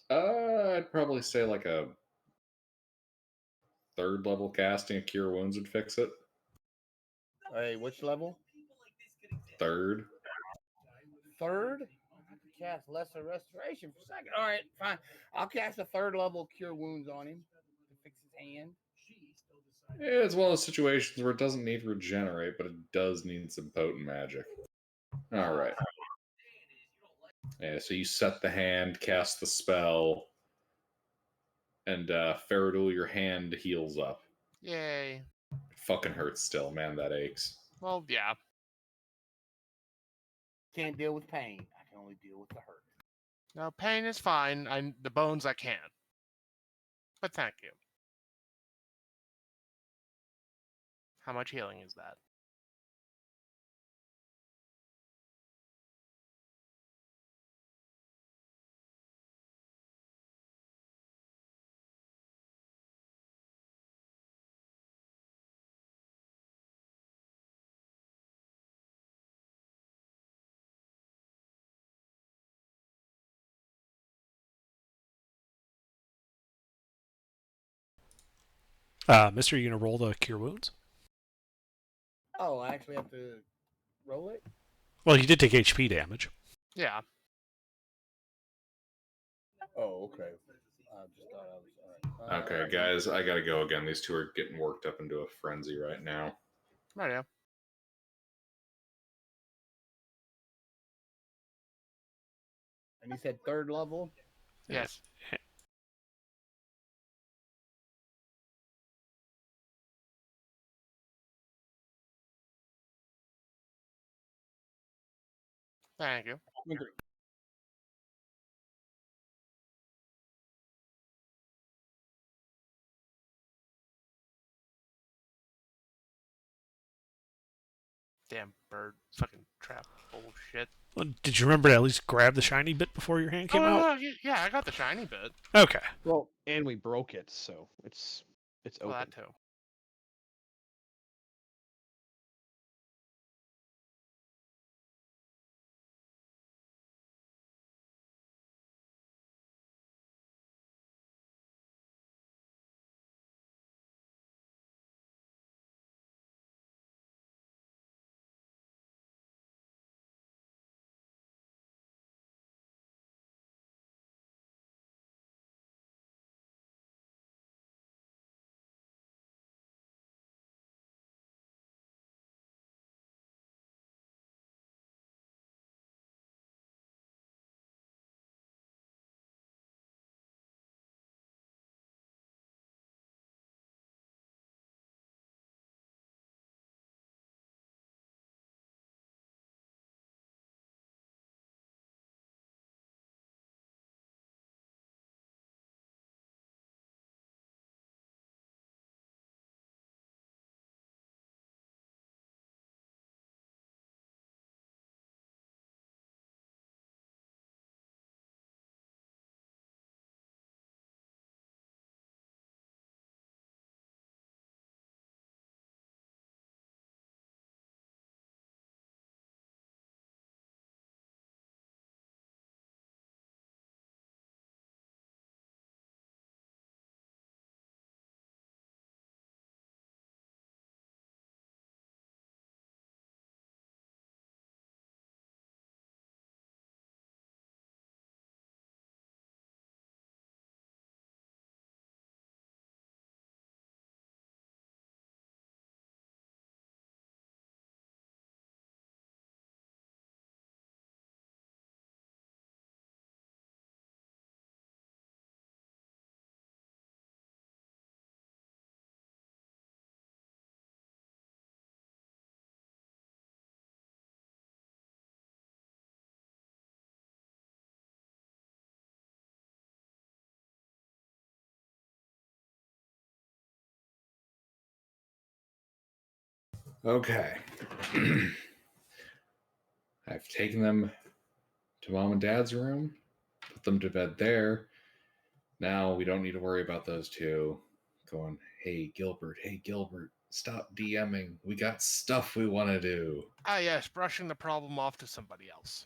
spell? I'd probably say like a third level casting of Cure Wounds would fix it. Hey, which level? Third. Third? I have to cast lesser restoration for second. All right, fine. I'll cast a third level cure wounds on him to fix his hand. It's one of those situations where it doesn't need regenerate, but it does need some potent magic. All right. Yeah, so you set the hand, cast the spell, and Faradul, your hand heals up. yay. It fucking hurts still, man. That aches. Well, yeah. Can't deal with pain. I can only deal with the hurt. No, pain is fine. The bones I can. But thank you. How much healing is that? Mister, you gonna roll the cure wounds? Oh, I actually have to roll it? Well, you did take HP damage. Yeah. Oh, okay. I just thought I was. All right. Okay, guys, I gotta go again. These two are getting worked up into a frenzy right now. Right, yeah. And you said third level? Yes. Thank you. Damn bird. Fucking trap. Bullshit. Well, did you remember to at least grab the shiny bit before your hand came out? Yeah, I got the shiny bit. Okay. Well, and we broke it, so it's Well, open. that too. Okay. I've taken them to mom and dad's room, put them to bed there. Now we don't need to worry about those two going, hey, Gilbert, stop DMing. We got stuff we want to do. Ah, yes, brushing the problem off to somebody else.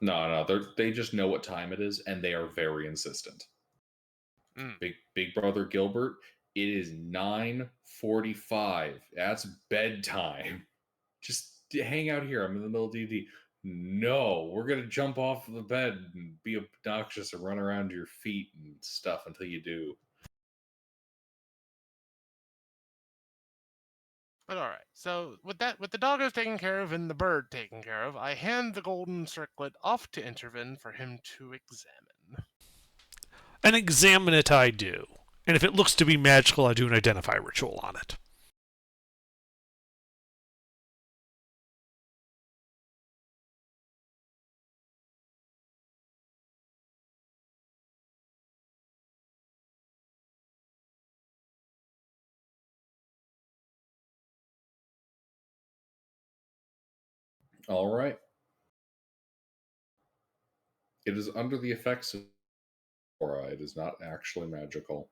No, they just know what time it is, and they are very insistent. Mm. Big brother Gilbert, it is 9:45. That's bedtime. Just hang out here. I'm in the middle of D&D. No, we're gonna jump off the bed and be obnoxious and run around your feet and stuff until you do. But all right. So with the doggos taken care of and the bird taken care of, I hand the golden circlet off to Intervin for him to examine. And examine it I do. And if it looks to be magical, I do an identify ritual on it. All right. It is under the effects of aura. It is not actually magical.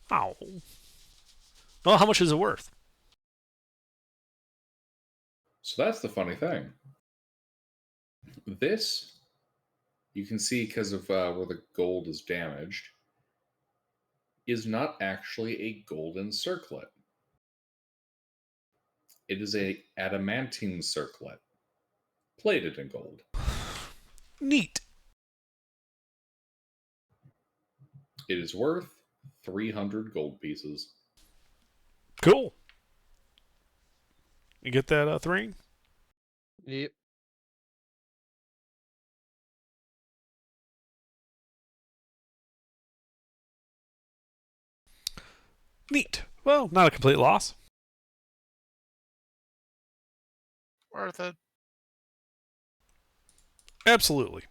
Oh. Well, how much is it worth? So that's the funny thing. This, you can see because of where the gold is damaged, is not actually a golden circlet. It is a adamantine circlet, plated in gold. Neat. It is worth 300 gold pieces. Cool. You get that, Thring? Yep. Neat. Well, not a complete loss. Worth it. Absolutely.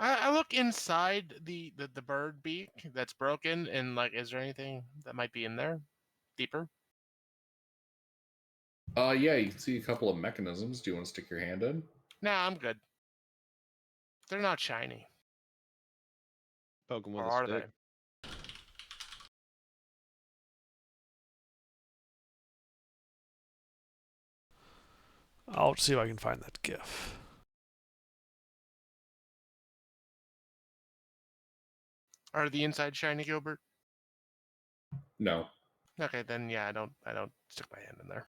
I look inside the bird beak that's broken, and like, is there anything that might be in there deeper? Yeah, you can see a couple of mechanisms. Do you want to stick your hand in? Nah, I'm good. They're not shiny. Poke him Or with a are stick. they? I'll see if I can find that GIF. Are the inside shiny, Gilbert? No. Okay, then yeah, I don't stick my hand in there.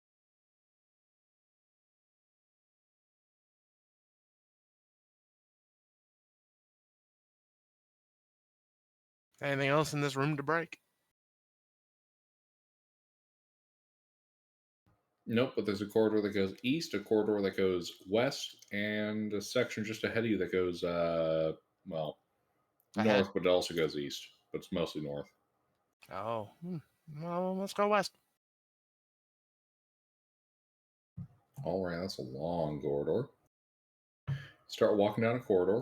Anything else in this room to break? Nope, but there's a corridor that goes east, a corridor that goes west, and a section just ahead of you that goes, well, Ahead? north, but it also goes east. But it's mostly north. Oh, well, let's go west. All right, that's a long corridor. Start walking down a corridor.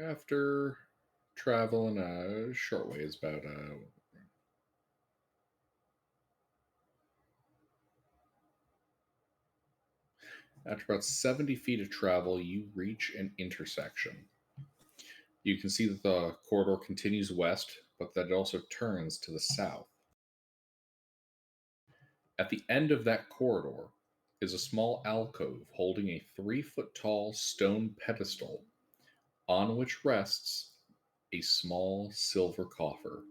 After traveling a short ways, about after about 70 feet of travel, you reach an intersection. You can see that the corridor continues west, but that it also turns to the south. At the end of that corridor is a small alcove holding a 3 foot tall stone pedestal on which rests a small silver coffer.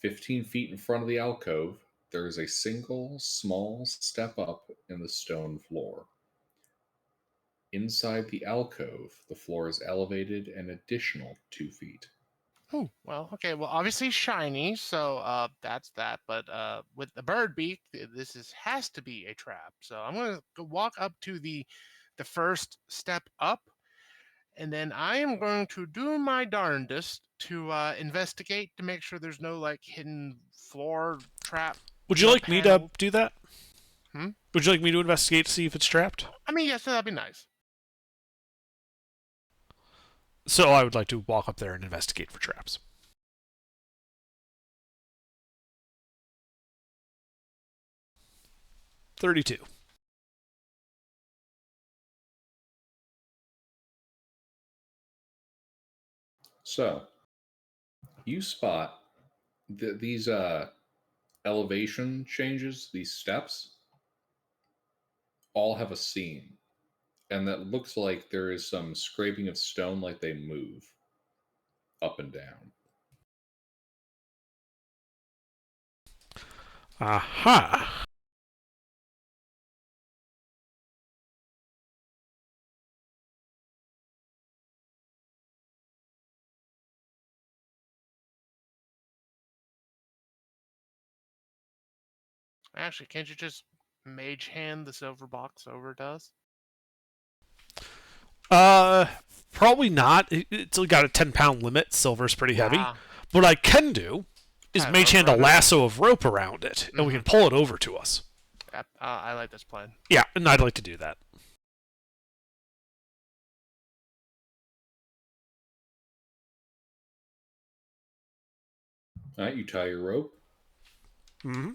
15 feet in front of the alcove, there is a single small step up in the stone floor. Inside the alcove, the floor is elevated an additional 2 feet. Oh, well, okay. Well, obviously shiny, so that's that. But with the bird beak, this has to be a trap. So I'm gonna go walk up to the first step up, and then I am going to do my darndest to investigate to make sure there's no like hidden floor trap. Would you like me to panel. do that? Hmm? Would you like me to investigate to see if it's trapped? I mean, yes, that'd be nice. So I would like to walk up there and investigate for traps. $32. So you spot these elevation changes, these steps, all have a seam, and that looks like there is some scraping of stone, like they move up and down. Aha. Actually, can't you just mage hand the silver box over to us? Probably not. It's got a 10-pound limit. Silver's pretty heavy. Ah, What I can do is tie a mage rope hand a around it. lasso of rope around it, and we can pull it over to us. Yep, I like this plan. Yeah, and I'd like to do that. All right, you tie your rope, Mm-hmm.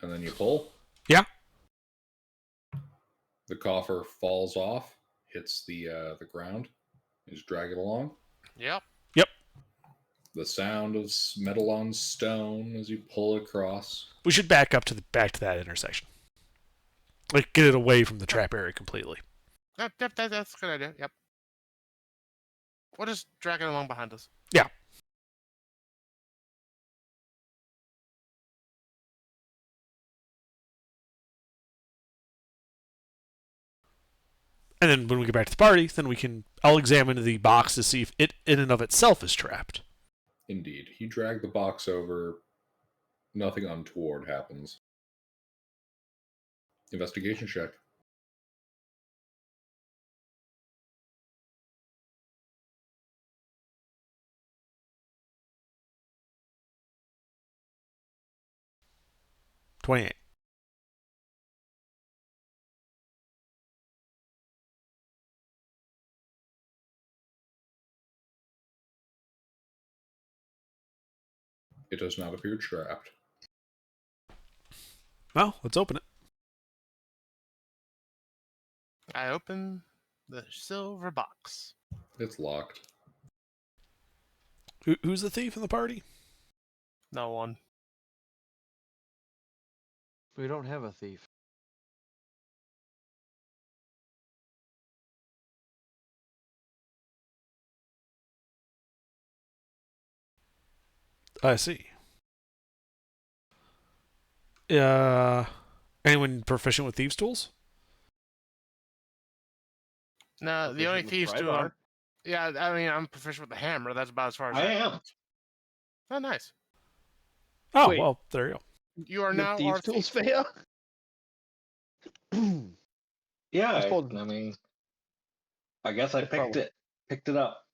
and then you pull. Yeah. The coffer falls off, hits the ground. You just drag it along. Yep. Yep. The sound of metal on stone as you pull across. We should back up to that intersection. Like, get it away from the trap area completely. Yep, that's a good idea. Yep. We'll just drag it along behind us. Yeah. And then when we get back to the party, then I'll examine the box to see if it in and of itself is trapped. Indeed. You drag the box over. Nothing untoward happens. Investigation check. $28. It does not appear trapped. Well, let's open it. I open the silver box. It's locked. Who's the thief in the party? No one. We don't have a thief. I see. Anyone proficient with thieves' tools? No, the only Proficient with thieves do. Drybar? Yeah, I mean, I'm proficient with the hammer. That's about as far as I am. Oh, nice. Oh, Wait. well, there you go. You are You now have thieves' our tools, thief. Fea? Yeah, I suppose- I mean, I guess I That's picked probably- it. Picked it up.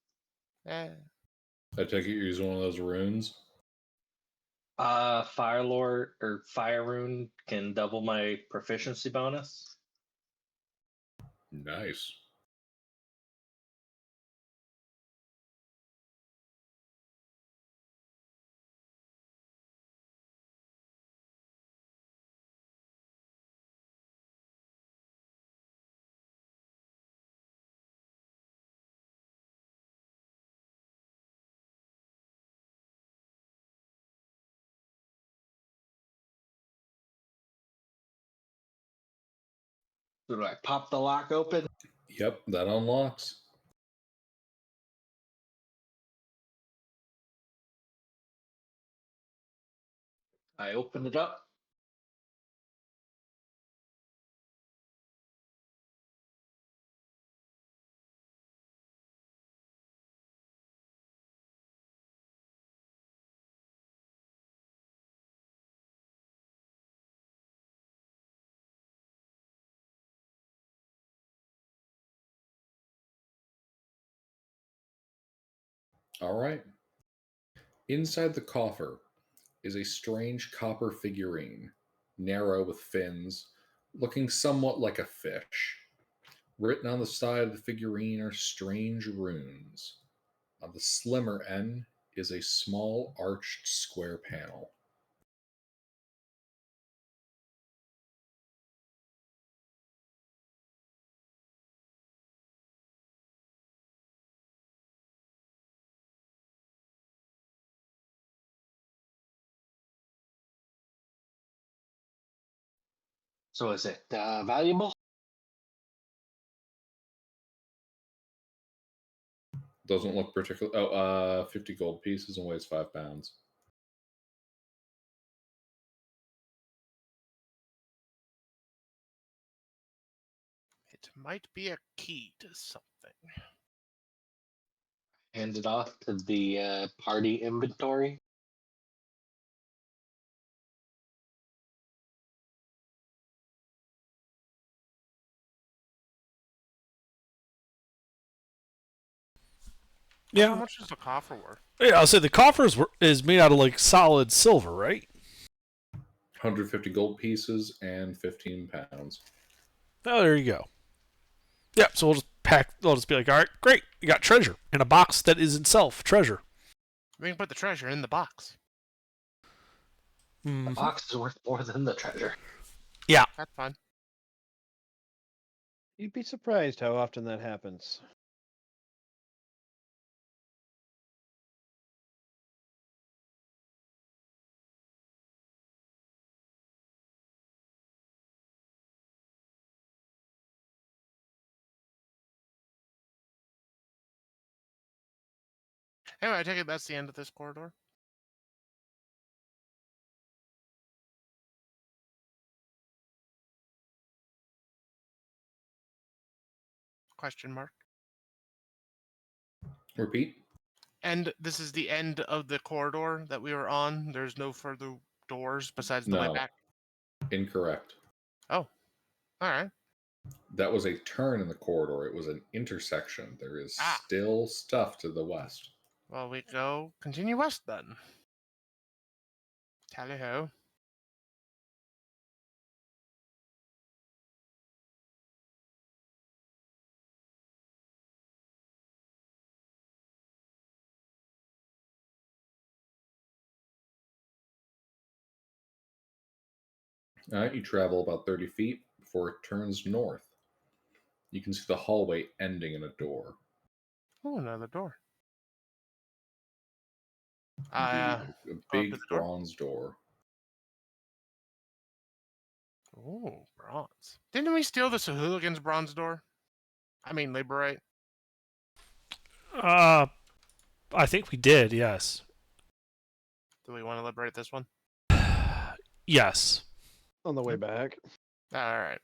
Eh. I take it you're using one of those runes. Fire Lord or Fire Rune can double my proficiency bonus. Nice. So do I pop the lock open? Yep, that unlocks. I open it up. All right. Inside the coffer is a strange copper figurine, narrow with fins, looking somewhat like a fish. Written on the side of the figurine are strange runes. On the slimmer end is a small arched square panel. So is it valuable? Doesn't look particular. 50 gold pieces and weighs 5 pounds. It might be a key to something. Hand it off to the party inventory. How Yeah. much is the coffer worth? Yeah, I'll say the is made out of like solid silver, right? 150 gold pieces and 15 pounds. Oh, there you go. Yeah, so we'll just pack. I'll just be like, all right, great, you got treasure in a box that is itself treasure. We can put the treasure in the box. The box is worth more than the treasure. Yeah. That's fine. You'd be surprised how often that happens. Anyway, I take it that's the end of this corridor. Question mark. Repeat. And this is the end of the corridor that we were on. There's no further doors besides the way No. back. Incorrect. Oh, all right. That was a turn in the corridor. It was an intersection. There is Ah. still stuff to the west. Well, we go continue west then. Tally ho. All right, you travel about 30 feet before it turns north. You can see the hallway ending in a door. Oh, another door. Indeed, a Go up big to the door. bronze door. Oh, bronze. Didn't we steal the Sahooligans bronze door? I mean, liberate. I think we did. Yes. Do we want to liberate this one? Yes. On the way back. All right.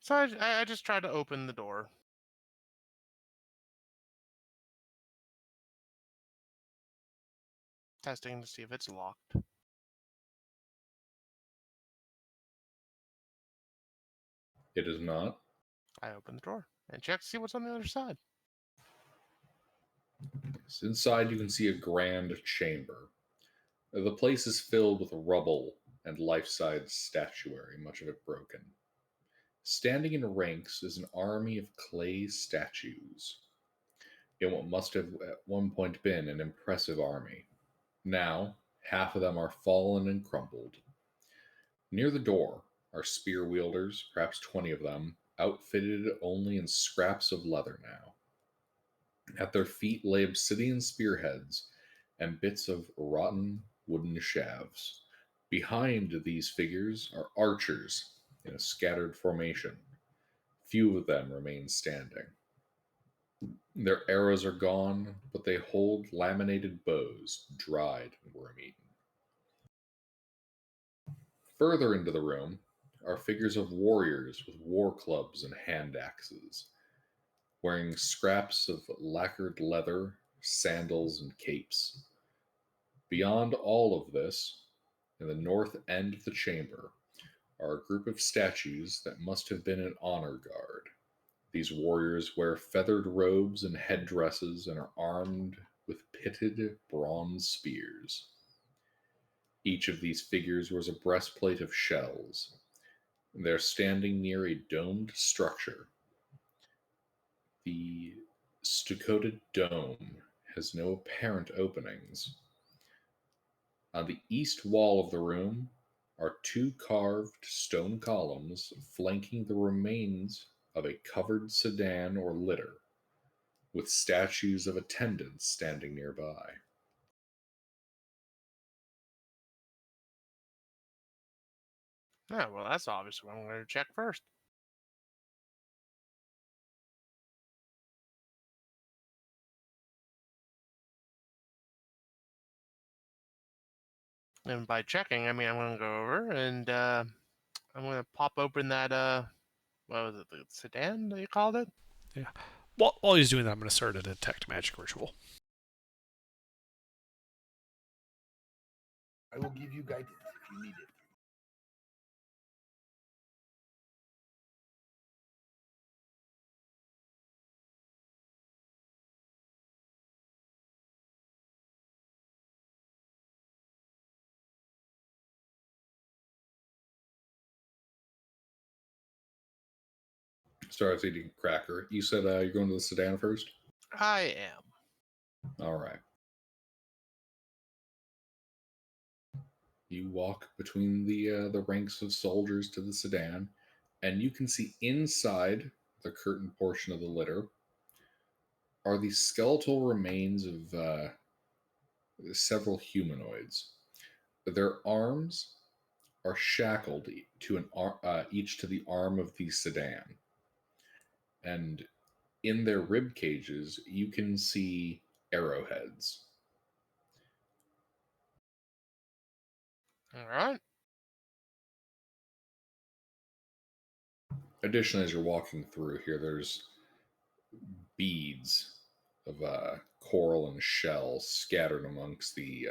So I just tried to open the door. Testing to see if it's locked. It is not. I open the door and check to see what's on the other side. So inside, you can see a grand chamber. The place is filled with rubble and life-size statuary, much of it broken. Standing in ranks is an army of clay statues in what must have at one point been an impressive army. Now, half of them are fallen and crumpled. Near the door are spear wielders, perhaps 20 of them, outfitted only in scraps of leather now. At their feet lay obsidian spearheads and bits of rotten wooden shafts. Behind these figures are archers in a scattered formation. Few of them remain standing. Their arrows are gone, but they hold laminated bows, dried and worm-eaten. Further into the room are figures of warriors with war clubs and hand axes, wearing scraps of lacquered leather, sandals, and capes. Beyond all of this, in the north end of the chamber, are a group of statues that must have been an honor guard. These warriors wear feathered robes and headdresses and are armed with pitted bronze spears. Each of these figures wears a breastplate of shells. They're standing near a domed structure The stuccoed dome has no apparent openings. On the east wall of the room are two carved stone columns flanking the remains of a covered sedan or litter, with statues of attendants standing nearby. Yeah, well, that's obviously what I'm going to check first. And by checking, I mean I'm going to go over and I'm going to pop open that, what was it, the sedan that you called it? Yeah. While he's doing that, I'm going to start a detect magic ritual. I will give you guidance if you need it. Starts eating a cracker. You said you're going to the sedan first? I am. All right. You walk between the ranks of soldiers to the sedan, and you can see inside the curtain portion of the litter are the skeletal remains of several humanoids. Their arms are shackled to each to the arm of the sedan, and in their rib cages you can see arrowheads. All right. Additionally, as you're walking through here, there's beads of coral and shell scattered amongst the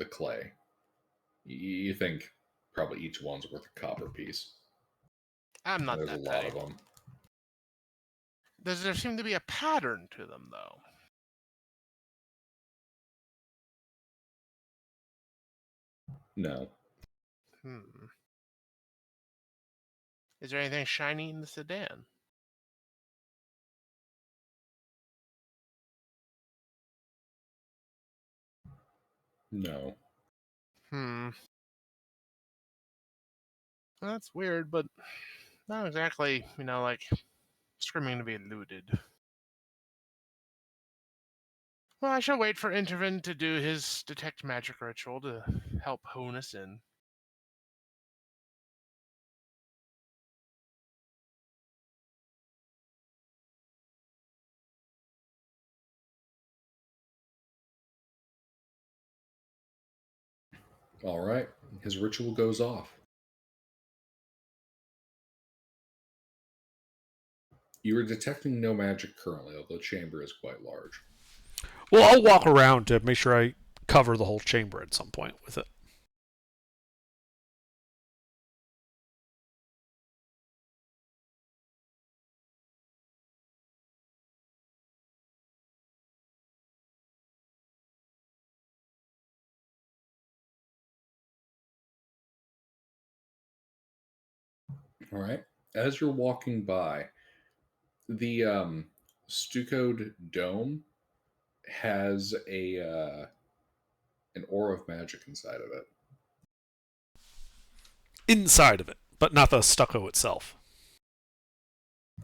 clay. You think probably each one's worth a copper piece. I'm not There's a that lot petty. of them. Does there seem to be a pattern to them, though? No, Hmm. Is there anything shiny in the sedan? no. Hmm. Well, that's weird, but not exactly, like screaming to be looted. Well, I shall wait for Intervin to do his detect magic ritual to help hone us in. All right. His ritual goes off. You are detecting no magic currently, although the chamber is quite large. Well, I'll walk around to make sure I cover the whole chamber at some point with it. All right. As you're walking by, the stuccoed dome has a an aura of magic inside of it. Inside of it, but not the stucco itself.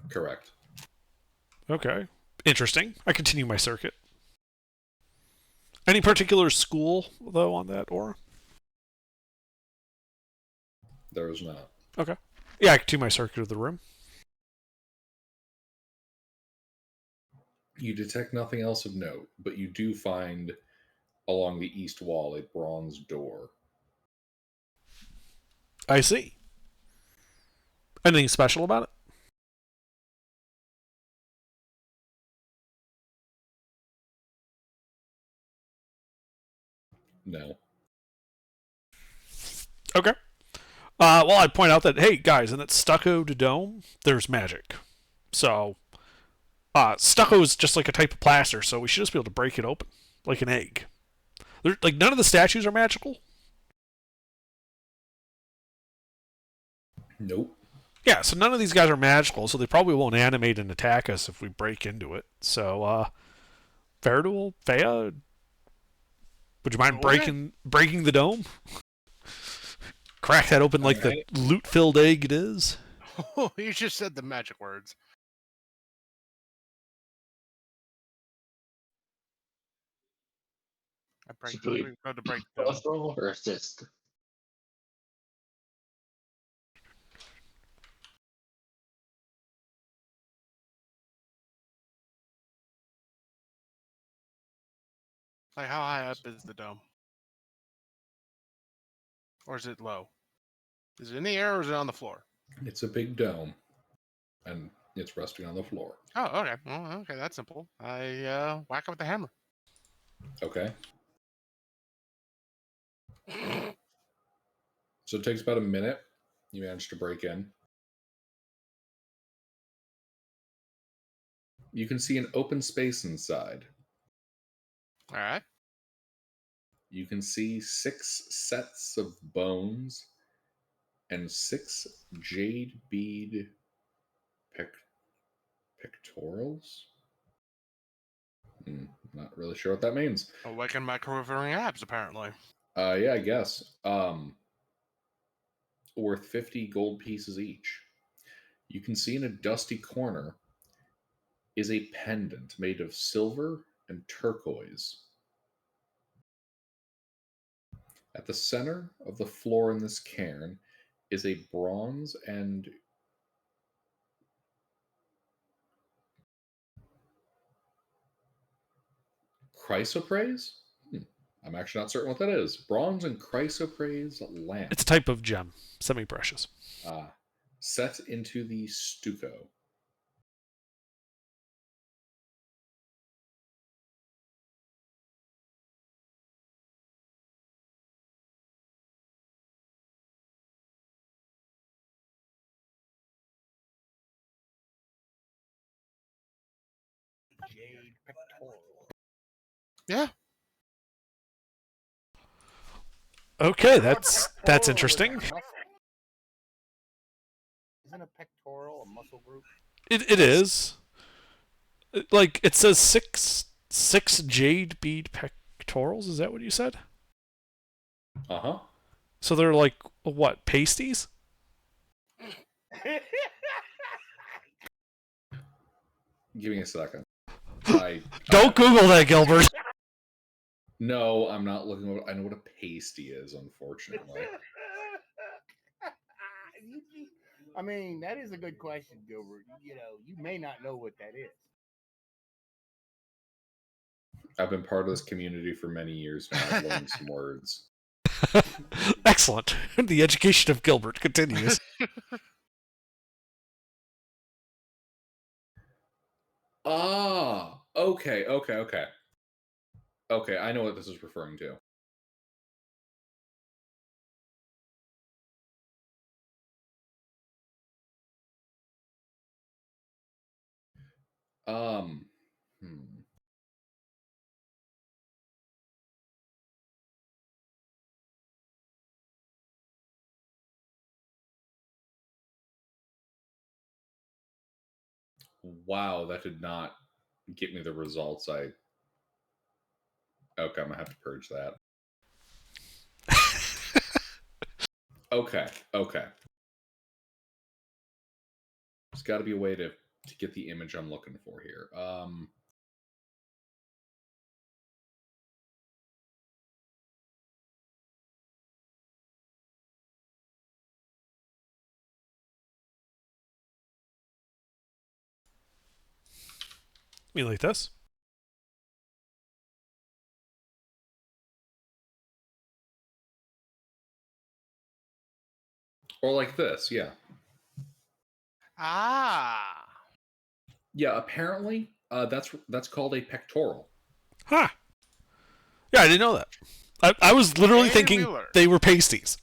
Correct. Okay. Interesting. I continue my circuit. Any particular school, though, on that aura? There is not. Okay. Yeah, I continue my circuit of the room. You detect nothing else of note, but you do find along the east wall a bronze door. I see. Anything special about it? No. Okay. Well, I'd point out that, hey, guys, in that stuccoed dome, there's magic. So, stucco is just like a type of plaster, so we should just be able to break it open, like an egg. Like, none of the statues are magical. Nope. Yeah, so none of these guys are magical, so they probably won't animate and attack us if we break into it. So, Fair Fea, would you mind Okay. breaking the dome? Crack that open like the Alright. loot-filled egg it is. Oh, you just said the magic words. I break. Should we Go to break the dome. both roll or assist? Like, how high up is the dome? Or is it low? Is it in the air or is it on the floor? It's a big dome, and it's resting on the floor. Oh, okay. Well, okay, that's simple. I whack it with the hammer. Okay. So it takes about a minute. You manage to break in. You can see an open space inside. All right. You can see 6 sets of bones and 6 jade bead pectorals. Not really sure what that means. Awaken my quivering abs, apparently. Yeah, I guess. Worth 50 gold pieces each. You can see in a dusty corner is a pendant made of silver and turquoise. At the center of the floor in this cairn is a bronze and chrysoprase? I'm actually not certain what that is. Bronze and chrysoprase lamp. It's a type of gem, semi-precious. Set into the stucco. Jade pectoral. Yeah. Okay, that's interesting. Isn't a pectoral a muscle group? It is. Like it says six jade bead pectorals. Is that what you said? Uh-huh. So they're like what, pasties? Give me a second. Don't Google that, Gilbert. No, I'm not looking. I know what a pasty is, unfortunately. I mean, that is a good question, Gilbert. You know, you may not know what that is. I've been part of this community for many years now. I've learned some words. Excellent. The education of Gilbert continues. Okay. Okay, I know what this is referring to. Um, hmm. Wow, that did not get me the results I. Okay, I'm gonna have to purge that. Okay. There's got to be a way to get the image I'm looking for here. Me like this? Or like this, yeah. Ah. Yeah, apparently, that's called a pectoral. Huh. Yeah, I didn't know that. I was literally thinking they were pasties.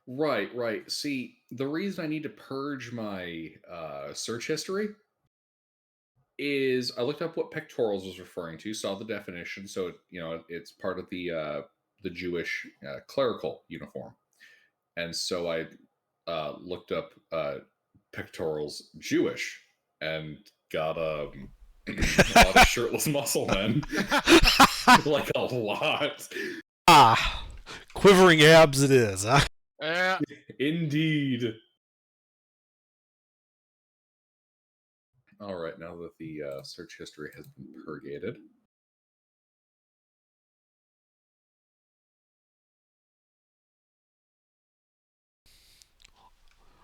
Right. See, the reason I need to purge my search history is I looked up what pectorals was referring to, saw the definition, so it's part of the Jewish clerical uniform, and so I looked up pectorals Jewish and got a lot of shirtless muscle men. Like a lot. Ah, quivering abs it is, huh? Yeah. Indeed. All right, now that the search history has been purgated.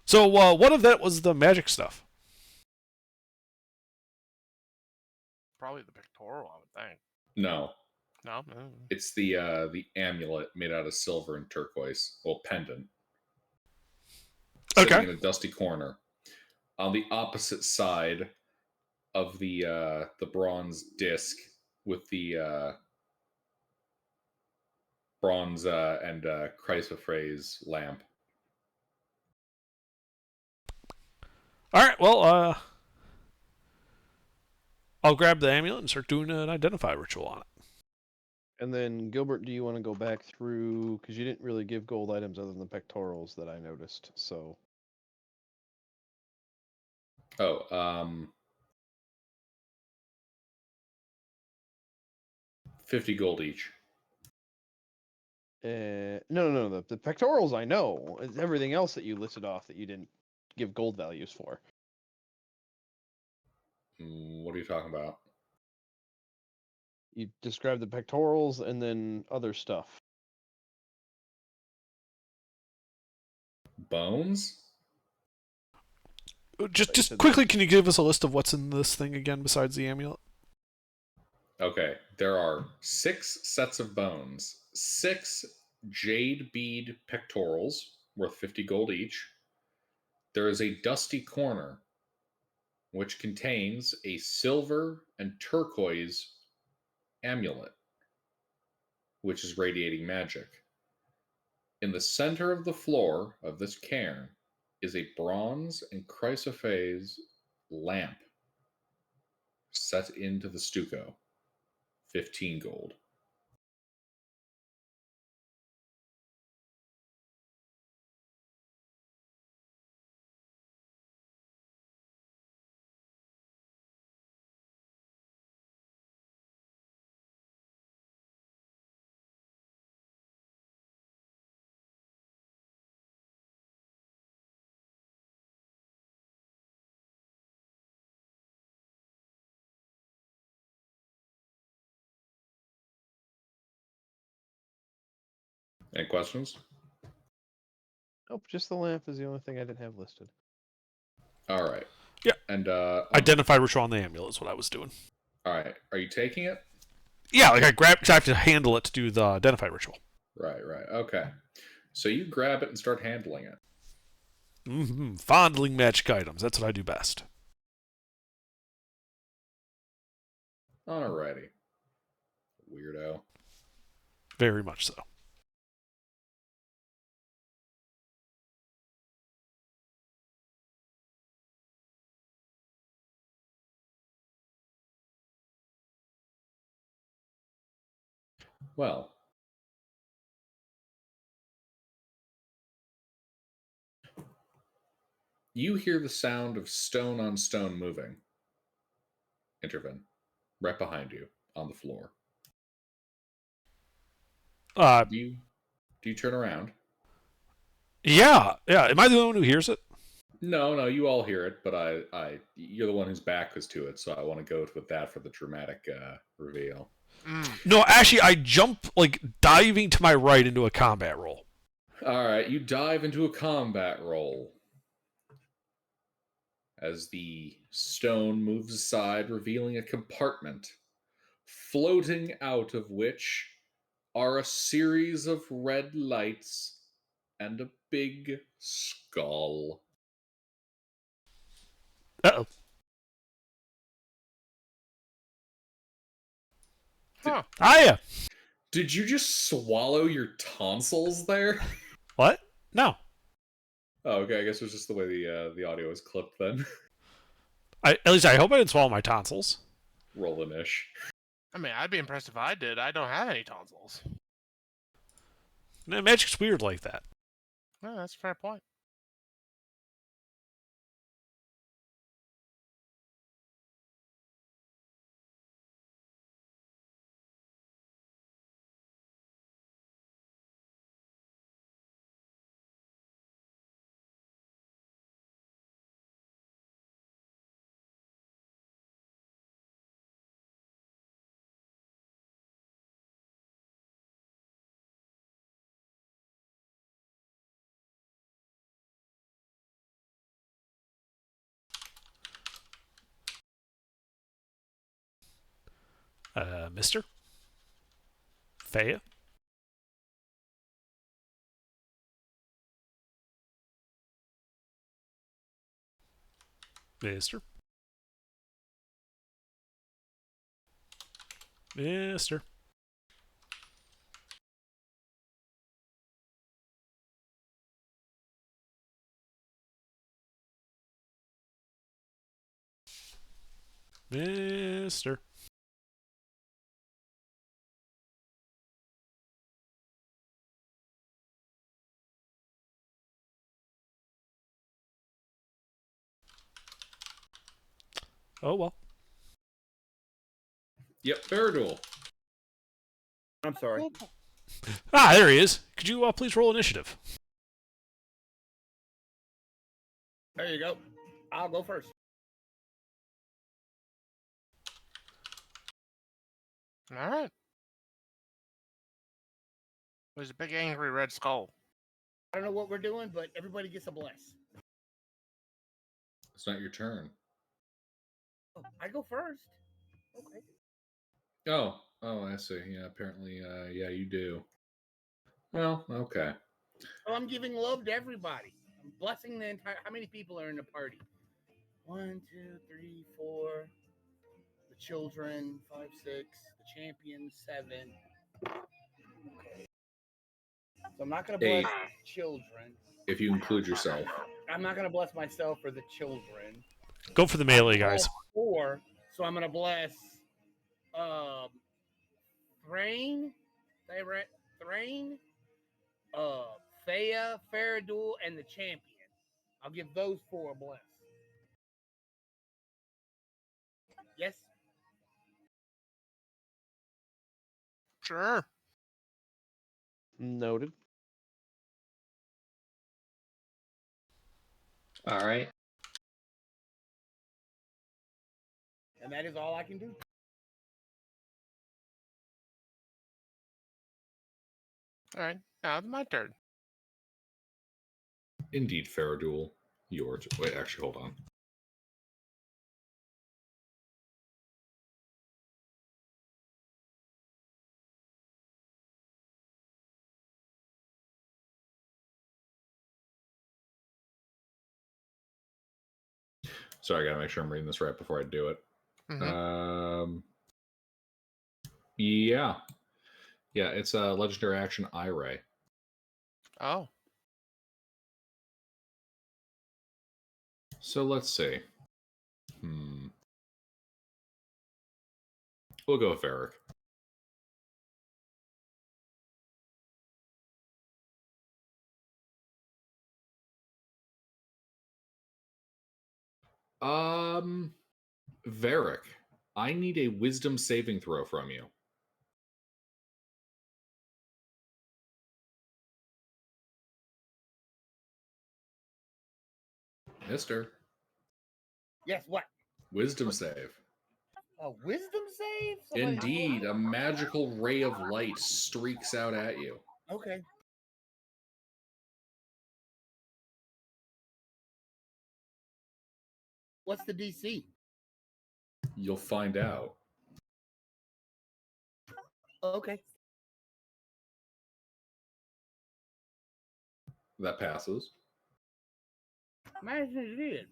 So, what of that was the magic stuff? Probably the pectoral, I would think. No, No. it's the amulet made out of silver and turquoise. Well, pendant. Sitting Okay. in a dusty corner. On the opposite side of the bronze disc with the bronze and chrysoprase lamp. All right. Well, I'll grab the amulet and start doing an identify ritual on it. And then, Gilbert, do you want to go back through, because you didn't really give gold items other than the pectorals that I noticed, so... Oh, 50 gold each. No, the pectorals I know. It's everything else that you listed off that you didn't give gold values for. What are you talking about? You described the pectorals and then other stuff. Bones? Just quickly, can you give us a list of what's in this thing again besides the amulet? Okay, there are 6 sets of bones, 6 jade bead pectorals worth 50 gold each. There is a dusty corner which contains a silver and turquoise amulet, which is radiating magic. In the center of the floor of this cairn is a bronze and chrysoprase lamp set into the stucco. 15 gold. Any questions? Nope, just the lamp is the only thing I didn't have listed. All right. Yeah. And Identify ritual on the amulet is what I was doing. all right. Are you taking it? Yeah, like I have to handle it to do the identify ritual. Right. Okay. So you grab it and start handling it. Mm-hmm. Fondling magic items. That's what I do best. Alrighty. Weirdo. Very much so. Well. You hear the sound of stone on stone moving. Intervin. Right behind you on the floor. Do you turn around? Yeah. Am I the only one who hears it? No, you all hear it, but you're the one whose back was to it, so I want to go with that for the dramatic reveal. No, actually, I jump, like, diving to my right into a combat roll. All right, you dive into a combat roll. As the stone moves aside, revealing a compartment, floating out of which are a series of red lights and a big skull. Uh-oh. Huh. Yeah. Did you just swallow your tonsils there? What? No. Oh, okay. I guess it was just the way the audio was clipped then. At least I hope I didn't swallow my tonsils. Rollin-ish. I mean, I'd be impressed if I did. I don't have any tonsils. Man, magic's weird like that. No, that's a fair point. Mister? Thea? Mister? Mister? Mister? Oh, well. Yep, Faraduel. I'm sorry. Ah, there he is. Could you please roll initiative? There you go. I'll go first. All right. There's a big angry red skull. I don't know what we're doing, but everybody gets a bless. It's not your turn. Oh, I go first. Okay. Oh, I see. Yeah, apparently, yeah, you do. Well, okay. So I'm giving love to everybody. I'm blessing the entire. How many people are in the party? 1, 2, 3, 4. The children, 5, 6. The champions, 7. So I'm not going to bless 8, children. if you include yourself. I'm not going to bless myself or the children. Go for the melee, guys. 4. So I'm going to bless um, Thrain, Thrain, Thea, Faradul, and the champion. I'll give those 4 a bless. Yes? Sure. Noted. All right. And that is all I can do. All right. Now it's my turn. Indeed, Faraduel. Yours. Wait, actually, hold on. Sorry, I gotta make sure I'm reading this right before I do it. Yeah. Yeah, it's a legendary action Ray. Oh. So let's see. We'll go with Varric. Varric, I need a wisdom saving throw from you. Mister. Yes, what? Wisdom save. A wisdom save? Indeed, a magical ray of light streaks out at you. Okay. What's the DC? You'll find out. Okay. That passes. Imagine it did.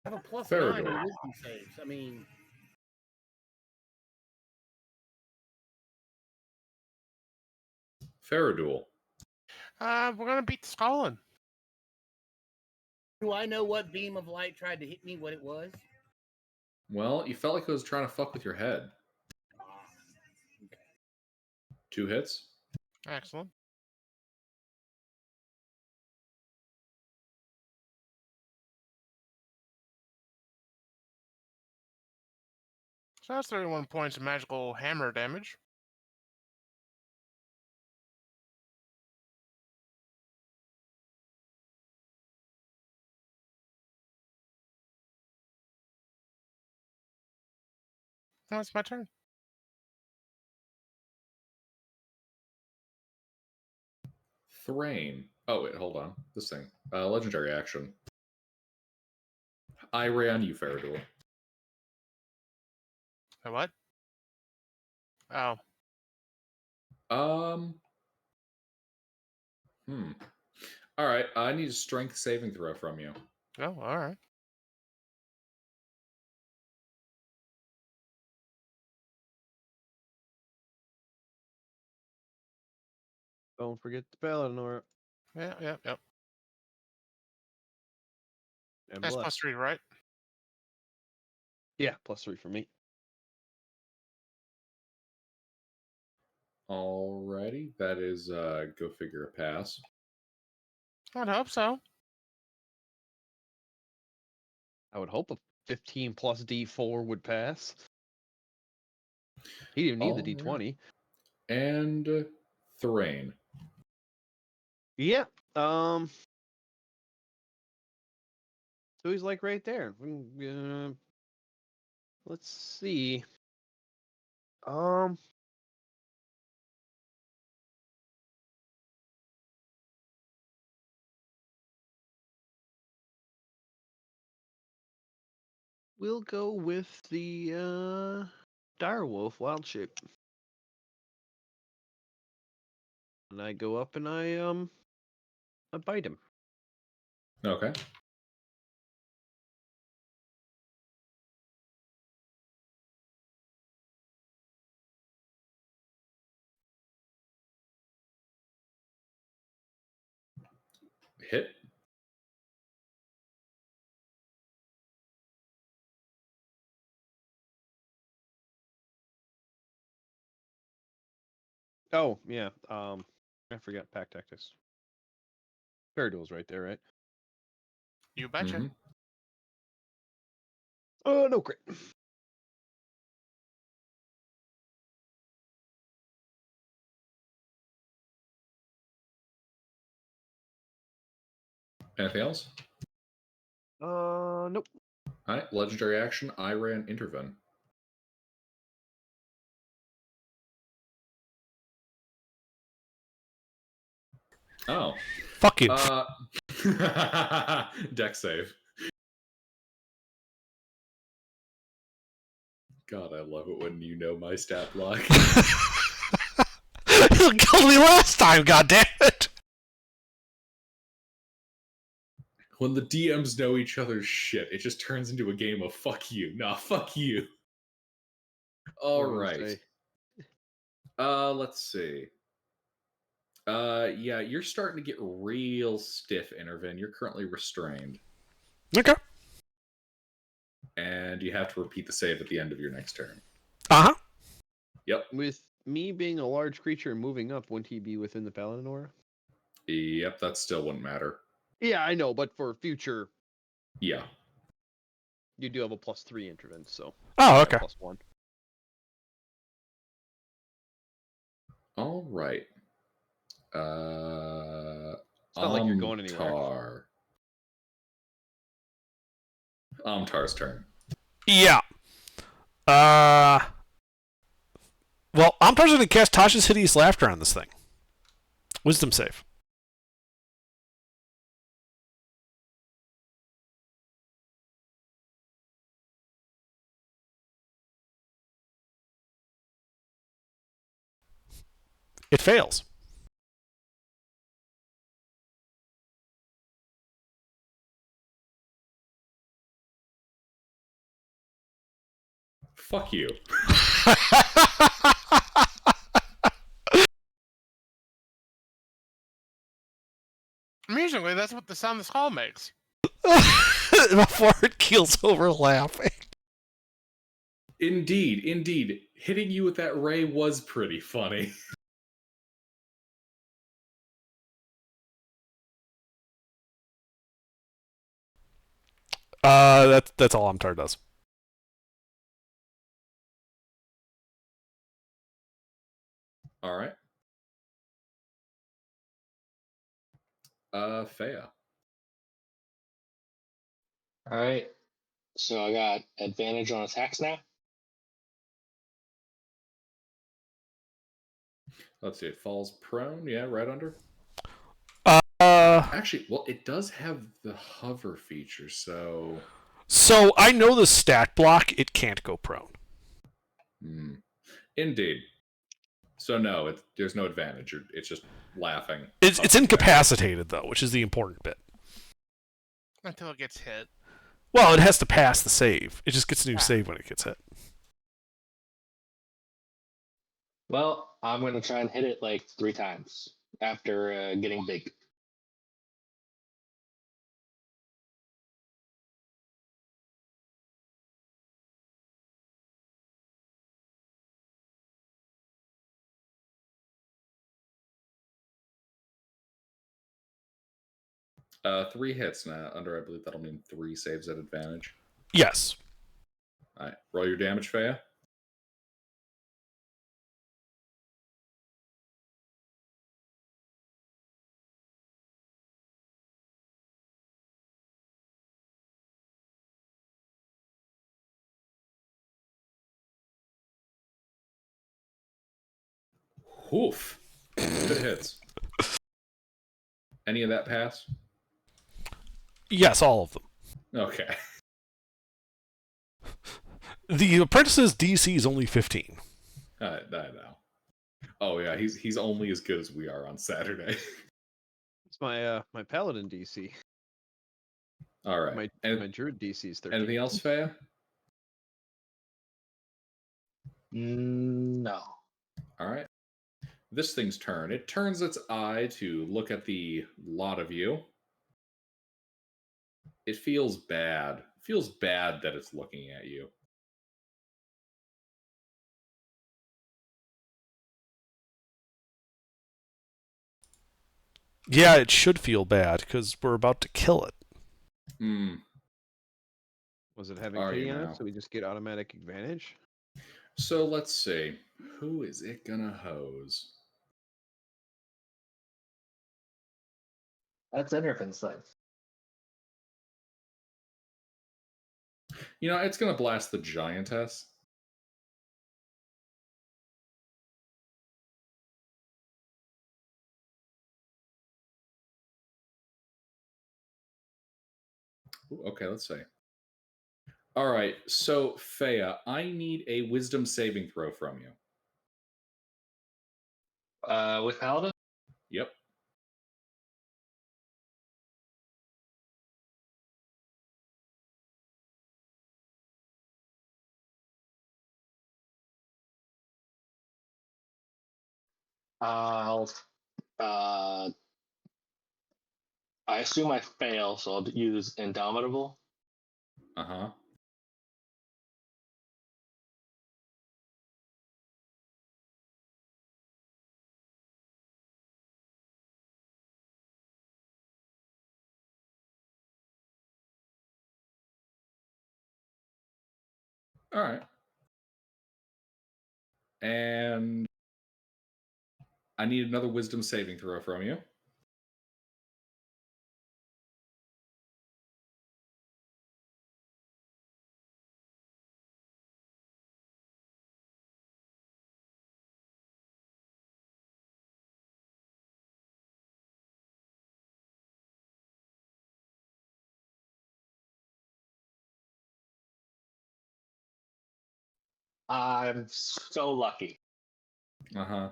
I have a plus 9 in Faraduel. wisdom saves. I mean, Faraduel. We're gonna beat the skull. do I know what beam of light tried to hit me? What it was? Well, you felt like it was trying to fuck with your head. 2 hits. Excellent. So that's 31 points of magical hammer damage. Now it's my turn. Thrain. Oh, wait, hold on. This thing. Legendary action. I ran you, Faradul. What? Oh. All right, I need a strength saving throw from you. Oh, all right. Don't forget the Paladinor. Yep. And That's bless. +3, right? Yeah, +3 for me. Alrighty, that is go figure a pass. I'd hope so. I would hope a 15 plus D4 would pass. He didn't even need the Alright. D20. And Thrain. Yeah. So he's like right there. Let's see. We'll go with the direwolf wild shape. And I go up and I bite him. Okay. Hit. Oh, yeah. I forgot pack tactics. Faradul's right there, right? You betcha. Mm-hmm. Oh, no crit. Anything else? Nope. All right, legendary action. I ran intervene. Oh. Fuck you. Deck save. God, I love it when you know my stat block. You killed me last time, goddammit! When the DMs know each other's shit, it just turns into a game of fuck you. Nah, fuck you. All What do you right. say? Let's see. Yeah, you're starting to get real stiff, Intervin. You're currently restrained. Okay. And you have to repeat the save at the end of your next turn. Uh-huh. Yep. With me being a large creature and moving up, wouldn't he be within the Paladin aura? Yep, that still wouldn't matter. Yeah, I know, but for future, Yeah. you do have a +3 intervene, so. Oh, okay. +1. All right. It's not like you're going anywhere. Amtar's turn. Yeah. Well, I'm going to cast Tasha's Hideous Laughter on this thing. Wisdom save. It fails. Fuck you. Amusingly, that's what the sound this hall makes. Before it keels over laughing. Indeed. Hitting you with that ray was pretty funny. That's all Amtar does. All right. Fea. All right. So I got advantage on attacks now. Let's see. It falls prone. Yeah, right under. Uh, Actually, well, it does have the hover feature, so So I know the stat block, it can't go prone. Hmm. Indeed. So no, there's no advantage. It's just laughing. It's incapacitated, though, which is the important bit. Until it gets hit. Well, it has to pass the save. It just gets a new save when it gets hit. Well, I'm going to try and hit it like 3 times after getting big. Three hits now. I believe that'll mean 3 saves at advantage. Yes. All right. Roll your damage, Faya. Oof. Good hits. Any of that pass? Yes, all of them. Okay. The apprentice's DC is only 15. I know. Oh yeah, he's only as good as we are on Saturday. It's my paladin DC. All right. My druid DC is 13. Anything else, Faya? No. All right. This thing's turn. It turns its eye to look at the lot of you. It feels bad. It feels bad that it's looking at you. Yeah, it should feel bad because we're about to kill it. Hmm. Was it having Are pity you on now? us so we just get automatic advantage? So let's see. Who is it gonna hose? That's Enderfin's thing. You know, it's gonna blast the giantess. Ooh, okay, let's see. All right, so Faya, I need a wisdom saving throw from you. With Paladin? Yep. I'll. I assume I fail, so I'll use Indomitable. Uh-huh. All right. And I need another wisdom saving throw from you. I'm so lucky. Uh-huh.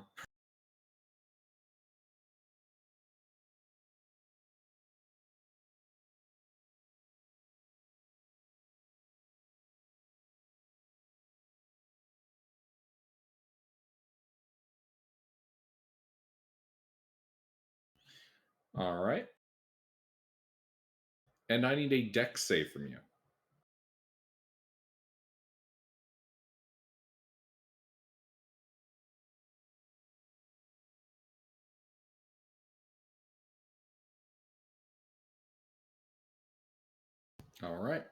All right. And I need a dex save from you. All right.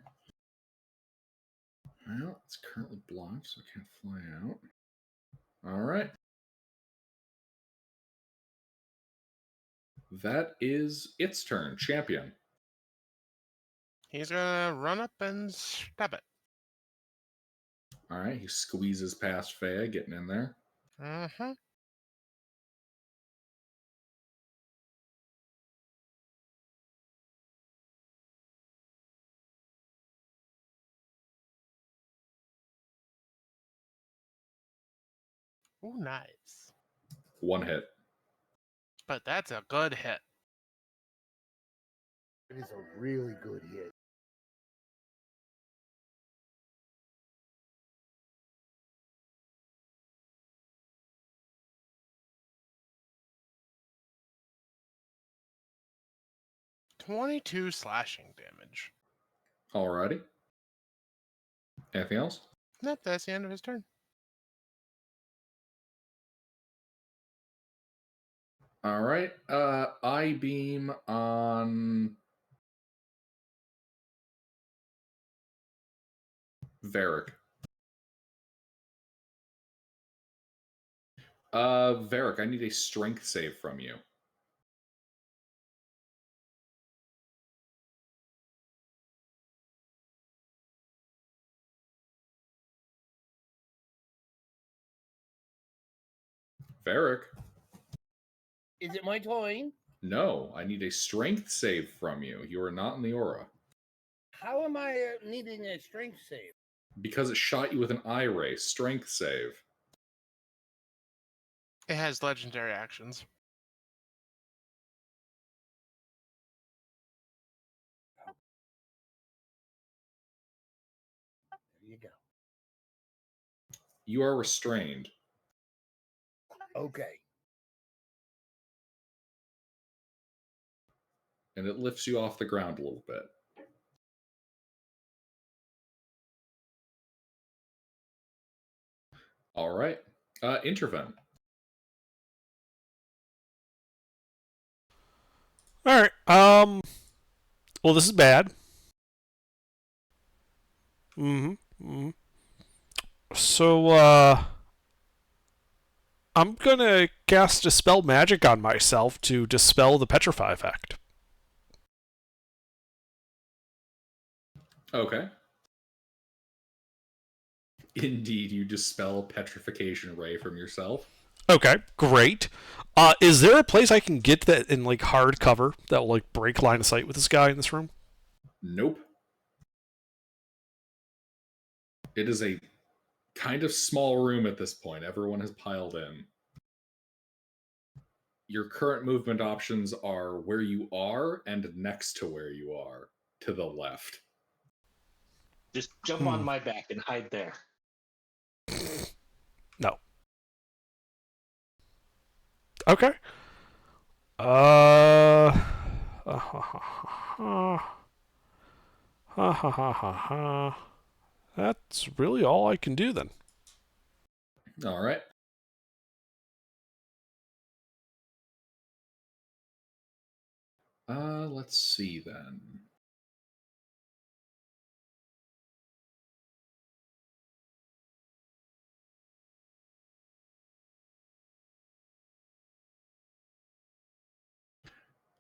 Well, it's currently blocked, so I can't fly out. All right. That is its turn. Champion. He's gonna run up and stab it. All right. He squeezes past Faya, getting in there. Mm-hmm. Ooh, nice. 1 hit. But that's a good hit. It is a really good hit. $22 slashing damage. Alrighty. Anything else? Nope, that's the end of his turn. All right. I beam on Varric. Varric, I need a strength save from you. Varric? Is it my turn? No, I need a strength save from you. You are not in the aura. How am I needing a strength save? Because it shot you with an eye ray. Strength save. It has legendary actions. There you go. You are restrained. Okay. And it lifts you off the ground a little bit. All right. Intervene. All right. Well, this is bad. So, I'm gonna cast Dispel Magic on myself to dispel the Petrify effect. Okay. Indeed, you dispel petrification ray from yourself. Okay, great. Is there a place I can get that in like hard cover that will like break line of sight with this guy in this room? Nope. It is a kind of small room at this point. Everyone has piled in. Your current movement options are where you are and next to where you are, to the left. Just jump on my back and hide there. No. Okay. Ha ha ha ha ha. That's really all I can do then. All right. Let's see then.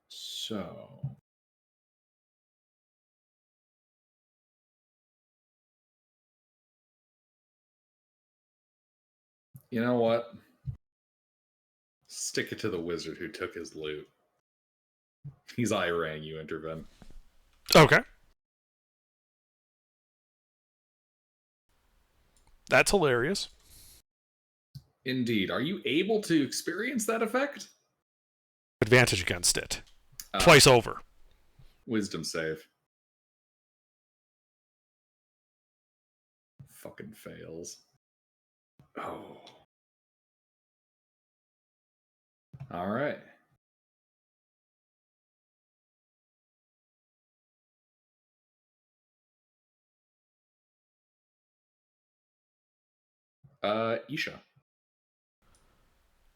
So, you know what? Stick it to the wizard who took his loot. He's eye-raying you, Intervene. Okay. That's hilarious. Indeed. Are you able to experience that effect? Advantage against it. Twice over. Wisdom save. Fucking fails. Oh. All right. Isha.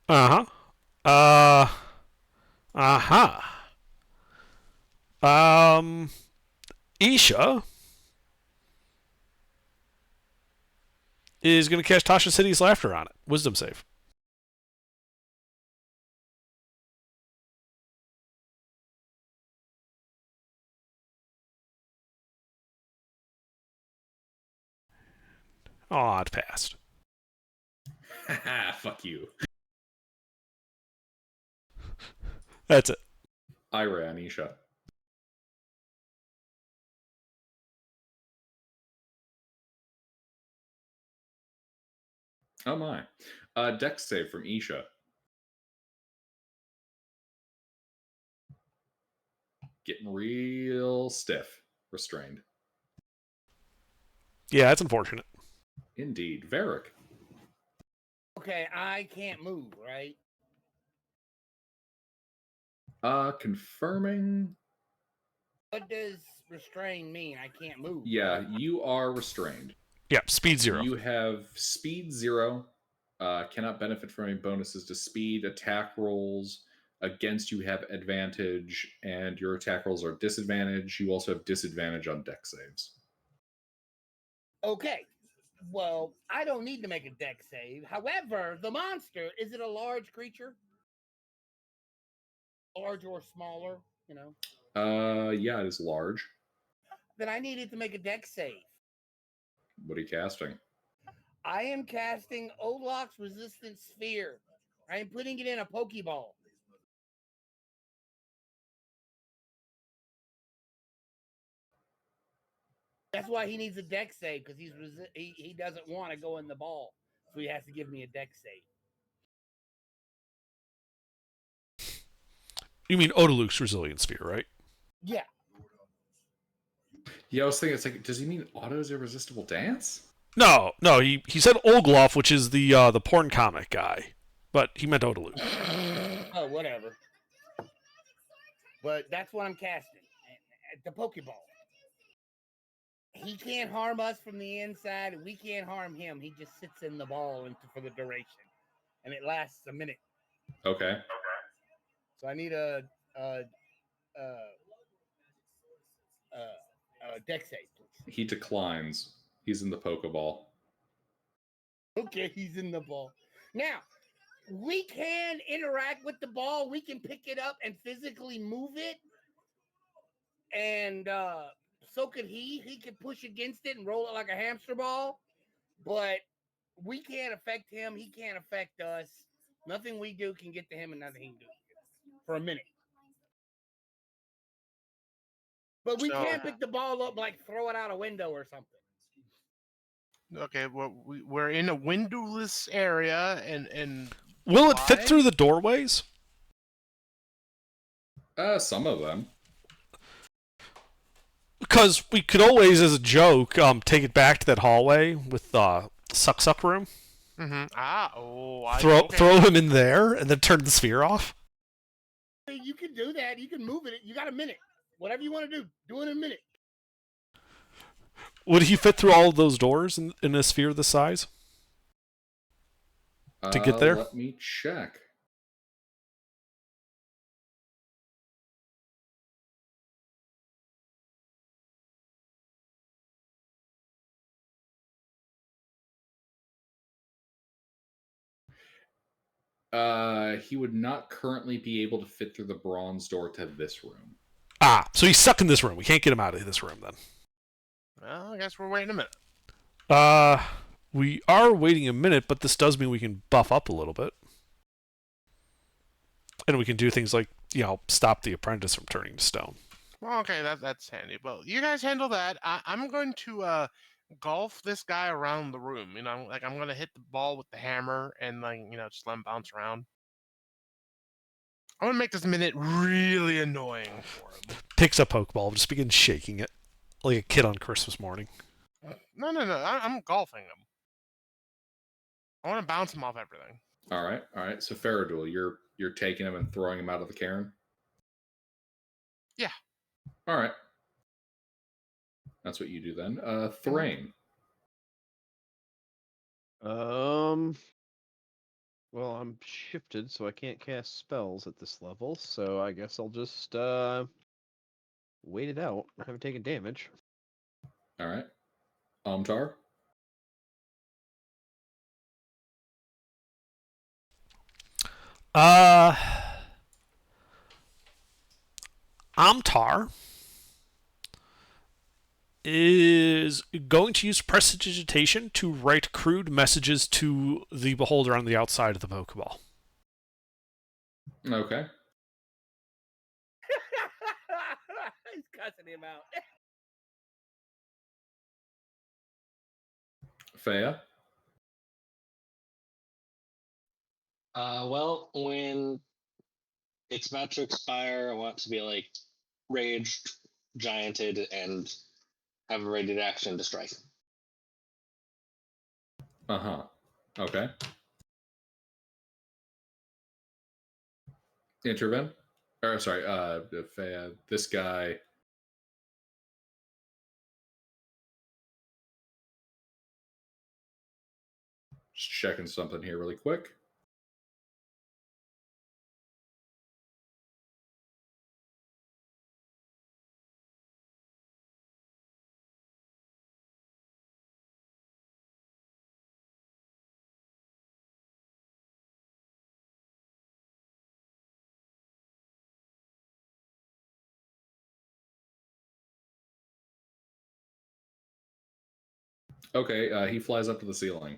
Uh-huh. Uh-huh. Isha is going to cast Tasha City's Laughter on it. Wisdom save. Oh, it passed. Haha, fuck you. That's it. Ira on Isha. Oh my. Dex save from Isha. Getting real stiff. Restrained. Yeah, that's unfortunate. Indeed. Varric. Okay, I can't move, right? Confirming. What does restrain mean? I can't move. Yeah, right? you are restrained. Yeah, speed 0. You have speed 0. Cannot benefit from any bonuses to speed. Attack rolls against you have advantage, and your attack rolls are disadvantage. You also have disadvantage on dex saves. Okay. Well, I don't need to make a deck save. However, the monster, is it a large creature? Large or smaller, you know? Yeah, it is large. Then I needed to make a deck save. What are you casting? I am casting Olok's Resistant Sphere. I am putting it in a Pokeball. That's why he needs a deck save, because he doesn't want to go in the ball. So he has to give me a deck save. You mean Odaluk's Resilience Sphere, right? Yeah. Yeah, I was thinking, it's like, does he mean Otto's Irresistible Dance? No, he said Olgloff, which is the porn comic guy, but he meant Odaluk. Oh, whatever. But that's what I'm casting. The Pokeball. He can't harm us from the inside, and we can't harm him. He just sits in the ball for the duration, and it lasts a minute. Okay. So I need a deck save, please. He declines. He's in the Pokeball. Okay, he's in the ball. Now, we can interact with the ball. We can pick it up and physically move it. And so could he. He could push against it and roll it like a hamster ball. But we can't affect him. He can't affect us. Nothing we do can get to him, and nothing he can do for a minute. But we can't pick the ball up, like throw it out a window or something. Okay, well, we're in a windowless area, and Will it fit why? through the doorways? Some of them. Because we could always, as a joke, take it back to that hallway with the suck room. Mm-hmm. Throw him in there, and then turn the sphere off. You can do that. You can move it. You got a minute. Whatever you want to do, do it in a minute. Would he fit through all of those doors in a sphere this size? To get there? Let me check. He would not currently be able to fit through the bronze door to this room. So he's stuck in this room. We can't get him out of this room then. Well, I guess we're waiting a minute. We are waiting a minute, but this does mean we can buff up a little bit. And we can do things like, stop the apprentice from turning to stone. Well, okay, that's handy. Well, you guys handle that. I'm going to golf this guy around the room. I'm going to hit the ball with the hammer and just let him bounce around. I'm going to make this minute really annoying for him. Picks up Pokeball, just begins shaking it like a kid on Christmas morning. No. I'm golfing him. I want to bounce him off everything. All right. So Faradul, you're taking him and throwing him out of the cairn? Yeah. All right. That's what you do then. Thrain. Well, I'm shifted, so I can't cast spells at this level, so I guess I'll just wait it out. I haven't taken damage. All right. Amtar. Amtar is going to use prestidigitation to write crude messages to the beholder on the outside of the Pokeball. Okay. He's cussing him out. Fea. Well, when it's about to expire, I want to be like raged, gianted, and have a ready action to strike. Uh-huh. Okay. Intervene. Or sorry, if this guy. Just checking something here really quick. Okay, he flies up to the ceiling.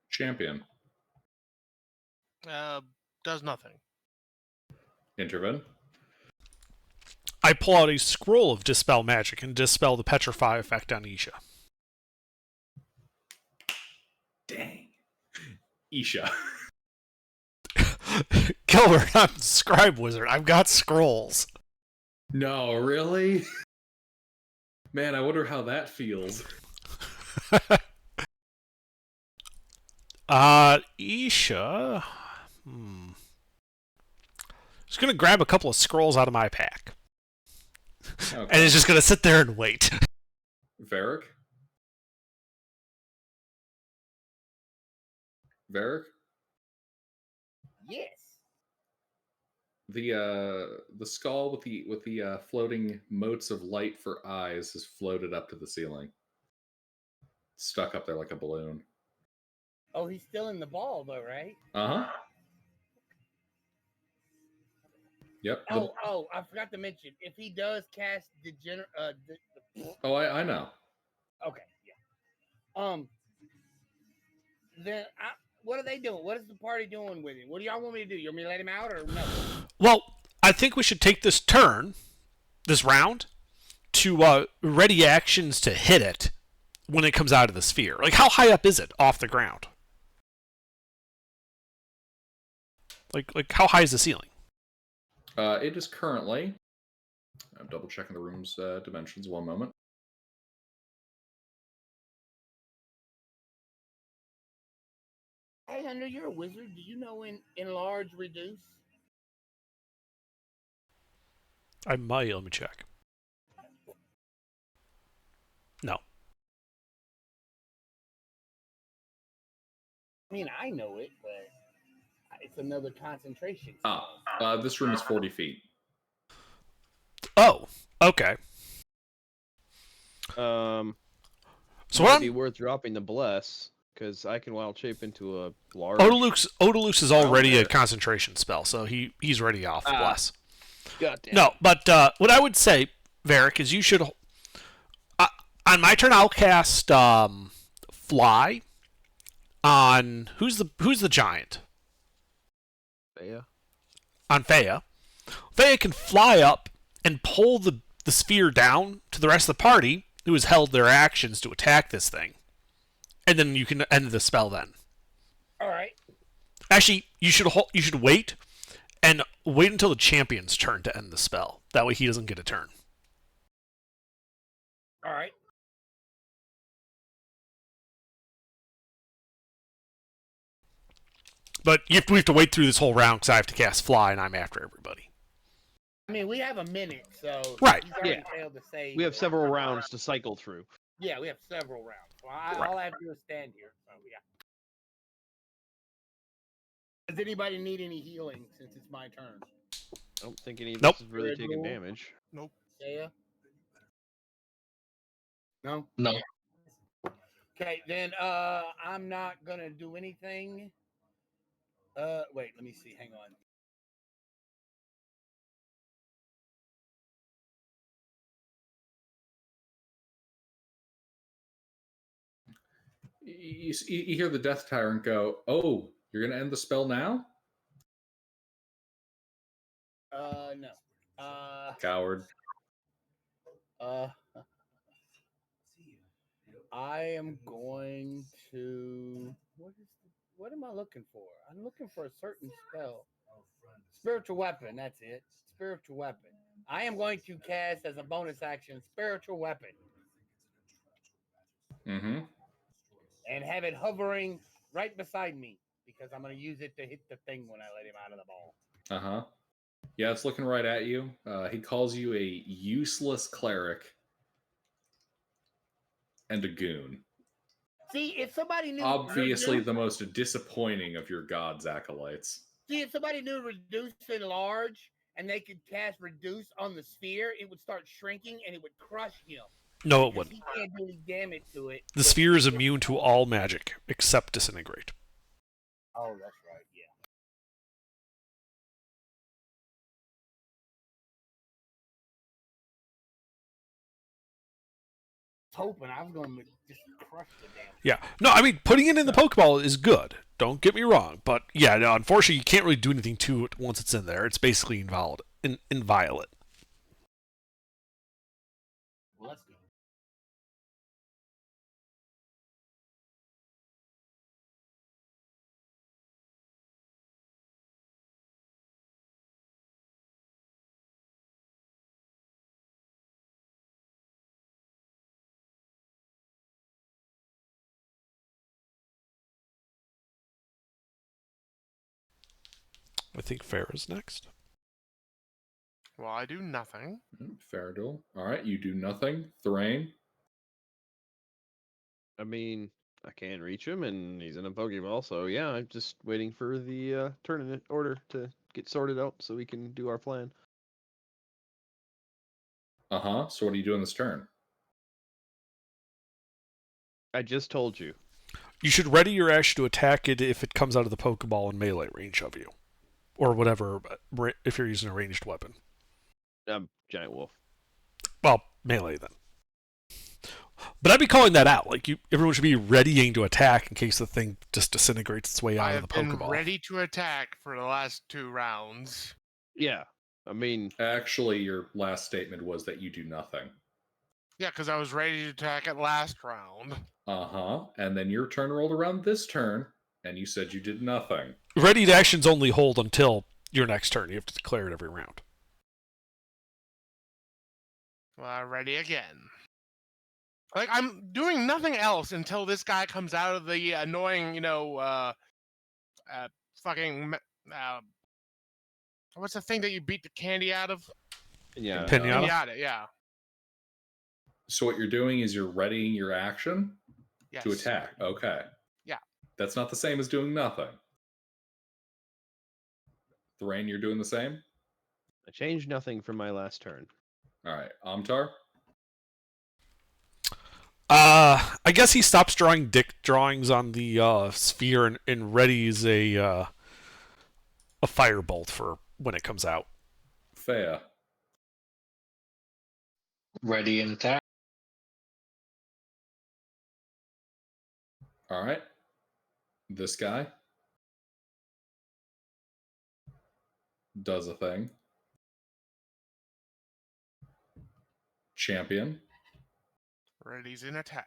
Champion. Does nothing. Intervene. I pull out a scroll of Dispel Magic and dispel the Petrify effect on Isha. Dang. Isha. Gilbert, I'm a Scribe Wizard. I've got scrolls. No, really? Man, I wonder how that feels. Isha. Just gonna grab a couple of scrolls out of my pack. Okay. And it's just gonna sit there and wait. Varric? Varric? Yes. The skull with the floating motes of light for eyes has floated up to the ceiling. Stuck up there like a balloon. Oh, he's still in the ball though, right? Uh-huh. Yep. Oh, I forgot to mention, if he does cast Oh, I know. okay, yeah. Then what are they doing? What is the party doing with him? What do y'all want me to do? You want me to let him out or no? Well, I think we should take this round, to ready actions to hit it when it comes out of the sphere. Like, how high up is it off the ground? Like how high is the ceiling? It is currently. I'm double checking the room's dimensions. 1 moment. Hey, Hunter, you're a wizard. Do you know enlarge, reduce? I might. Let me check. No. I mean, I know it, but it's another concentration. This room is 40 feet. Oh, okay. So So might what be worth dropping the bless, because I can wild shape into a large. Odalux is already there. a concentration spell, so he's already off bless. Goddamn. No, but what I would say, Varric, is you should. On my turn, I'll cast Fly on who's the giant? Thea. On Fea. Fea can fly up and pull the sphere down to the rest of the party who has held their actions to attack this thing, and then you can end the spell. Then, All right. actually, you should wait until the champion's turn to end the spell. That way, he doesn't get a turn. All right. But we have to wait through this whole round because I have to cast Fly and I'm after everybody. I mean, we have a minute, so Right. he's already failed to save. We have several rounds to cycle through. Yeah, we have several rounds. So all I have to do is stand here. So yeah. Does anybody need any healing since it's my turn? I don't think any of Nope. this is really taking damage. Nope. Yeah. No. No. Okay, then I'm not gonna do anything. Wait, let me see. Hang on. You hear the Death Tyrant go, "Oh, you're gonna end the spell now?" No. Coward. Uh. I am going to. What am I looking for? I'm looking for a certain spell. Spiritual weapon. That's it. Spiritual weapon. I am going to cast as a bonus action spiritual weapon Mm-hmm. and have it hovering right beside me because I'm going to use it to hit the thing when I let him out of the ball. Uh-huh. Yeah, it's looking right at you. He calls you a useless cleric and a goon. See, if somebody knew Obviously the most disappointing of your god's acolytes. if somebody knew reduce and large, and they could cast reduce on the sphere, it would start shrinking and it would crush him. No, it Because wouldn't. he can't do any damage to it. The sphere is immune to all magic except disintegrate. Oh, that's right. Yeah. Hoping I was going to just crush the damn thing. Yeah. No, I mean, putting it in the Pokeball is good. Don't get me wrong. But, yeah, no, unfortunately, you can't really do anything to it once it's in there. It's basically inviolate. Well, let's go. I think Fair is next. Well, I do nothing. Faradul. All right, you do nothing. Thrain. I mean, I can't reach him, and he's in a Pokeball, so yeah, I'm just waiting for the tournament order to get sorted out so we can do our plan. Uh-huh. So what are you doing this turn? I just told you. You should ready your action to attack it if it comes out of the Pokeball in melee range of you. Or whatever, if you're using a ranged weapon. Giant Wolf. Well, melee then. But I'd be calling that out. Like, everyone should be readying to attack in case the thing just disintegrates its way out of the I have Pokeball. been ready to attack for the last 2 rounds. Yeah, I mean... Actually, your last statement was that you do nothing. Yeah, because I was ready to attack it last round. Uh-huh. And then your turn rolled around this turn, and you said you did nothing. Readied actions only hold until your next turn. You have to declare it every round. Well, ready again. Like, I'm doing nothing else until this guy comes out of the annoying, fucking... what's the thing that you beat the candy out of? Yeah. Pinata? Pinata, yeah. So what you're doing is you're readying your action Yes. to attack. Okay. Yeah. That's not the same as doing nothing. Thrain, you're doing the same? I changed nothing from my last turn. All right. Amtar? I guess he stops drawing dick drawings on the sphere and readies a firebolt for when it comes out. Fea? Ready and attack. All right. This guy does a thing. Champion. Ready's in attack.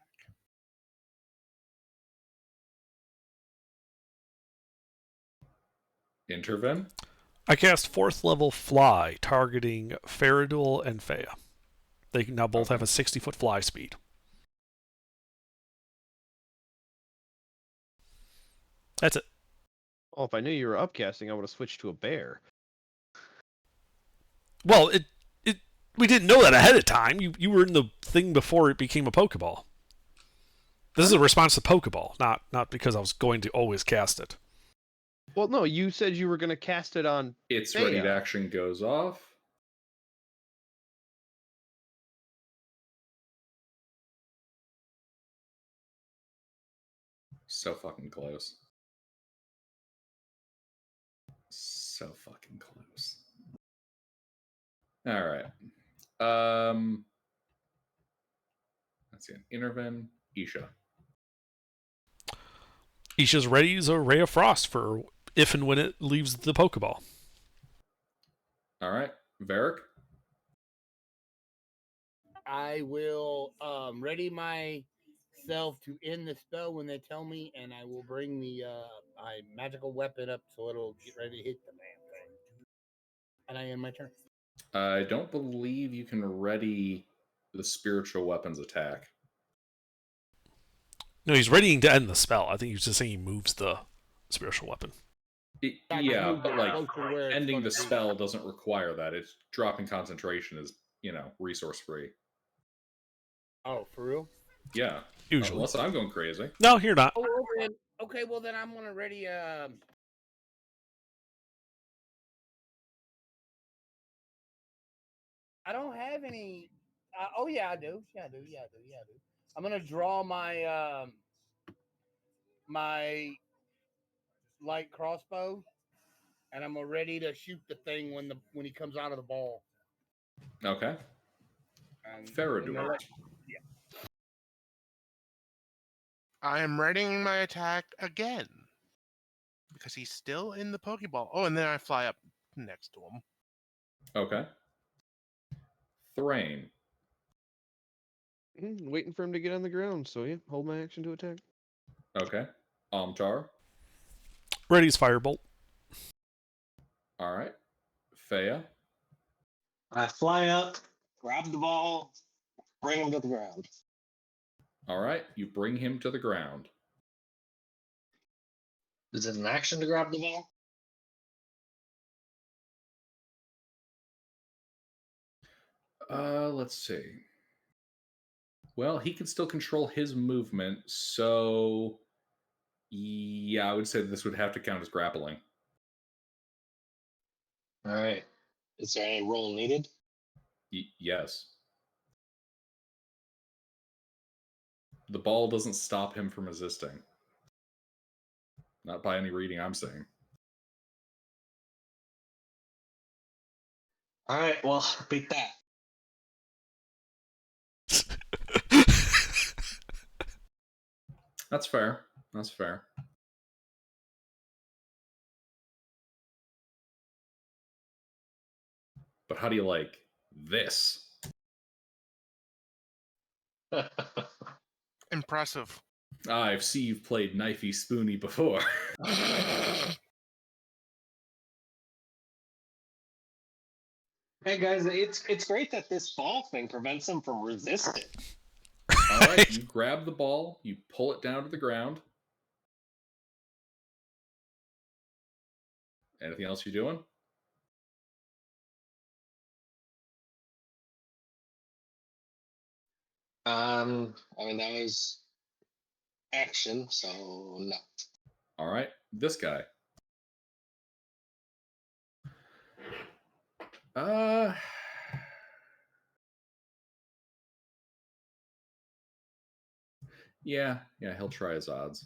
Intervene. I cast 4th level Fly, targeting Faradul and Fea. They now both have a 60-foot fly speed. That's it. Oh, if I knew you were upcasting, I would have switched to a bear. Well, we didn't know that ahead of time. You were in the thing before it became a Pokeball. This is a response to Pokeball, not because I was going to always cast it. Well, no, you said you were going to cast it on... Its Fea. ready action goes off. So fucking close. So fucking close. All right. Let's see. Intervene. Isha. Isha's readies a Ray of Frost for if and when it leaves the Pokeball. All right. Varric. I will ready my myself to end the spell when they tell me, and I will bring the my magical weapon up so it'll get ready to hit the damn thing. And I end my turn. I don't believe you can ready the spiritual weapons attack. No, he's readying to end the spell. I think he's just saying he moves the spiritual weapon. Yeah, moved but it like closer to where it's ending gonna the be. spell doesn't require that. It's dropping concentration is, resource free. Oh, for real? Yeah. Usually. Unless I'm going crazy. No, you're not. Oh, okay. Well, then I'm gonna ready. I don't have any. Oh yeah, I do. Yeah, I do. I'm gonna draw my my light crossbow, and I'm ready to shoot the thing when he comes out of the ball. Okay. And Faradul. I am readying my attack again because he's still in the Pokeball. Oh, and then I fly up next to him. Okay. Thrain. Waiting for him to get on the ground, so yeah, hold my action to attack. Okay. Amtar. Ready's firebolt. All right. Fea. I fly up, grab the ball, bring him to the ground. All right. You bring him to the ground. Is it an action to grab the ball? Let's see. Well, he can still control his movement, so yeah, I would say this would have to count as grappling. All right. Is there any roll needed? Yes. The ball doesn't stop him from resisting. Not by any reading I'm seeing. All right. Well, beat that. That's fair. That's fair. But how do you like this? Impressive. I've seen you've played Knifey Spoony before. Hey guys, it's great that this ball thing prevents him from resisting. All right, you grab the ball, you pull it down to the ground. Anything else you're doing? I mean that was action, so no. All right, this guy. Yeah, he'll try his odds.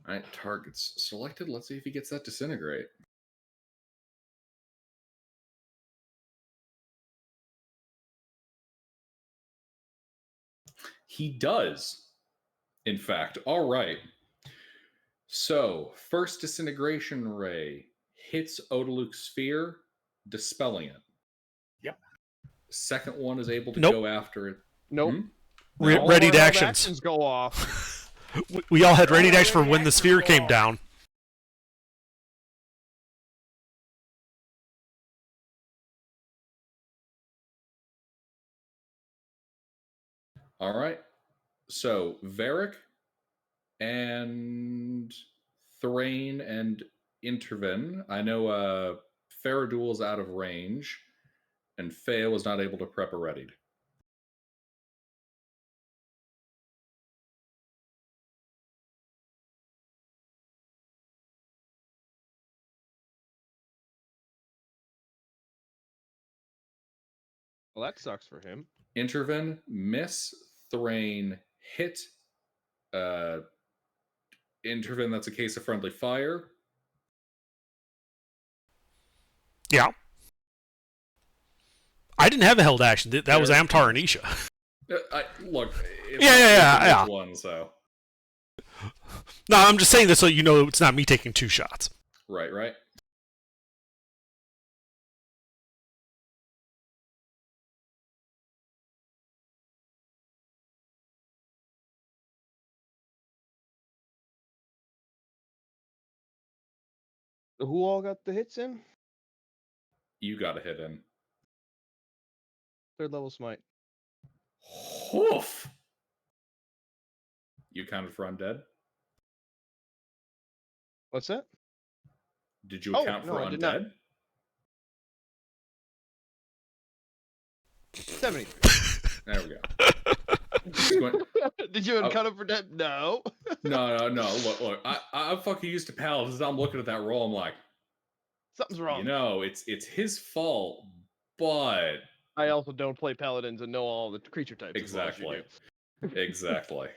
All right, targets selected. Let's see if he gets that disintegrate. He does, in fact. All right. So, first disintegration ray hits Odaluk's sphere, dispelling it. Yep. Second one is able to Nope. go after it. Nope. No? All Ready of to our actions. go off. We all had ready to action for when the sphere came down. All right. So, Varric and Thrain and Interven. I know Faradul is out of range, and Fea was not able to prep a readied. Well, that sucks for him. Interven, miss, Thrain, hit. Interven, that's a case of friendly fire. Yeah. I didn't have a held action. That was Amtar and Isha. Look, it's Yeah. one, so. No, I'm just saying this so you know it's not me taking two shots. Right. Who all got the hits in? You got a hit in. 3rd level smite. Hoof! You counted for undead? What's that? Did you Oh, account no, for I did not. undead? 73. There we go. Squint. Did you Oh. cut him for that? No. No. Look. I'm fucking used to paladins. I'm looking at that roll. I'm like, Something's wrong. you know, it's his fault, but I also don't play paladins and know all the creature types as well as you do. exactly.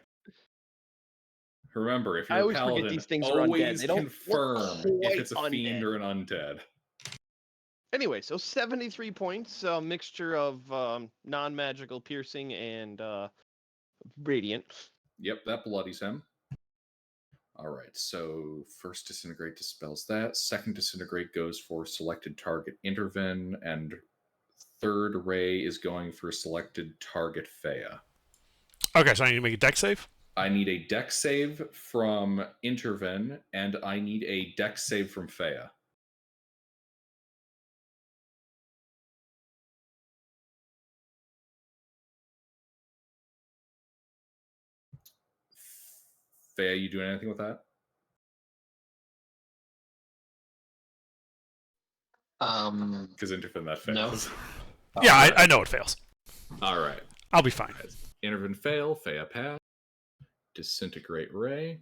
Remember, if I you're a always forget paladin, these things are undead. always They don't look confirm if quite it's a fiend undead. or an undead. Anyway, so 73 points, a mixture of non-magical piercing and radiant. Yep, that bloodies him. All right, so first disintegrate dispels that. Second disintegrate goes for selected target interven, and third ray is going for selected target Fea. Okay, so I need to make a deck save? I need a deck save from interven, and I need a deck save from Fea. Fea, you doing anything with that? Because interven that fails. No. Yeah, I know it fails. All right. I'll be fine. Interven fail, Fea pass. Disintegrate ray.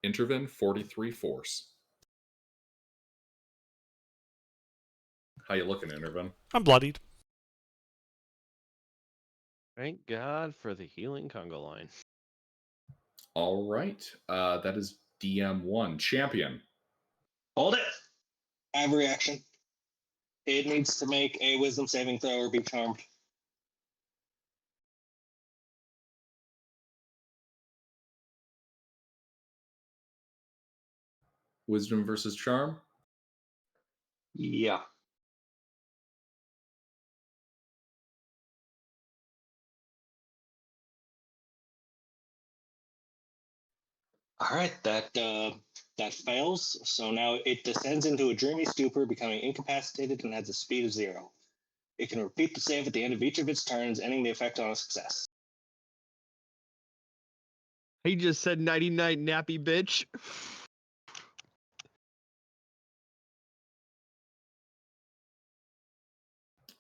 Interven 43 force. How you looking, Interven? I'm bloodied. Thank God for the healing conga line. All right. That is DM1. Champion. Hold it. I have a reaction. It needs to make a wisdom saving throw or be charmed. Wisdom versus charm. Yeah. All right, that fails. So now it descends into a dreamy stupor, becoming incapacitated and has a speed of 0. It can repeat the save at the end of each of its turns, ending the effect on a success. He just said 99 nappy bitch.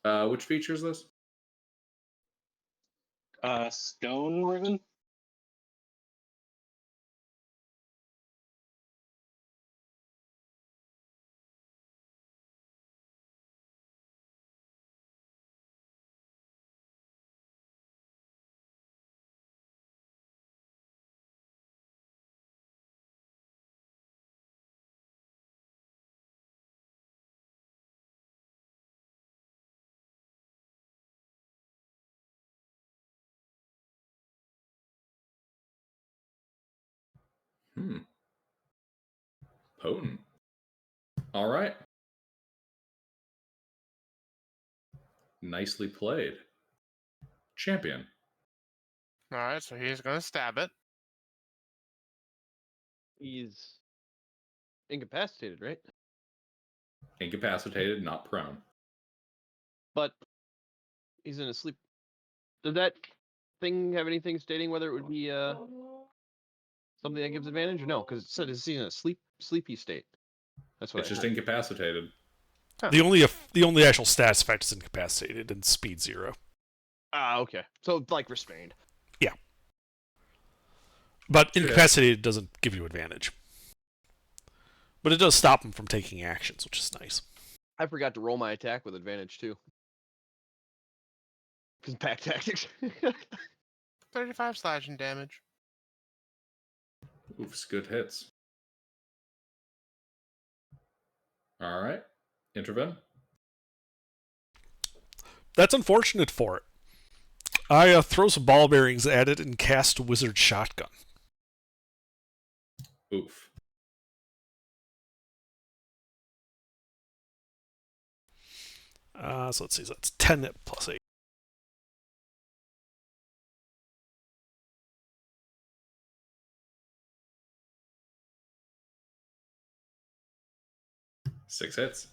Which feature is this? Stone Riven? Potent. All right. Nicely played. Champion. All right, so he's gonna stab it. He's incapacitated, right? Incapacitated, not prone. But he's in a sleep. Does that thing have anything stating whether it would be something that gives advantage or no? Because it said he's in a sleepy state. That's what It's I just heard. incapacitated. Huh. The only actual stats effect is incapacitated and speed 0. Ah, okay. So like restrained. Yeah. But Sure. incapacitated doesn't give you advantage. But it does stop him from taking actions, which is nice. I forgot to roll my attack with advantage too. Because pack tactics. 35 slashing damage. Oofs, good hits. All right. Interven. That's unfortunate for it. I throw some ball bearings at it and cast Wizard Shotgun. Oof. So let's see. So that's 10 plus 8. 6 hits.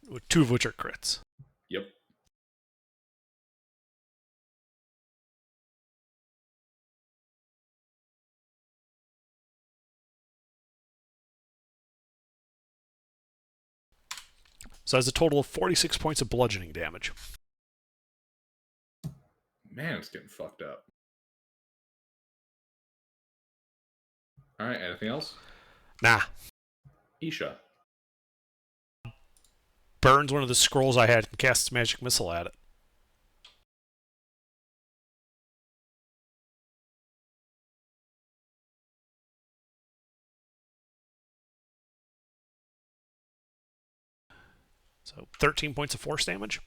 with 2 of which are crits. Yep. So that's a total of 46 points of bludgeoning damage. Man, it's getting fucked up. Alright, anything else? Nah. Isha. Burns one of the scrolls I had and casts magic missile at it. So 13 points of force damage.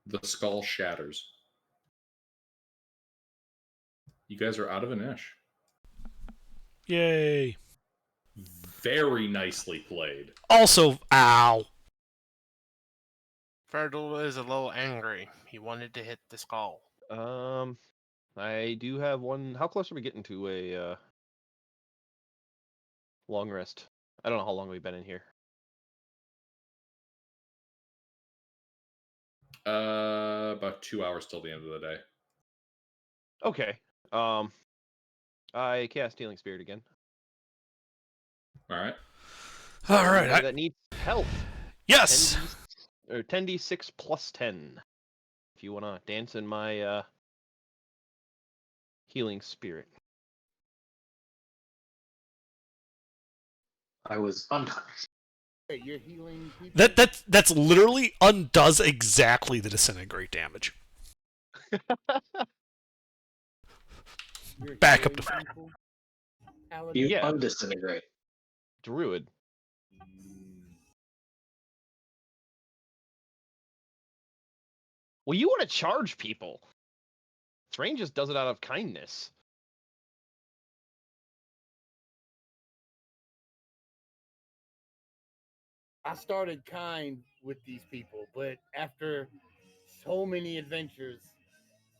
The skull shatters. You guys are out of Anish. Yay. Very nicely played. Also, ow. Fergal is a little angry. He wanted to hit the skull. I do have one. How close are we getting to a long rest? I don't know how long we've been in here. About 2 hours till the end of the day. Okay. I cast Healing Spirit again. Alright. All right. Anybody that needs health. Yes. 10d6 plus 10. If you want to dance in my Healing Spirit. I was untouched. Hey, you're healing people. That's literally undoes exactly the disintegrate damage. You're Back up to healing people? Paladin? You Yeah. undisintegrate. Druid. Well, you want to charge people. Thrain just does it out of kindness. I started kind with these people, but after so many adventures,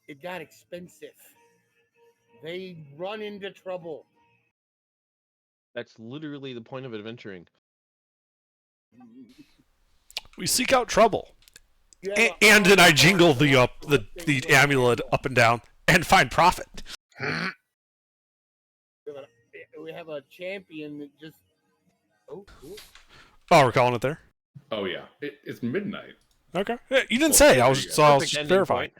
it got expensive. They run into trouble. That's literally the point of adventuring. We seek out trouble. You have And then I jingle the thing going amulet on. up and down and find profit. We have a champion that just. Oh, cool. Oh, we're calling it there. Oh yeah. It's midnight. Okay. Yeah, you didn't Well, say. there I you was go. so I was Perfect just ending verifying. point.